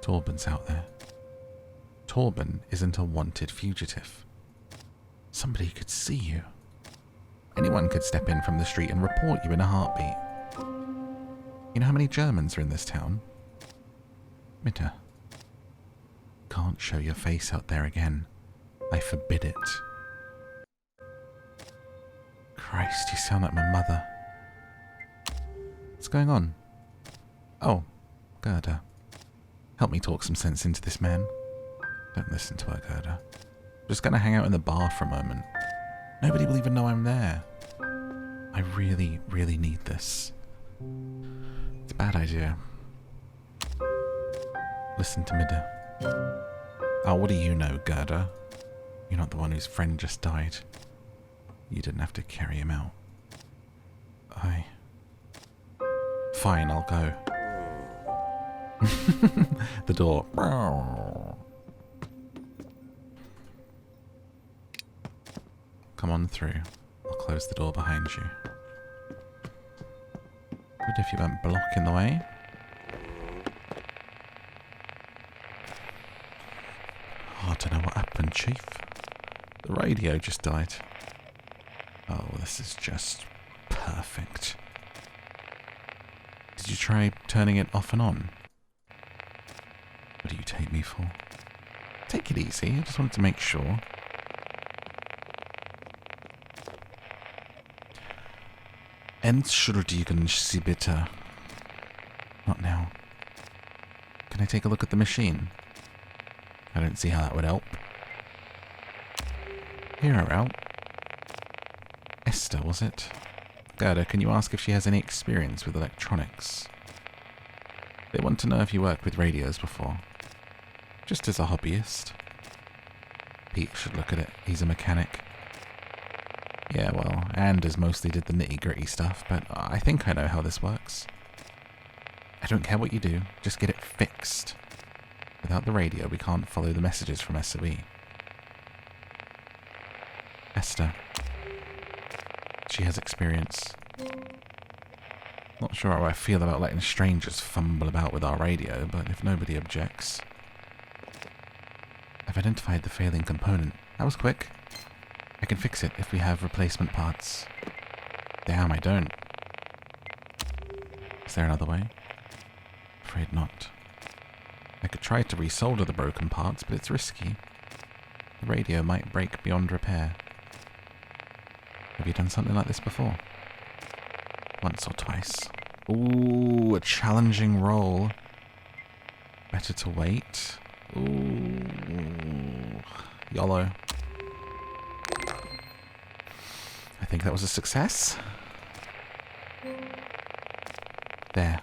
Torben's out there. Torben isn't a wanted fugitive. Somebody could see you. Anyone could step in from the street and report you in a heartbeat. You know how many Germans are in this town? Mida. Can't show your face out there again. I forbid it. Christ, you sound like my mother. What's going on? Oh, Gerda. Help me talk some sense into this man. Don't listen to her, Gerda. I'm just gonna hang out in the bar for a moment. Nobody will even know I'm there. I really, really need this. It's a bad idea. Listen to Mida. Oh, what do you know, Gerda? You're not the one whose friend just died. You didn't have to carry him out. Fine, I'll go. The door. Come on through. I'll close the door behind you. Good if you weren't blocking the way. Oh, I don't know what happened, Chief. The radio just died. Oh, this is just perfect. Did you try turning it off and on? What do you take me for? Take it easy, I just wanted to make sure. Entschuldigen Sie bitte. Not now. Can I take a look at the machine? I don't see how that would help. Hear her out. Esther, was it? Gerda, can you ask if she has any experience with electronics? They want to know if you worked with radios before. Just as a hobbyist. Pete should look at it. He's a mechanic. Yeah, well, Anders mostly did the nitty-gritty stuff, but I think I know how this works. I don't care what you do, just get it fixed. Without the radio, we can't follow the messages from SOE. Esther. She has experience. Not sure how I feel about letting strangers fumble about with our radio, but if nobody objects... I've identified the failing component. That was quick. I can fix it if we have replacement parts. Damn, I don't. Is there another way? Afraid not. I could try to resolder the broken parts, but it's risky. The radio might break beyond repair. Have you done something like this before? Once or twice. Ooh, a challenging roll. Better to wait. Ooh. YOLO. I think that was a success. There.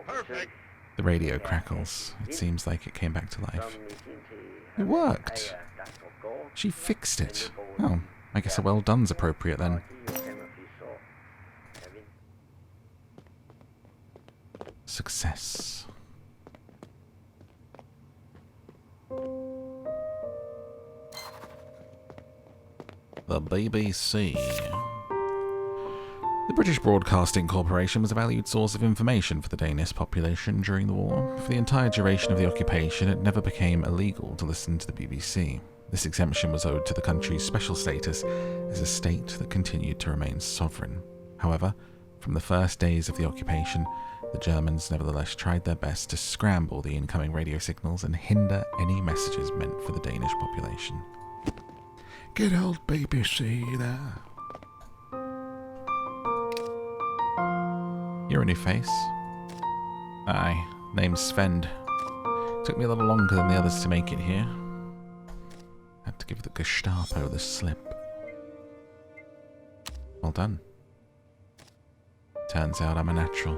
Perfect. The radio crackles. It seems like it came back to life. It worked. She fixed it. Oh, I guess a well done's appropriate then. Success. The BBC. The British Broadcasting Corporation was a valued source of information for the Danish population during the war. For the entire duration of the occupation, it never became illegal to listen to the BBC. This exemption was owed to the country's special status as a state that continued to remain sovereign. However, from the first days of the occupation, the Germans nevertheless tried their best to scramble the incoming radio signals and hinder any messages meant for the Danish population. Good old BBC there. You're a new face. Aye, name's Svend. Took me a little longer than the others to make it here. Had to give the Gestapo the slip. Well done. Turns out I'm a natural.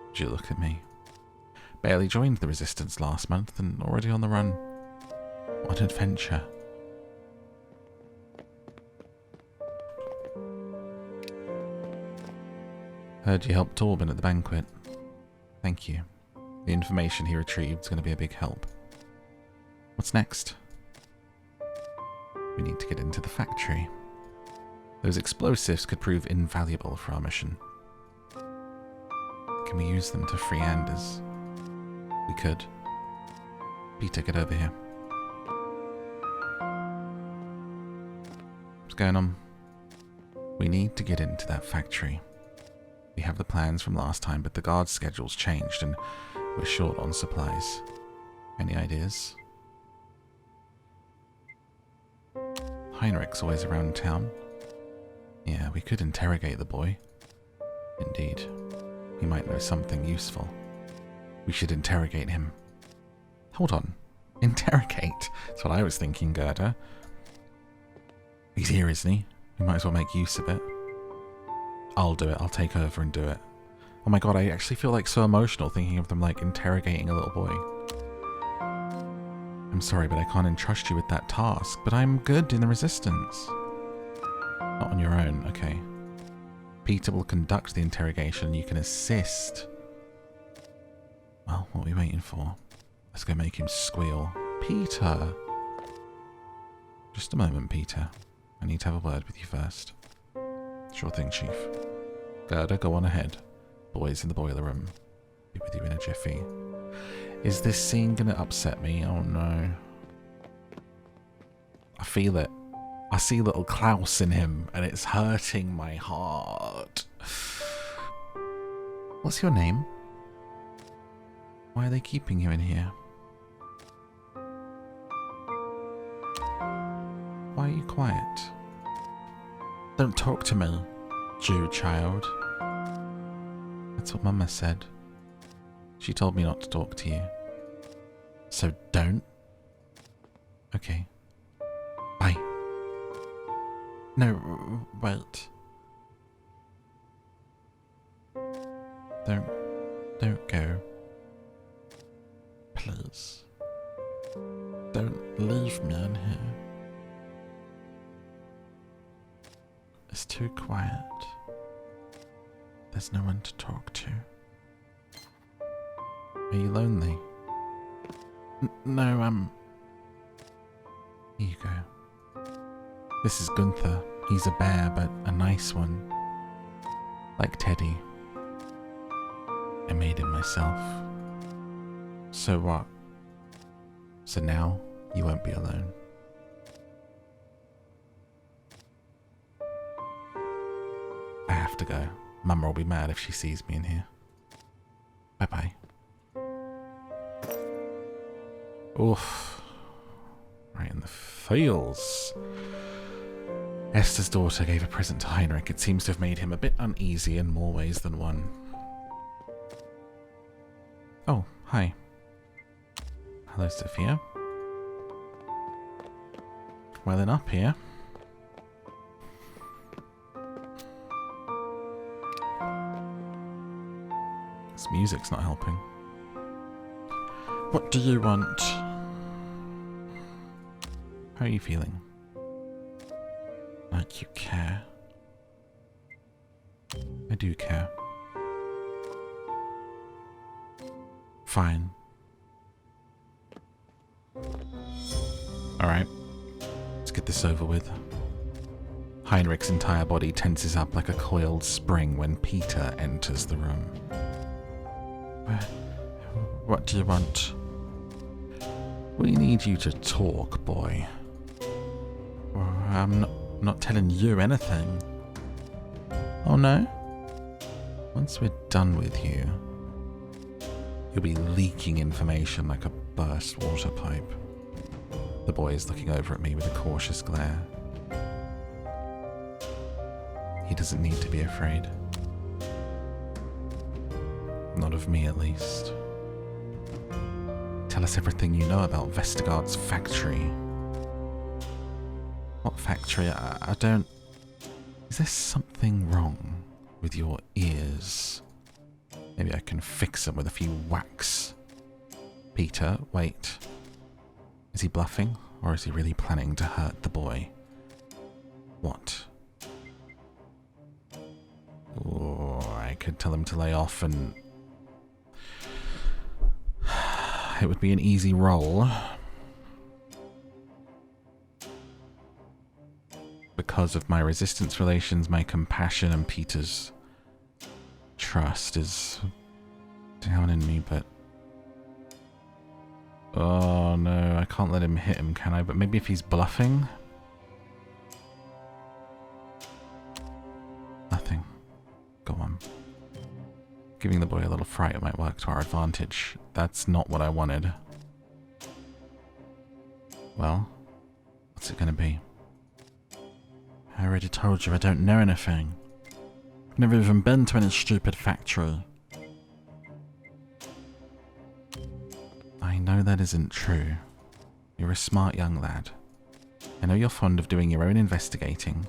Would you look at me? Barely joined the resistance last month and already on the run. What an adventure. Heard you helped Torben at the banquet. Thank you. The information he retrieved is going to be a big help. What's next? We need to get into the factory. Those explosives could prove invaluable for our mission. Can we use them to free Anders? We could. Peter, get over here. What's going on? We need to get into that factory. We have the plans from last time, but the guard schedule's changed and we're short on supplies. Any ideas? Heinrich's always around town. Yeah, we could interrogate the boy. Indeed. He might know something useful. We should interrogate him. Hold on. Interrogate? That's what I was thinking, Gerda. He's here, isn't he? We might as well make use of it. I'll do it. I'll take over and do it. Oh my god, I actually feel like so emotional thinking of them like interrogating a little boy. I'm sorry, but I can't entrust you with that task. But I'm good in the resistance. Not on your own, okay. Peter will conduct the interrogation and you can assist. Well, what are we waiting for? Let's go make him squeal. Peter! Just a moment, Peter. I need to have a word with you first. Sure thing, Chief. Gerda, go on ahead. Boys in the boiler room. Be with you in a jiffy. Is this scene gonna upset me? Oh no. I feel it. I see little Klaus in him and it's hurting my heart. What's your name? Why are they keeping you in here? Why are you quiet? Don't talk to me, Jew child. That's what Mama said. She told me not to talk to you. So don't. Okay. Bye. No, wait. Don't go. Please. Don't leave me in here. It's too quiet. There's no one to talk to. Are you lonely? No, Here you go. This is Gunther. He's a bear, but a nice one. Like Teddy. I made him myself. So what? So now, you won't be alone. to go. Mama will be mad if she sees me in here. Bye-bye. Oof. Right in the feels. Esther's daughter gave a present to Heinrich. It seems to have made him a bit uneasy in more ways than one. Oh, hi. Hello, Sophia. Well, then up here. This music's not helping. What do you want? How are you feeling? Like you care? I do care. Fine. Alright. Let's get this over with. Heinrich's entire body tenses up like a coiled spring when Peter enters the room. What do you want? We need you to talk, boy. Well, I'm not telling you anything. Oh no? Once we're done with you, you'll be leaking information like a burst water pipe. The boy is looking over at me with a cautious glare. He doesn't need to be afraid. Not of me, at least. Tell us everything you know about Vestergaard's factory. What factory? I don't... Is there something wrong with your ears? Maybe I can fix them with a few whacks. Peter, wait. Is he bluffing? Or is he really planning to hurt the boy? What? Oh, I could tell him to lay off and... It would be an easy roll. Because of my resistance relations, my compassion and Peter's trust is down in me, but... Oh no, I can't let him hit him, can I? But maybe if he's bluffing? Nothing. Go on. Giving the boy a little fright might work to our advantage. That's not what I wanted. Well, what's it gonna be? I already told you I don't know anything. I've never even been to any stupid factory. I know that isn't true. You're a smart young lad. I know you're fond of doing your own investigating.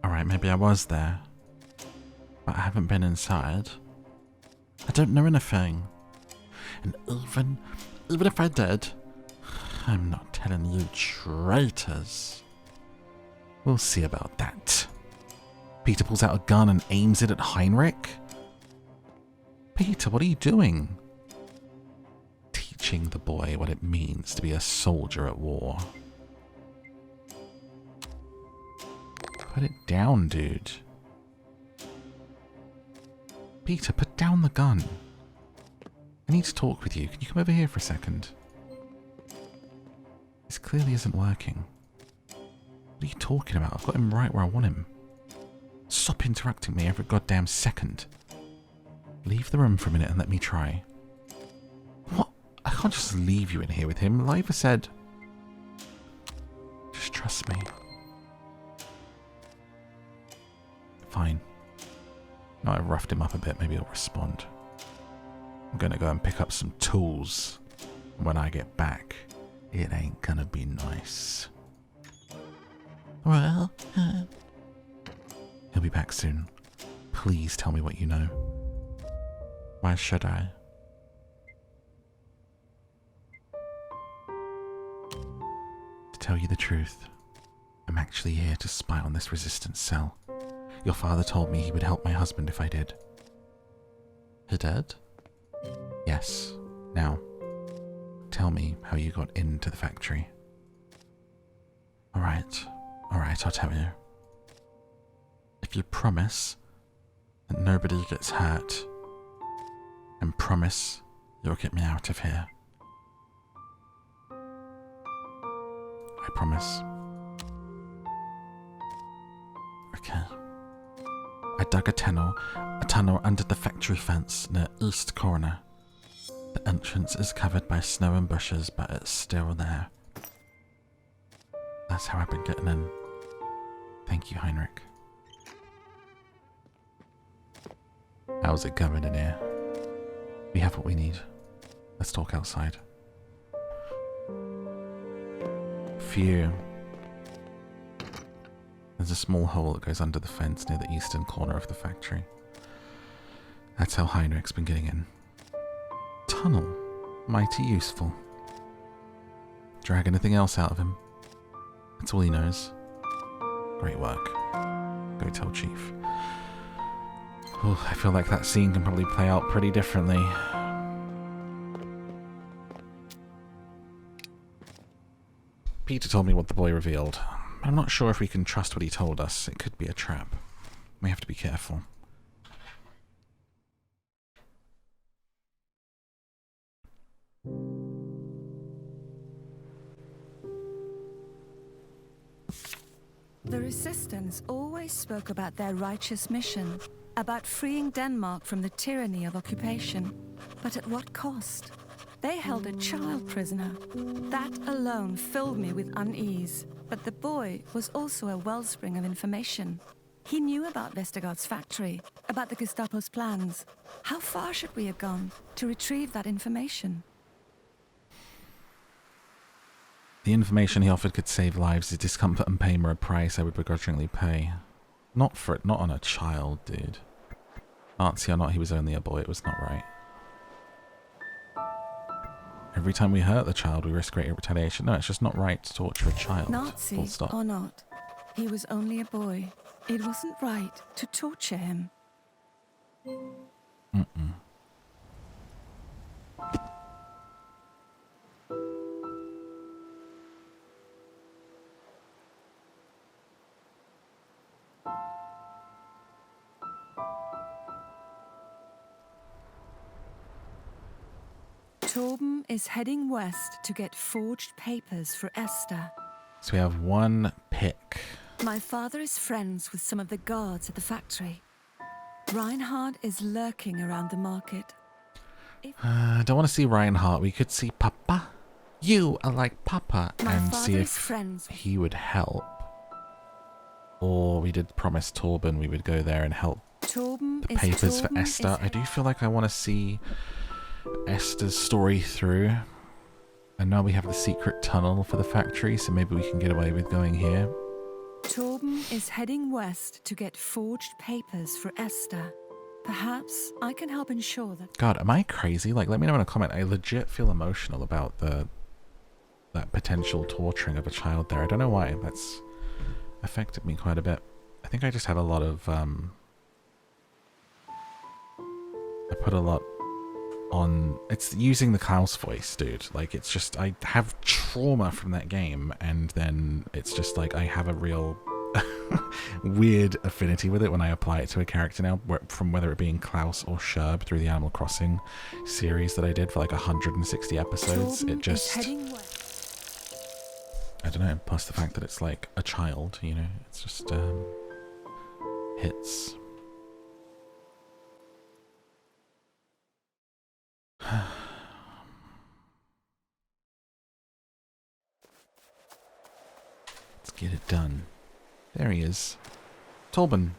Alright, maybe I was there. But I haven't been inside. I don't know anything. And even if I did, I'm not telling you traitors. We'll see about that. Peter pulls out a gun and aims it at Heinrich. Peter, what are you doing? Teaching the boy what it means to be a soldier at war. Put it down, dude. Peter, put down the gun. I need to talk with you. Can you come over here for a second? This clearly isn't working. What are you talking about? I've got him right where I want him. Stop interrupting me every goddamn second. Leave the room for a minute and let me try. What? I can't just leave you in here with him. Liva said... Just trust me. Fine. Now I've roughed him up a bit, maybe he'll respond. I'm gonna go and pick up some tools. When I get back, it ain't gonna be nice. Well, he'll be back soon. Please tell me what you know. Why should I? To tell you the truth, I'm actually here to spy on this resistance cell. Your father told me he would help my husband if I did. He did? Yes. Now, tell me how you got into the factory. Alright, I'll tell you. If you promise that nobody gets hurt, and promise you'll get me out of here. I promise. Okay. dug a tunnel under the factory fence near east corner. The entrance is covered by snow and bushes, but it's still there. That's how I've been getting in. Thank you, Heinrich. How's it going in here? We have what we need. Let's talk outside. Phew. There's a small hole that goes under the fence near the eastern corner of the factory. That's how Heinrich's been getting in. Tunnel. Mighty useful. Drag anything else out of him. That's all he knows. Great work. Go tell Chief. Oh, I feel like that scene can probably play out pretty differently. Peter told me what the boy revealed. I'm not sure if we can trust what he told us. It could be a trap. We have to be careful. The Resistance always spoke about their righteous mission, about freeing Denmark from the tyranny of occupation. But at what cost? They held a child prisoner. That alone filled me with unease. But the boy was also a wellspring of information. He knew about Vestergaard's factory, about the Gestapo's plans. How far should we have gone to retrieve that information? The information he offered could save lives. His discomfort and pain were a price I would begrudgingly pay. Not for it, not on a child, dude. Artsy or not, he was only a boy. It was not right. Every time we hurt the child, we risk greater retaliation. No, it's just not right to torture a child. Nazi Full stop. or not, he was only a boy. It wasn't right to torture him. Torben is heading west to get forged papers for Esther. So we have one pick. My father is friends with some of the guards at the factory. Reinhardt is lurking around the market. I don't want to see Reinhardt. We could see Papa. You are like Papa. My and father see is if friends. he would help. Or we did promise Torben we would go there and help Torben the is papers for Torben Esther. is- I do feel like I want to see Esther's story through. And now we have the secret tunnel for the factory, so maybe we can get away with going here. Torben is heading west to get forged papers for Esther. Perhaps I can help ensure that... God, am I crazy? Like, let me know in a comment. I legit feel emotional about that potential torturing of a child there. I don't know why. That's affected me quite a bit. I think I just have a lot of... I put a lot on... It's using the Klaus voice, dude. Like, it's just... I have trauma from that game, and then it's just like I have a real... weird affinity with it when I apply it to a character now, from whether it being Klaus or Sherb through the Animal Crossing series that I did for like 160 episodes. Torben It just... is heading west. I don't know, plus the fact that it's like a child, you know, it's just hits. Let's get it done. There he is. Torben.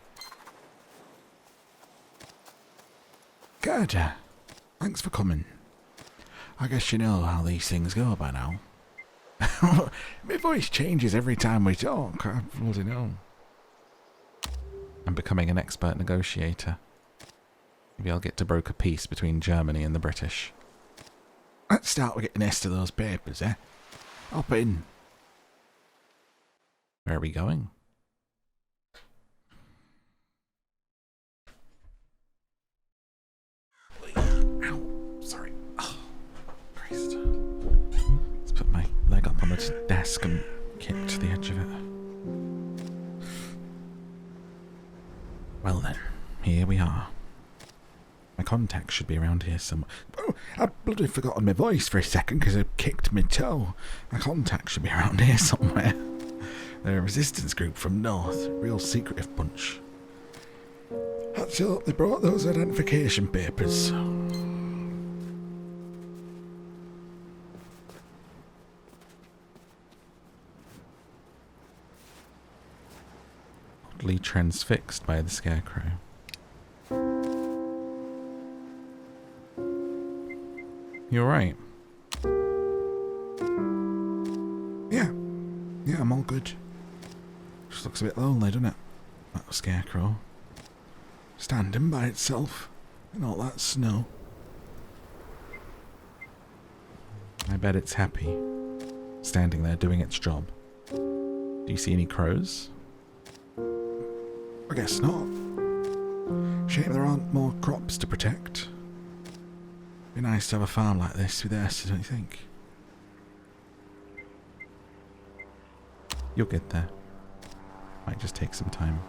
Gerda, thanks for coming. I guess you know how these things go by now. My voice changes every time we talk. I bloody know. I'm becoming an expert negotiator. Maybe I'll get to broker peace between Germany and the British. Let's start with getting Esther those papers, eh? Hop in. Where are we going? Ow. Sorry. Oh, Christ. Let's put my leg up on the desk and kick to the edge of it. Well then, here we are. My contact should be around here somewhere. Oh, I'd bloody forgotten my voice for a second because I kicked my toe. My contact should be around here somewhere. They're a resistance group from North. Real secretive bunch. let's hope they brought those identification papers. Oddly transfixed by the scarecrow. You alright? Yeah, I'm all good. Just looks a bit lonely, doesn't it? That scarecrow. Standing by itself in all that snow. I bet it's happy, standing there doing its job. Do you see any crows? I guess not. Shame there aren't more crops to protect. Be nice to have a farm like this with us, don't you think? You'll get there. Might just take some time.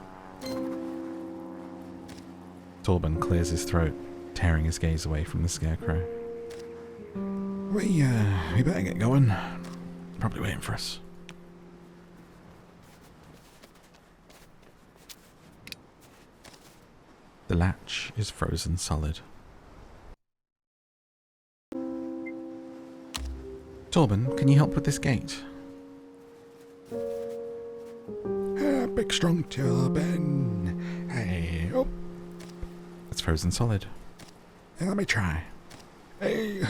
Torben clears his throat, tearing his gaze away from the scarecrow. We better get going. Probably waiting for us. The latch is frozen solid. Torben, can you help with this gate? Big strong Torben. Hey, oh. It's frozen solid. Let me try. Hey,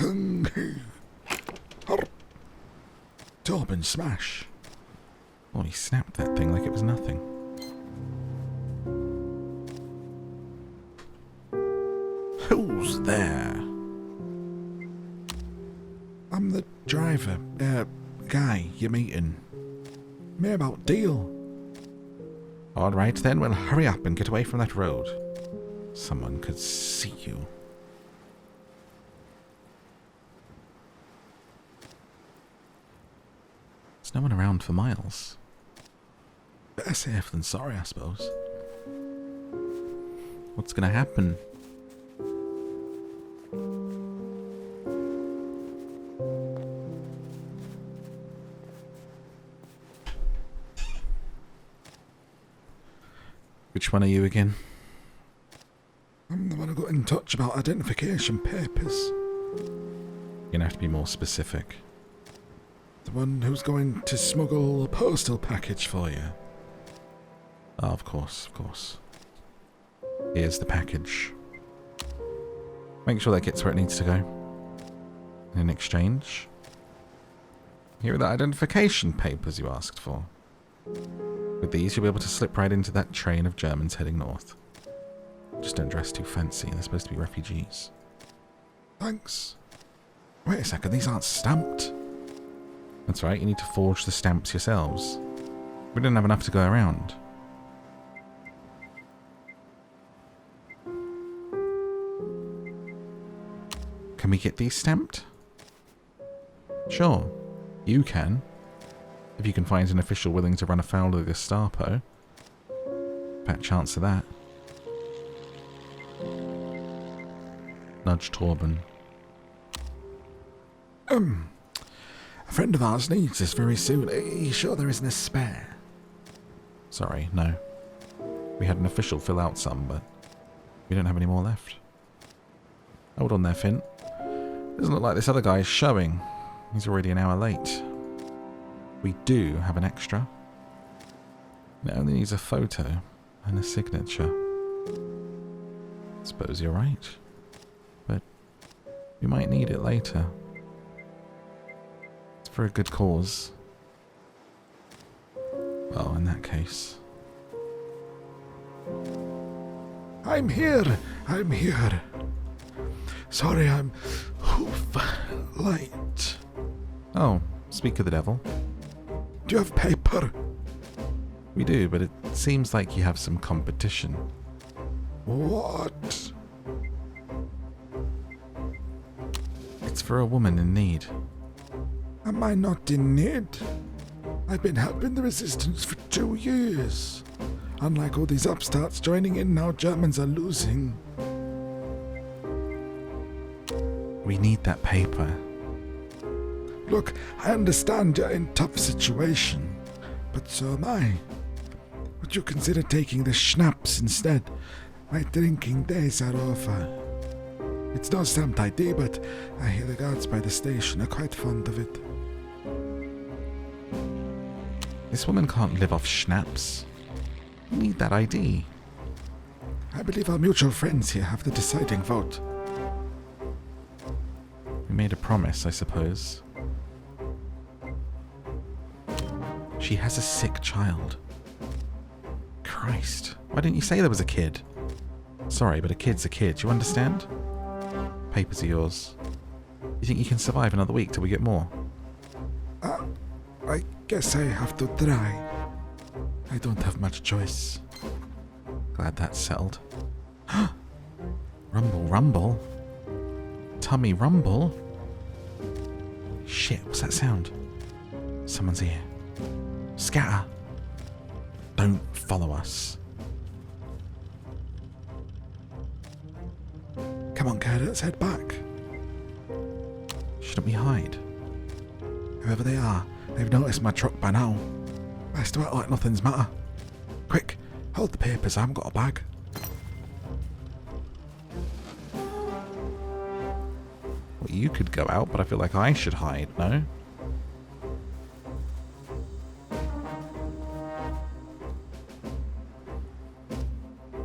Torben, smash. Oh, he snapped that thing like it was nothing. Who's there? I'm the driver, guy you're meeting. Me about deal. All right, then we'll hurry up and get away from that road. Someone could see you. There's no one around for miles. Better safe than sorry, I suppose. What's gonna happen? Which one are you again? I'm the one who got in touch about identification papers. You're gonna have to be more specific. The one who's going to smuggle a postal package for you. Oh, of course, of course. Here's the package. Make sure that gets where it needs to go. In exchange, here are the identification papers you asked for. With these, you'll be able to slip right into that train of Germans heading north. Just don't dress too fancy, they're supposed to be refugees. Thanks. Wait a second, these aren't stamped. That's right, you need to forge the stamps yourselves. We didn't have enough to go around. Can we get these stamped? Sure, you can. If you can find an official willing to run afoul of the Gestapo. Fat chance of that. Nudge Torben. A friend of ours needs this very soon. Are you sure there isn't a spare? Sorry, no. We had an official fill out some, but we don't have any more left. Hold on there, Finn. Doesn't look like this other guy is showing. He's already an hour late. We do have an extra. It only needs a photo and a signature. Suppose you're right. But we might need it later. It's for a good cause. Well, in that case. I'm here. Sorry, I'm late. Oh, speak of the devil. Do you have paper? We do, but it seems like you have some competition. What? It's for a woman in need. Am I not in need? I've been helping the resistance for 2 years. Unlike all these upstarts joining in now, Germans are losing. We need that paper. Look, I understand you're in a tough situation, but so am I. Would you consider taking the schnapps instead? My drinking days are over. It's not stamped ID, but I hear the guards by the station are quite fond of it. This woman can't live off schnapps. You need that ID. I believe our mutual friends here have the deciding vote. We made a promise, I suppose. She has a sick child. Christ. Why didn't you say there was a kid? Sorry, but a kid's a kid. You understand? Papers are yours. You think you can survive another week till we get more? I guess I have to try. I don't have much choice. Glad that's settled. Rumble, rumble. Tummy rumble. Shit, what's that sound? Someone's here. Scatter. Don't follow us. Come on, Gerda, let's head back. Shouldn't we hide? Whoever they are, they've noticed my truck by now. Best to act like nothing's matter. Quick, hold the papers, I haven't got a bag. Well, you could go out, but I feel like I should hide, no?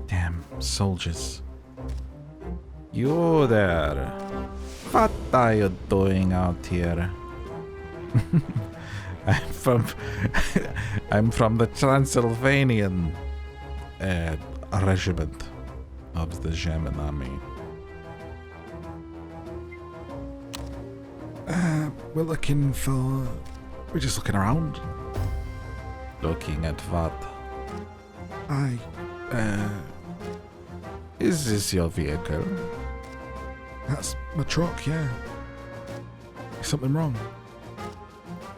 Damn, soldiers. You there. What are you doing out here? I'm from the Transylvanian regiment of the German army. We're looking for... We're just looking around. Looking at what? Is this your vehicle? That's my truck, yeah. Is something wrong?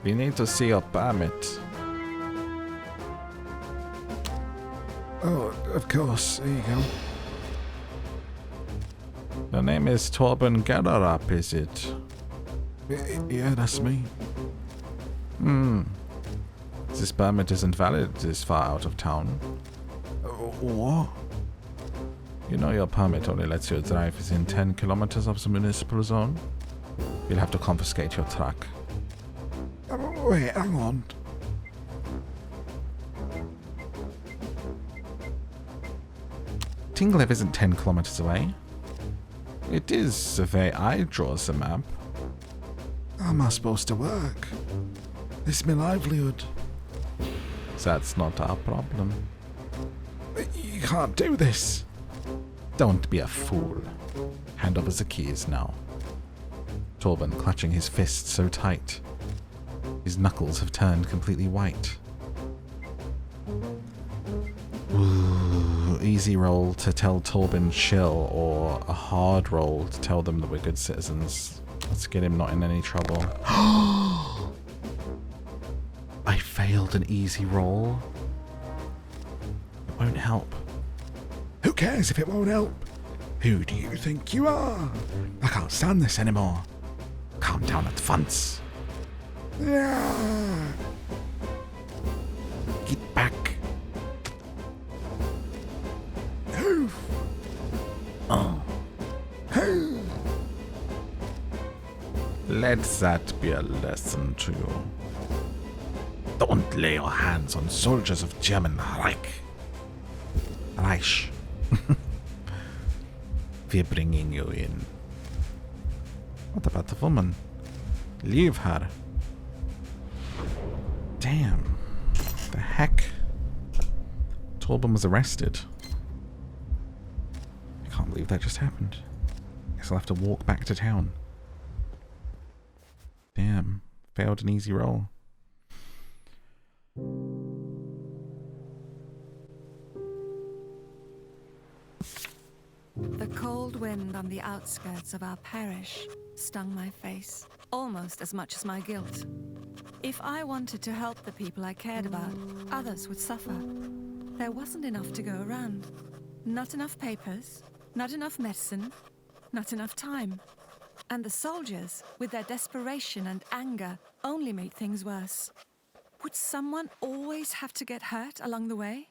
We need to see your permit. Oh, of course. There you go. Your name is Torben Gerda, is it? Yeah, that's me. This permit isn't valid this far out of town. What? You know your permit only lets you drive within 10 kilometers of the municipal zone. We'll have to confiscate your truck. Wait, hang on. Tinglev isn't 10 kilometers away. It is the way I draw the map. How am I supposed to work? This is my livelihood. That's not our problem. You can't do this. Don't be a fool. Hand over the keys now. Torben clutching his fists so tight. His knuckles have turned completely white. Ooh, easy roll to tell Torben chill, or a hard roll to tell them that we're good citizens. Let's get him not in any trouble. I failed an easy roll. It won't help. Who cares if it won't help? Who do you think you are? I can't stand this anymore. Calm down at once. Yeah. Get back. Who? Oh. Who? Let that be a lesson to you. Don't lay your hands on soldiers of German Reich. We're bringing you in. What about the woman? Leave her. Damn. The heck? Torben was arrested. I can't believe that just happened. Guess I'll have to walk back to town. Damn. Failed an easy roll. The cold wind on the outskirts of our parish stung my face, almost as much as my guilt. If I wanted to help the people I cared about, others would suffer. There wasn't enough to go around. Not enough papers, not enough medicine, not enough time. And the soldiers, with their desperation and anger, only made things worse. Would someone always have to get hurt along the way?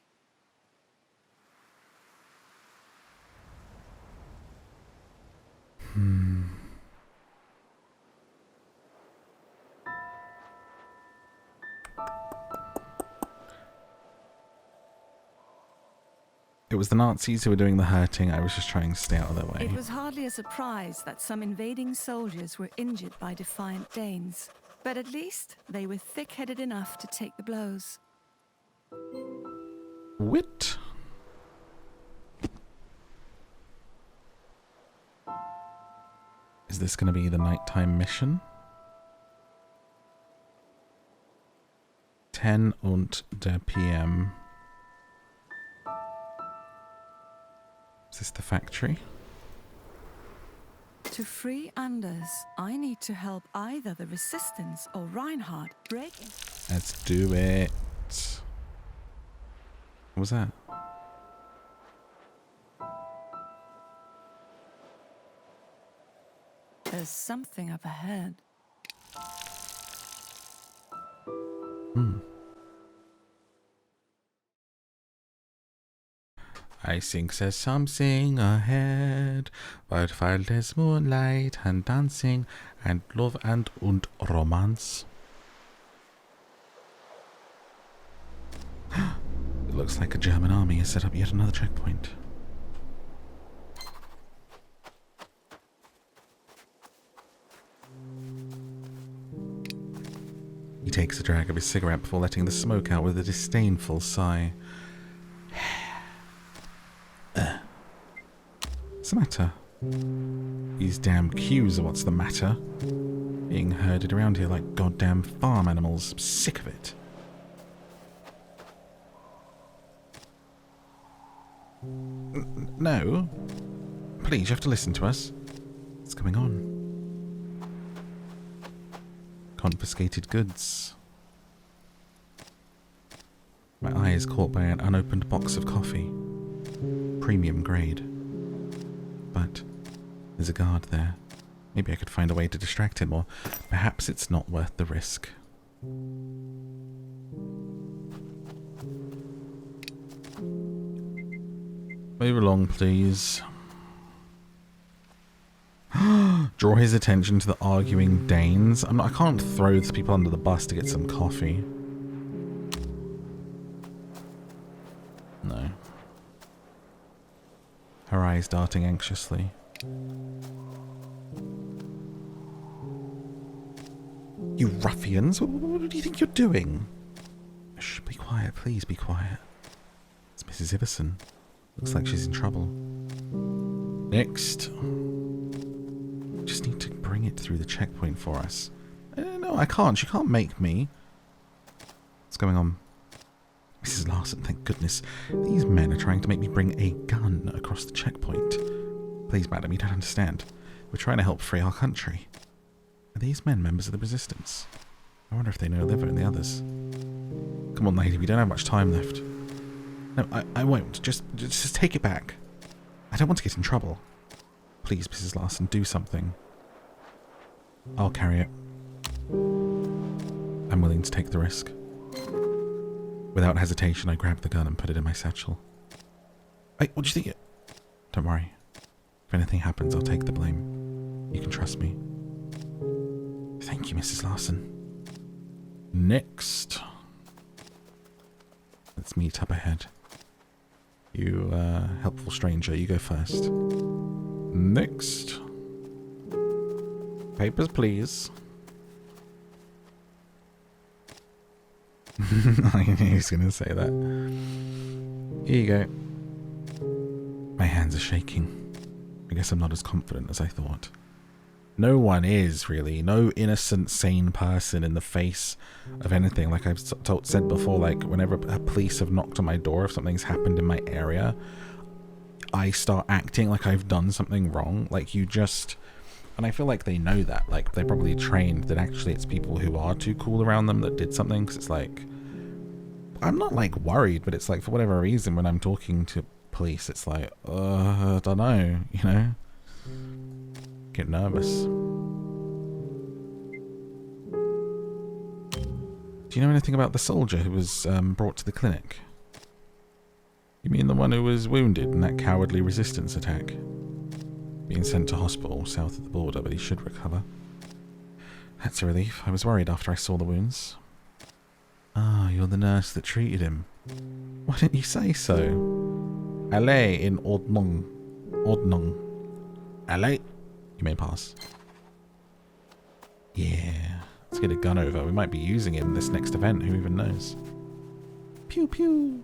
It was the Nazis who were doing the hurting. I was just trying to stay out of their way. It was hardly a surprise that some invading soldiers were injured by defiant Danes. But at least they were thick-headed enough to take the blows. Wit. Is this going to be the nighttime mission? 10 und der PM. Is this the factory? To free Anders, I need to help either the Resistance or Reinhardt break it. Let's do it. What was that? There's something up ahead. I think there's something ahead, but while there's moonlight and dancing and love and romance. It looks like a German army has set up yet another checkpoint. He takes a drag of his cigarette before letting the smoke out with a disdainful sigh. What's the matter? These damn queues are what's the matter. Being herded around here like goddamn farm animals. I'm sick of it. No. Please, you have to listen to us. What's going on? Confiscated goods. My eye is caught by an unopened box of coffee. Premium grade. But there's a guard there. Maybe I could find a way to distract him, or perhaps it's not worth the risk. Move along, please. Draw his attention to the arguing Danes. I can't throw these people under the bus to get some coffee. No. Her eyes darting anxiously. You ruffians! What do you think you're doing? Shh, be quiet, please be quiet. It's Mrs. Iverson. Looks like she's in trouble. Next. Just need to bring it through the checkpoint for us. No, I can't. She can't make me. What's going on? Mrs. Larson, thank goodness. These men are trying to make me bring a gun across the checkpoint. Please, madam, you don't understand. We're trying to help free our country. Are these men members of the Resistance? I wonder if they know Liver and the others. Come on, lady, we don't have much time left. No, I won't. Just take it back. I don't want to get in trouble. Please, Mrs. Larson, do something. I'll carry it. I'm willing to take the risk. Without hesitation, I grabbed the gun and put it in my satchel. Hey, what do you think? Don't worry. If anything happens, I'll take the blame. You can trust me. Thank you, Mrs. Larson. Next. Let's meet up ahead. You, helpful stranger, you go first. Next. Papers, please. I knew he was going to say that. Here you go. My hands are shaking. I guess I'm not as confident as I thought. No one is, really. No innocent, sane person in the face of anything. Like I've said before, like whenever police have knocked on my door, if something's happened in my area, I start acting like I've done something wrong. Like you just... And I feel like they know that. Like they're probably trained that actually it's people who are too cool around them that did something. Because it's like... I'm not like worried, but it's like for whatever reason when I'm talking to police, it's like, I don't know, you know? Get nervous. Do you know anything about the soldier who was brought to the clinic? You mean the one who was wounded in that cowardly resistance attack? Being sent to hospital south of the border, but he should recover. That's a relief. I was worried after I saw the wounds. Ah, you're the nurse that treated him. Why didn't you say so? Allez in Ordnung. Ordnung. Allez. You may pass. Yeah. Let's get a gun over. We might be using it in this next event. Who even knows? Pew pew.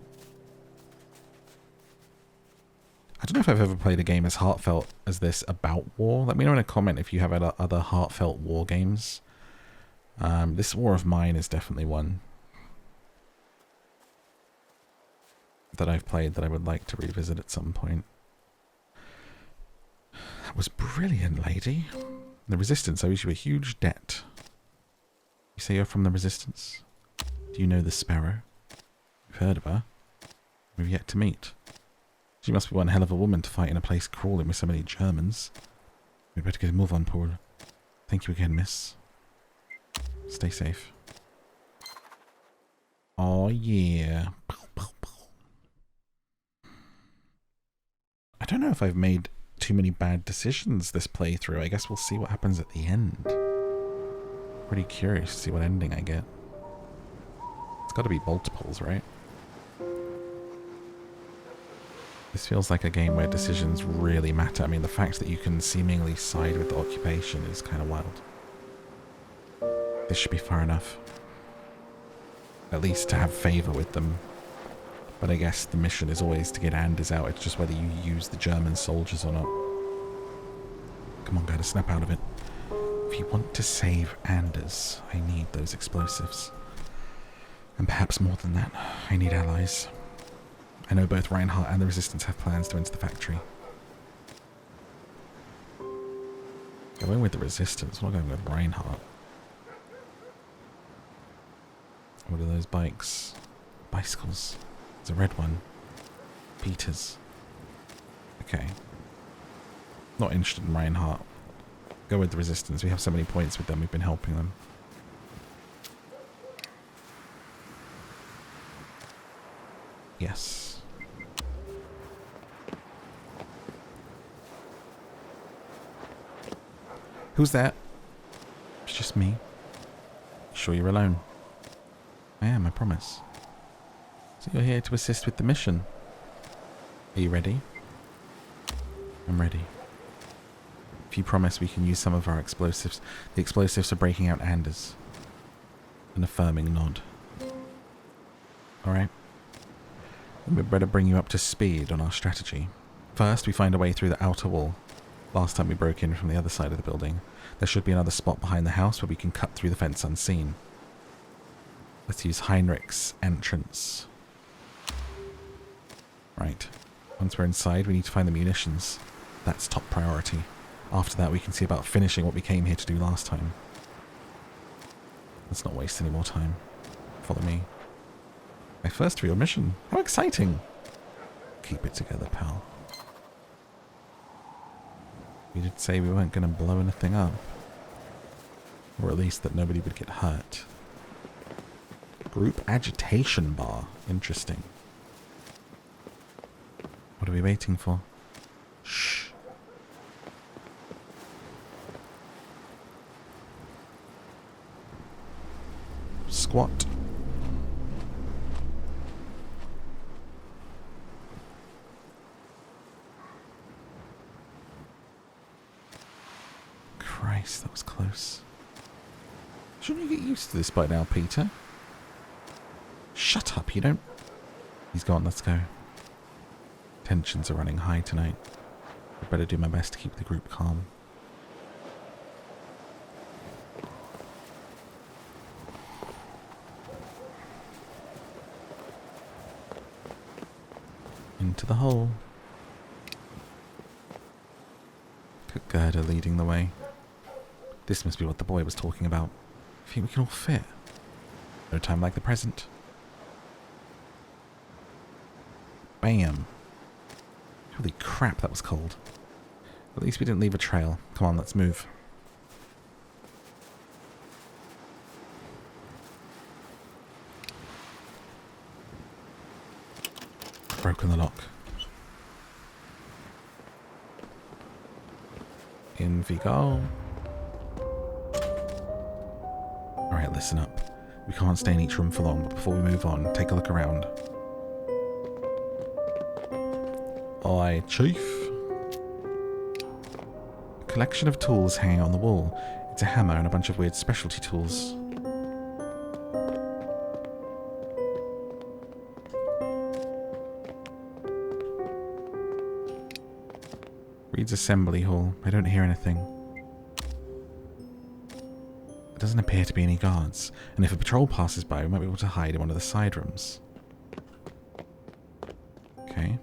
I don't know if I've ever played a game as heartfelt as this about war. Let me know in a comment if you have other heartfelt war games. This War of Mine is definitely one that I've played that I would like to revisit at some point. That was brilliant, lady. The Resistance owes you a huge debt. You say you're from the Resistance? Do you know the Sparrow? You've heard of her. We've yet to meet. She must be one hell of a woman to fight in a place crawling with so many Germans. We'd better get a move on, Paul. Thank you again, miss. Stay safe. Oh yeah. I don't know if I've made too many bad decisions this playthrough. I guess we'll see what happens at the end. Pretty curious to see what ending I get. It's got to be multiples, right? This feels like a game where decisions really matter. I mean, the fact that you can seemingly side with the occupation is kind of wild. This should be far enough. At least to have favour with them. But I guess the mission is always to get Anders out. It's just whether you use the German soldiers or not. Come on, Gerda, snap out of it. If you want to save Anders, I need those explosives. And perhaps more than that, I need allies. I know both Reinhardt and the Resistance have plans to enter the factory. Going with the Resistance, I'm not going with Reinhardt. What are those bikes? Bicycles. There's a red one. Peters. Okay. Not interested in Reinhardt. Go with the Resistance. We have so many points with them. We've been helping them. Yes. Who's that? It's just me. Sure you're alone? I am, I promise. So you're here to assist with the mission. Are you ready? I'm ready. If you promise we can use some of our explosives. The explosives are breaking out Anders. An affirming nod. Alright. We'd better bring you up to speed on our strategy. First, we find a way through the outer wall. Last time we broke in from the other side of the building. There should be another spot behind the house where we can cut through the fence unseen. Let's use Heinrich's entrance. Right. Once we're inside, we need to find the munitions. That's top priority. After that, we can see about finishing what we came here to do last time. Let's not waste any more time. Follow me. My first real mission. How exciting! Keep it together, pal. We did say we weren't going to blow anything up. Or at least that nobody would get hurt. Group agitation bar. Interesting. What are we waiting for? Shh. Squat. Christ, that was close. Shouldn't you get used to this by now, Peter? Shut up, you don't... He's gone, let's go. Tensions are running high tonight. I'd better do my best to keep the group calm. Into the hole. Look at Gerda leading the way. This must be what the boy was talking about. I think we can all fit. No time like the present. Bam. Holy crap, that was cold. At least we didn't leave a trail. Come on, let's move. Broken the lock. In we go. Alright, listen up. We can't stay in each room for long, but before we move on, take a look around. Aye, Chief. A collection of tools hanging on the wall. It's a hammer and a bunch of weird specialty tools. Reads assembly hall. I don't hear anything. There doesn't appear to be any guards, and if a patrol passes by, we might be able to hide in one of the side rooms. Okay.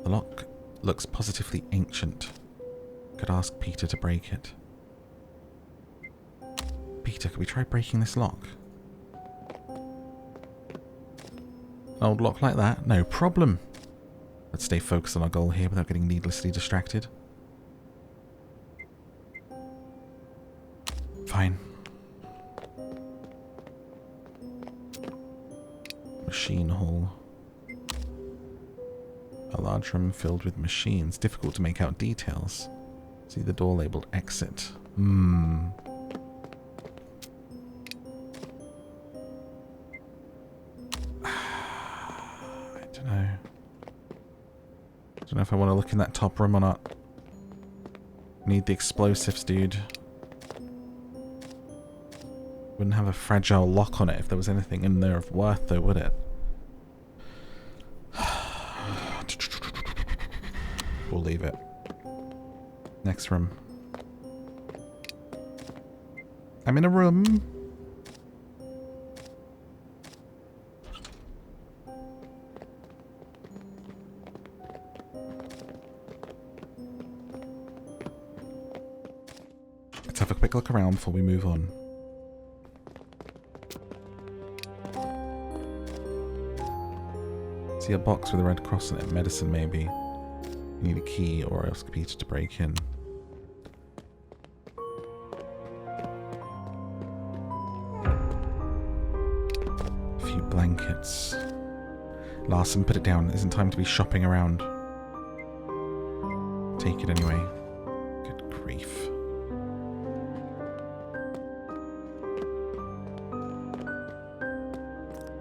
The lock looks positively ancient. Could ask Peter to break it. Peter, could we try breaking this lock? An old lock like that? No problem. Let's stay focused on our goal here without getting needlessly distracted. Fine. Machine hall. A large room filled with machines. Difficult to make out details. See the door labelled exit. I don't know if I want to look in that top room or not. Need the explosives, dude. Wouldn't have a fragile lock on it if there was anything in there of worth, though, would it? We'll leave it. Next room. I'm in a room. Let's have a quick look around before we move on. See a box with a red cross on it. Medicine, maybe. You need a key or else Peter to break in. A few blankets. Larson, put it down. It isn't time to be shopping around. Take it anyway. Good grief.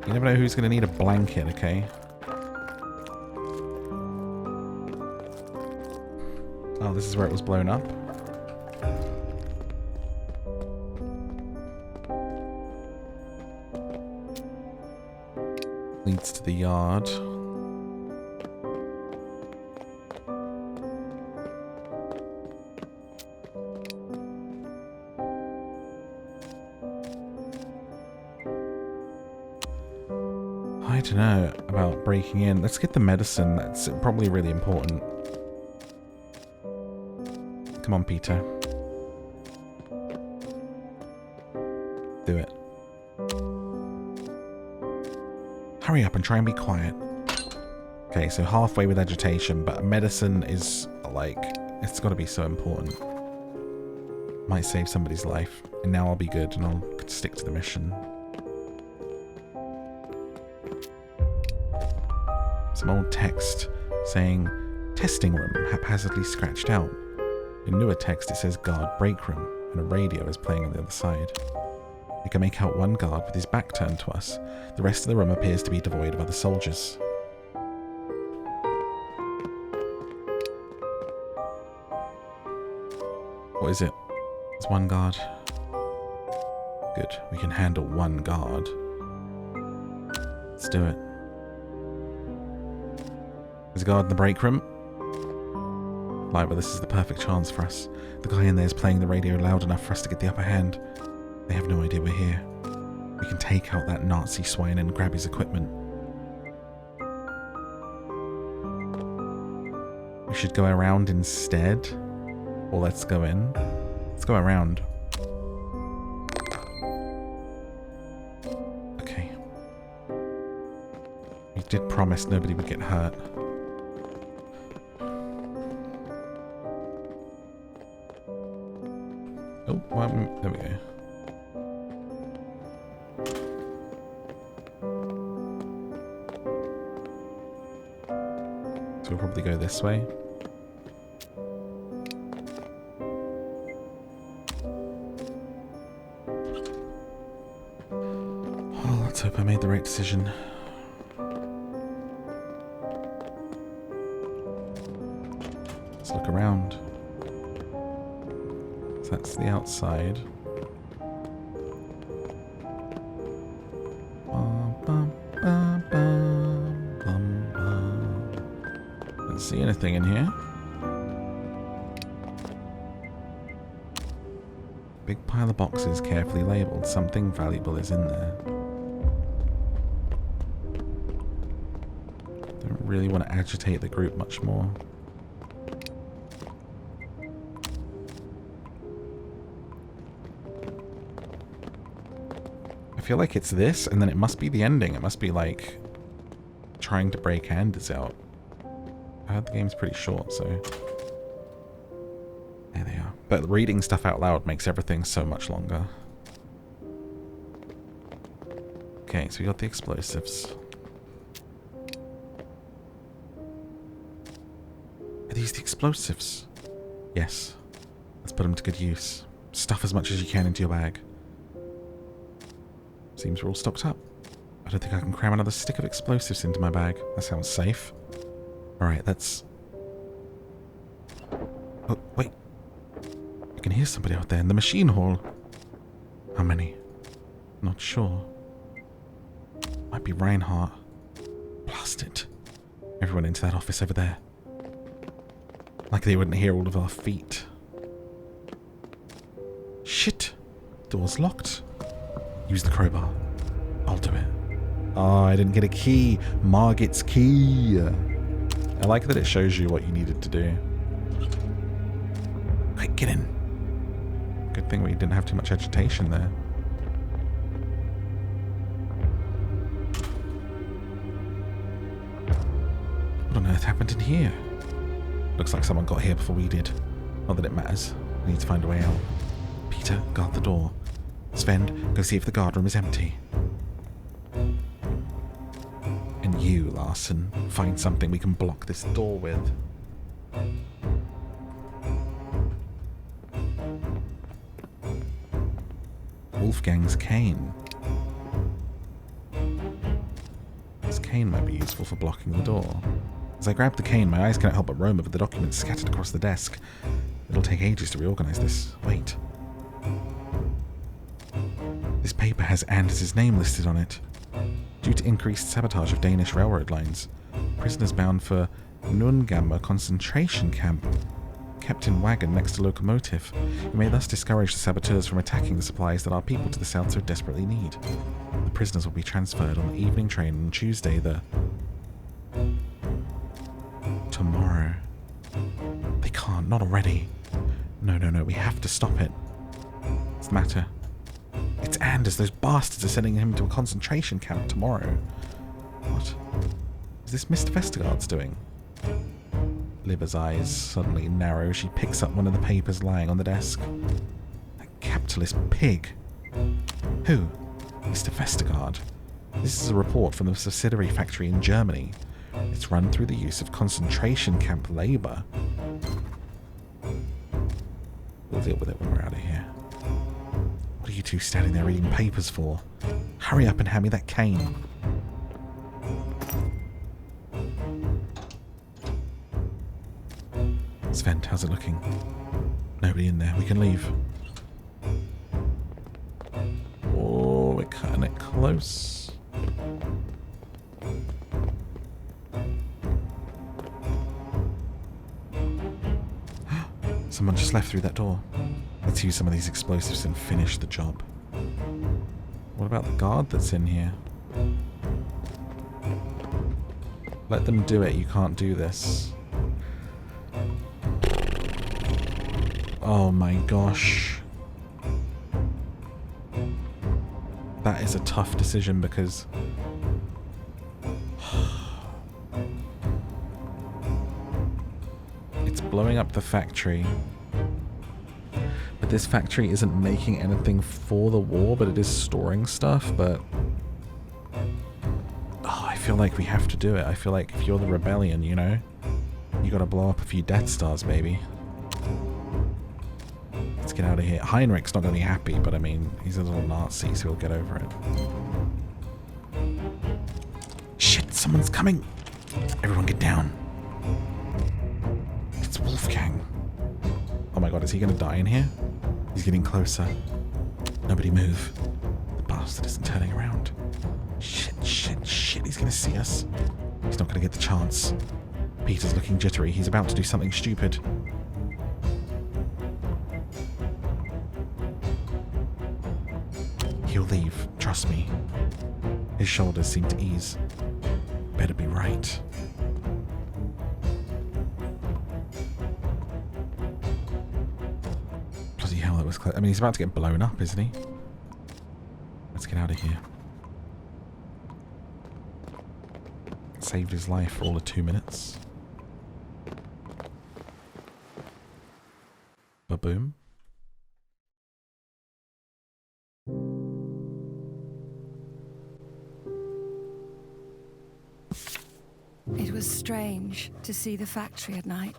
You never know who's going to need a blanket, okay? Oh, this is where it was blown up. Leads to the yard. I don't know about breaking in. Let's get the medicine. That's probably really important. Come on, Peter. Do it. Hurry up and try and be quiet. Okay, so halfway with agitation, but medicine is, like, it's got to be so important. Might save somebody's life. And now I'll be good and I'll stick to the mission. Some old text saying, testing room haphazardly scratched out. In newer text it says guard break room, and a radio is playing on the other side. We can make out one guard with his back turned to us. The rest of the room appears to be devoid of other soldiers. What is it? There's one guard. Good, we can handle one guard. Let's do it. There's a guard in the break room. Like, well, this is the perfect chance for us. The guy in there is playing the radio loud enough for us to get the upper hand. They have no idea we're here. We can take out that Nazi swine and grab his equipment. We should go around instead. Or let's go in. Let's go around. Okay. We did promise nobody would get hurt. Oh, well, there we go. we'll probably go this way. Oh, let's hope I made the right decision. Let's look around. So that's the outside. Don't see anything in here. Big pile of boxes carefully labelled. Something valuable is in there. Don't really want to agitate the group much more. I feel like it's this, and then it must be the ending. It must be like trying to break Anders out. I heard the game's pretty short, so there they are. But reading stuff out loud makes everything so much longer. Okay, so we got the explosives. Are these the explosives? Yes. Let's put them to good use. Stuff as much as you can into your bag. Seems we're all stocked up. I don't think I can cram another stick of explosives into my bag. That sounds safe. Alright, that's... Oh, wait. I can hear somebody out there in the machine hall. How many? Not sure. Might be Reinhardt. Blast it. Everyone into that office over there. Like they wouldn't hear all of our feet. Shit. Door's locked. Use the crowbar. I'll do it. Oh, I didn't get a key. Margit's key. I like that it shows you what you needed to do. Quick, get in. Good thing we didn't have too much agitation there. What on earth happened in here? Looks like someone got here before we did. Not that it matters. We need to find a way out. Peter, guard the door. Sven, go see if the guard room is empty. And you, Larson, find something we can block this door with. Wolfgang's cane. This cane might be useful for blocking the door. As I grab the cane, my eyes cannot help but roam over the documents scattered across the desk. It'll take ages to reorganize this. Wait. This paper has Anders' name listed on it. Due to increased sabotage of Danish railroad lines, prisoners bound for Nungammer concentration camp kept in wagon next to locomotive. We may thus discourage the saboteurs from attacking the supplies that our people to the south so desperately need. The prisoners will be transferred on the evening train on Tuesday, tomorrow. They can't, not already. No, we have to stop it. What's the matter? It's Anders. Those bastards are sending him to a concentration camp tomorrow. What is this Mr. Vestergaard's doing? Libba's eyes suddenly narrow. She picks up one of the papers lying on the desk. That capitalist pig. Who? Mr. Vestergaard. This is a report from the subsidiary factory in Germany. It's run through the use of concentration camp labor. We'll deal with it when we're out of here. What are you two standing there reading papers for? Hurry up and hand me that cane. Sven, how's it looking? Nobody in there. We can leave. Oh, we're cutting it close. Someone just left through that door. Let's use some of these explosives and finish the job. What about the guard that's in here? Let them do it. You can't do this. Oh my gosh. That is a tough decision because... it's blowing up the factory. But this factory isn't making anything for the war, but it is storing stuff, but... oh, I feel like we have to do it. I feel like if you're the rebellion, you know? You gotta blow up a few Death Stars, baby. Let's get out of here. Heinrich's not gonna be happy, but I mean, he's a little Nazi, so he'll get over it. Shit, someone's coming! Everyone get down. It's Wolfgang. Oh my god, is he gonna die in here? He's getting closer. Nobody move. The bastard isn't turning around. Shit, shit, shit, he's gonna see us. He's not gonna get the chance. Peter's looking jittery. He's about to do something stupid. He'll leave, trust me. His shoulders seem to ease. Better be right. Bloody hell, that was close. I mean, he's about to get blown up, isn't he? Let's get out of here. Saved his life for all of 2 minutes. Ba-boom. It was strange to see the factory at night.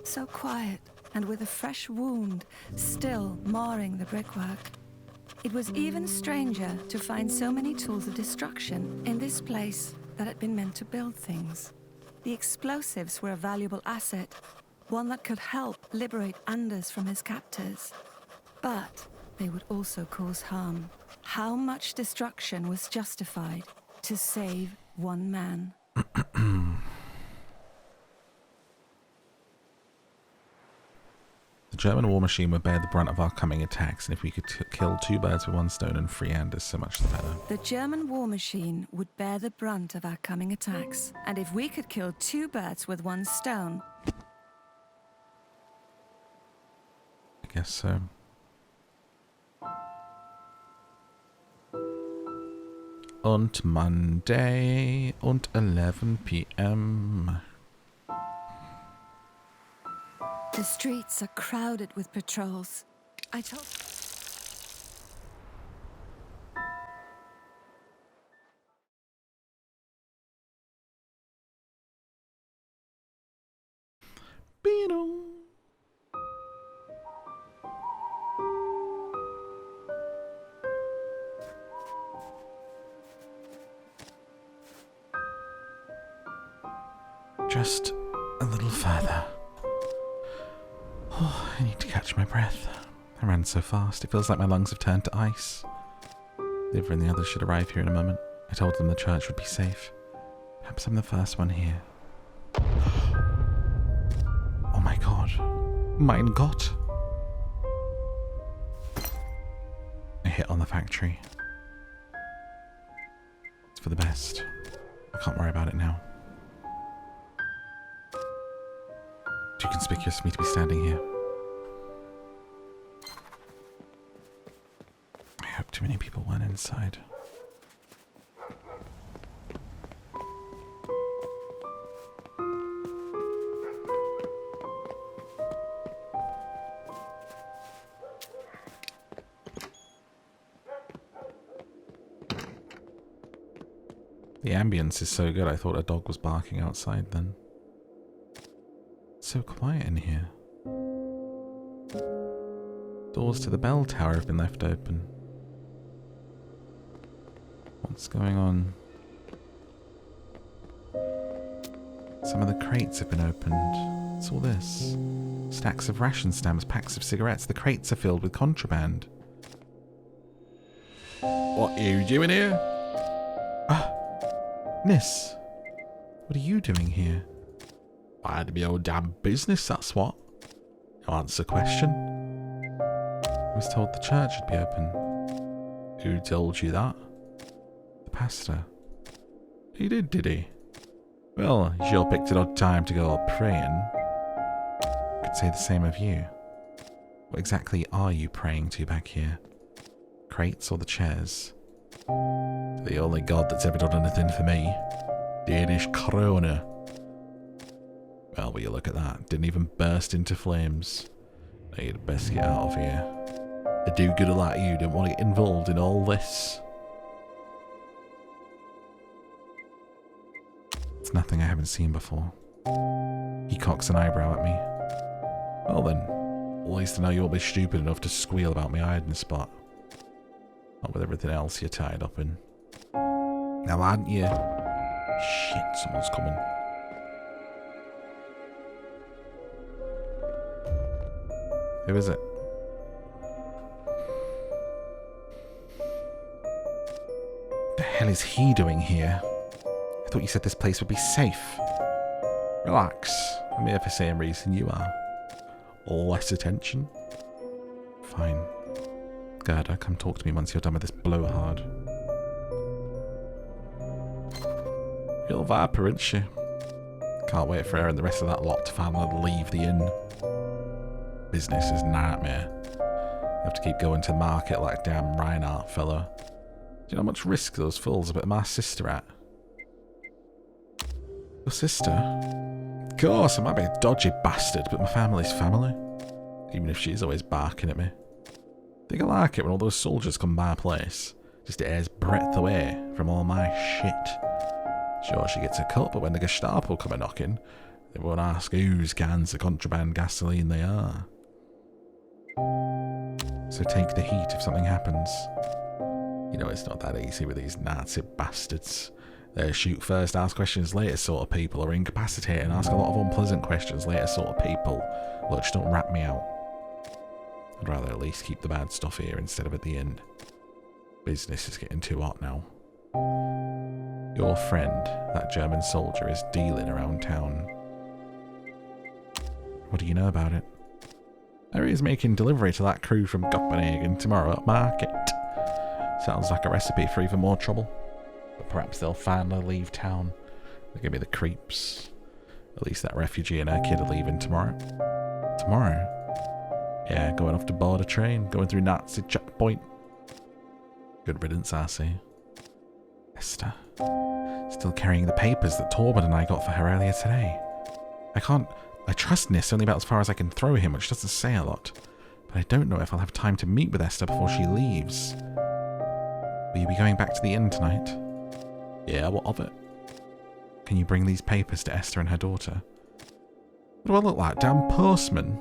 So quiet and with a fresh wound still marring the brickwork. It was even stranger to find so many tools of destruction in this place that had been meant to build things. The explosives were a valuable asset, one that could help liberate Anders from his captors. But they would also cause harm. How much destruction was justified to save one man? The German war machine would bear the brunt of our coming attacks, and if we could kill 2 birds with 1 stone and free Anders, so much the better. The German war machine would bear the brunt of our coming attacks, and if we could kill 2 birds with 1 stone... I guess so. Und Monday und 11 p.m. The streets are crowded with patrols. I told... Just a little further. Oh, I need to catch my breath. I ran so fast, it feels like my lungs have turned to ice. Liver and the others should arrive here in a moment. I told them the church would be safe. Perhaps I'm the first one here. Oh my god. Mein Gott. I hit on the factory. It's for the best. I can't worry about it now. Too conspicuous for me to be standing here. I hope too many people weren't inside. The ambience is so good, I thought a dog was barking outside then. It's so quiet in here. Doors to the bell tower have been left open. What's going on? Some of the crates have been opened. What's all this? Stacks of ration stamps, packs of cigarettes. The crates are filled with contraband. What are you doing here? Ah, Nis. What are you doing here? I had to be old damn business, that's what. Answer question. I was told the church would be open. Who told you that? The pastor. He did he? Well, he sure picked an odd time to go all praying. I could say the same of you. What exactly are you praying to back here? Crates or the chairs? The only god that's ever done anything for me. Danish krone. Well, will you look at that? Didn't even burst into flames. Now you'd best get out of here. A do-gooder like you don't want to get involved in all this. It's nothing I haven't seen before. He cocks an eyebrow at me. Well then, at least I know you won't be stupid enough to squeal about me hiding spot. Not with everything else you're tied up in. Now aren't you? Shit, someone's coming. Who is it? The hell is he doing here? I thought you said this place would be safe. Relax. I'm here for the same reason you are. Less attention. Fine. Gerda, come talk to me once you're done with this blowhard. Real viper, isn't she? Can't wait for her and the rest of that lot to finally leave the inn. Business is a nightmare. You have to keep going to market like damn Reinhardt fella. Do you know how much risk those fools are putting my sister at? Your sister? Of course, I might be a dodgy bastard, but my family's family. Even if she's always barking at me. Think I like it when all those soldiers come by a place, just a hair's breadth away from all my shit. Sure, she gets a cut, but when the Gestapo come a-knocking, they won't ask whose cans of contraband gasoline they are. So take the heat if something happens. You know it's not that easy with these Nazi bastards. They're shoot first, ask questions later sort of people, or incapacitate and ask a lot of unpleasant questions later sort of people. Look, just don't rat me out. I'd rather at least keep the bad stuff here instead of at the inn. Business is getting too hot now. Your friend, that German soldier, is dealing around town. What do you know about it? Harry's making delivery to that crew from Copenhagen tomorrow at market. Sounds like a recipe for even more trouble. But perhaps they'll finally leave town. They'll give me the creeps. At least that refugee and her kid are leaving tomorrow. Tomorrow? Yeah, going off to board a train, going through Nazi checkpoint. Good riddance, I see. Esther. Still carrying the papers that Torben and I got for her earlier today. I trust Nis only about as far as I can throw him, which doesn't say a lot. But I don't know if I'll have time to meet with Esther before she leaves. Will you be going back to the inn tonight? Yeah, what of it? Can you bring these papers to Esther and her daughter? What do I look like? Damn postman?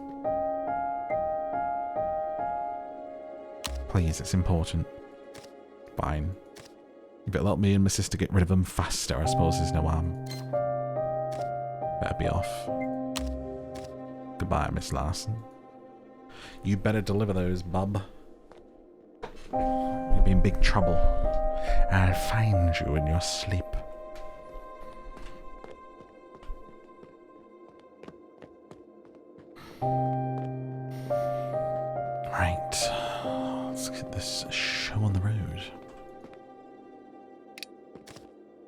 Please, it's important. Fine. If it'll help me and my sister get rid of them faster, I suppose there's no harm. Better be off. Goodbye, Miss Larson. You better deliver those, bub. You'll be in big trouble. I'll find you in your sleep. Right. Let's get this show on the road.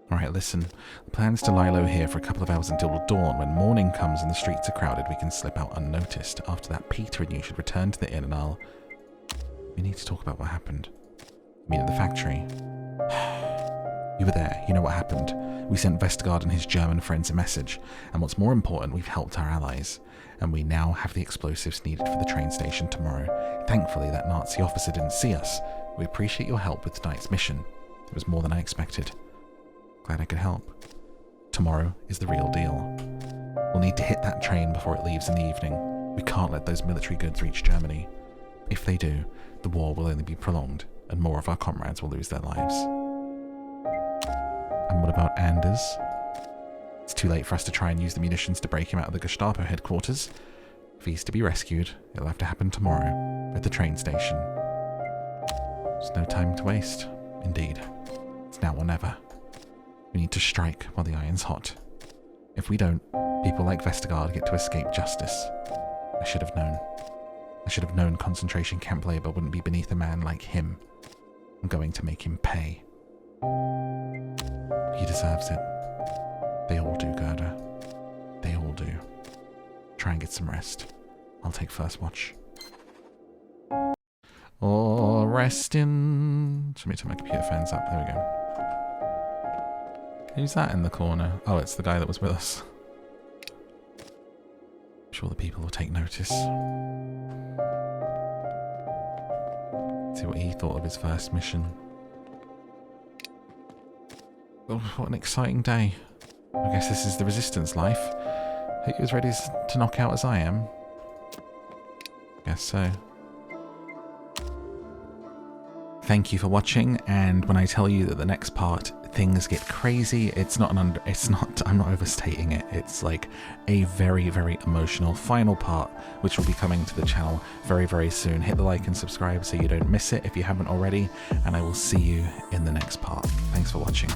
Alright, listen. The plan's to lie low here for a couple of hours until dawn. When morning comes and the streets are crowded, we can slip out unnoticed. After that, Peter and you should return to the inn and we need to talk about what happened. You mean at the factory? You were there. You know what happened. We sent Vestergaard and his German friends a message. And what's more important, we've helped our allies. And we now have the explosives needed for the train station tomorrow. Thankfully, that Nazi officer didn't see us. We appreciate your help with tonight's mission. It was more than I expected. Glad I could help. Tomorrow is the real deal. We'll need to hit that train before it leaves in the evening. We can't let those military goods reach Germany. If they do, the war will only be prolonged, and more of our comrades will lose their lives. And what about Anders? It's too late for us to try and use the munitions to break him out of the Gestapo headquarters. If he's to be rescued, it'll have to happen tomorrow, at the train station. There's no time to waste. Indeed. It's now or never. We need to strike while the iron's hot. If we don't, people like Vestergaard get to escape justice. I should have known. I should have known concentration camp labor wouldn't be beneath a man like him. I'm going to make him pay. He deserves it. They all do, Gerda. They all do. Try and get some rest. I'll take first watch. Oh, resting. Let me turn my computer fans up. There we go. Who's that in the corner? Oh, it's the guy that was with us. I'm sure the people will take notice. See what he thought of his first mission. Oh, what an exciting day. I guess this is the resistance life. Are you as ready to knock out as I am? Guess so. Thank you for watching, and when I tell you that the next part things get crazy, I'm not overstating it. It's like a very, very emotional final part, which will be coming to the channel very, very soon. Hit the like and subscribe so you don't miss it if you haven't already, and I will see you in the next part. Thanks for watching.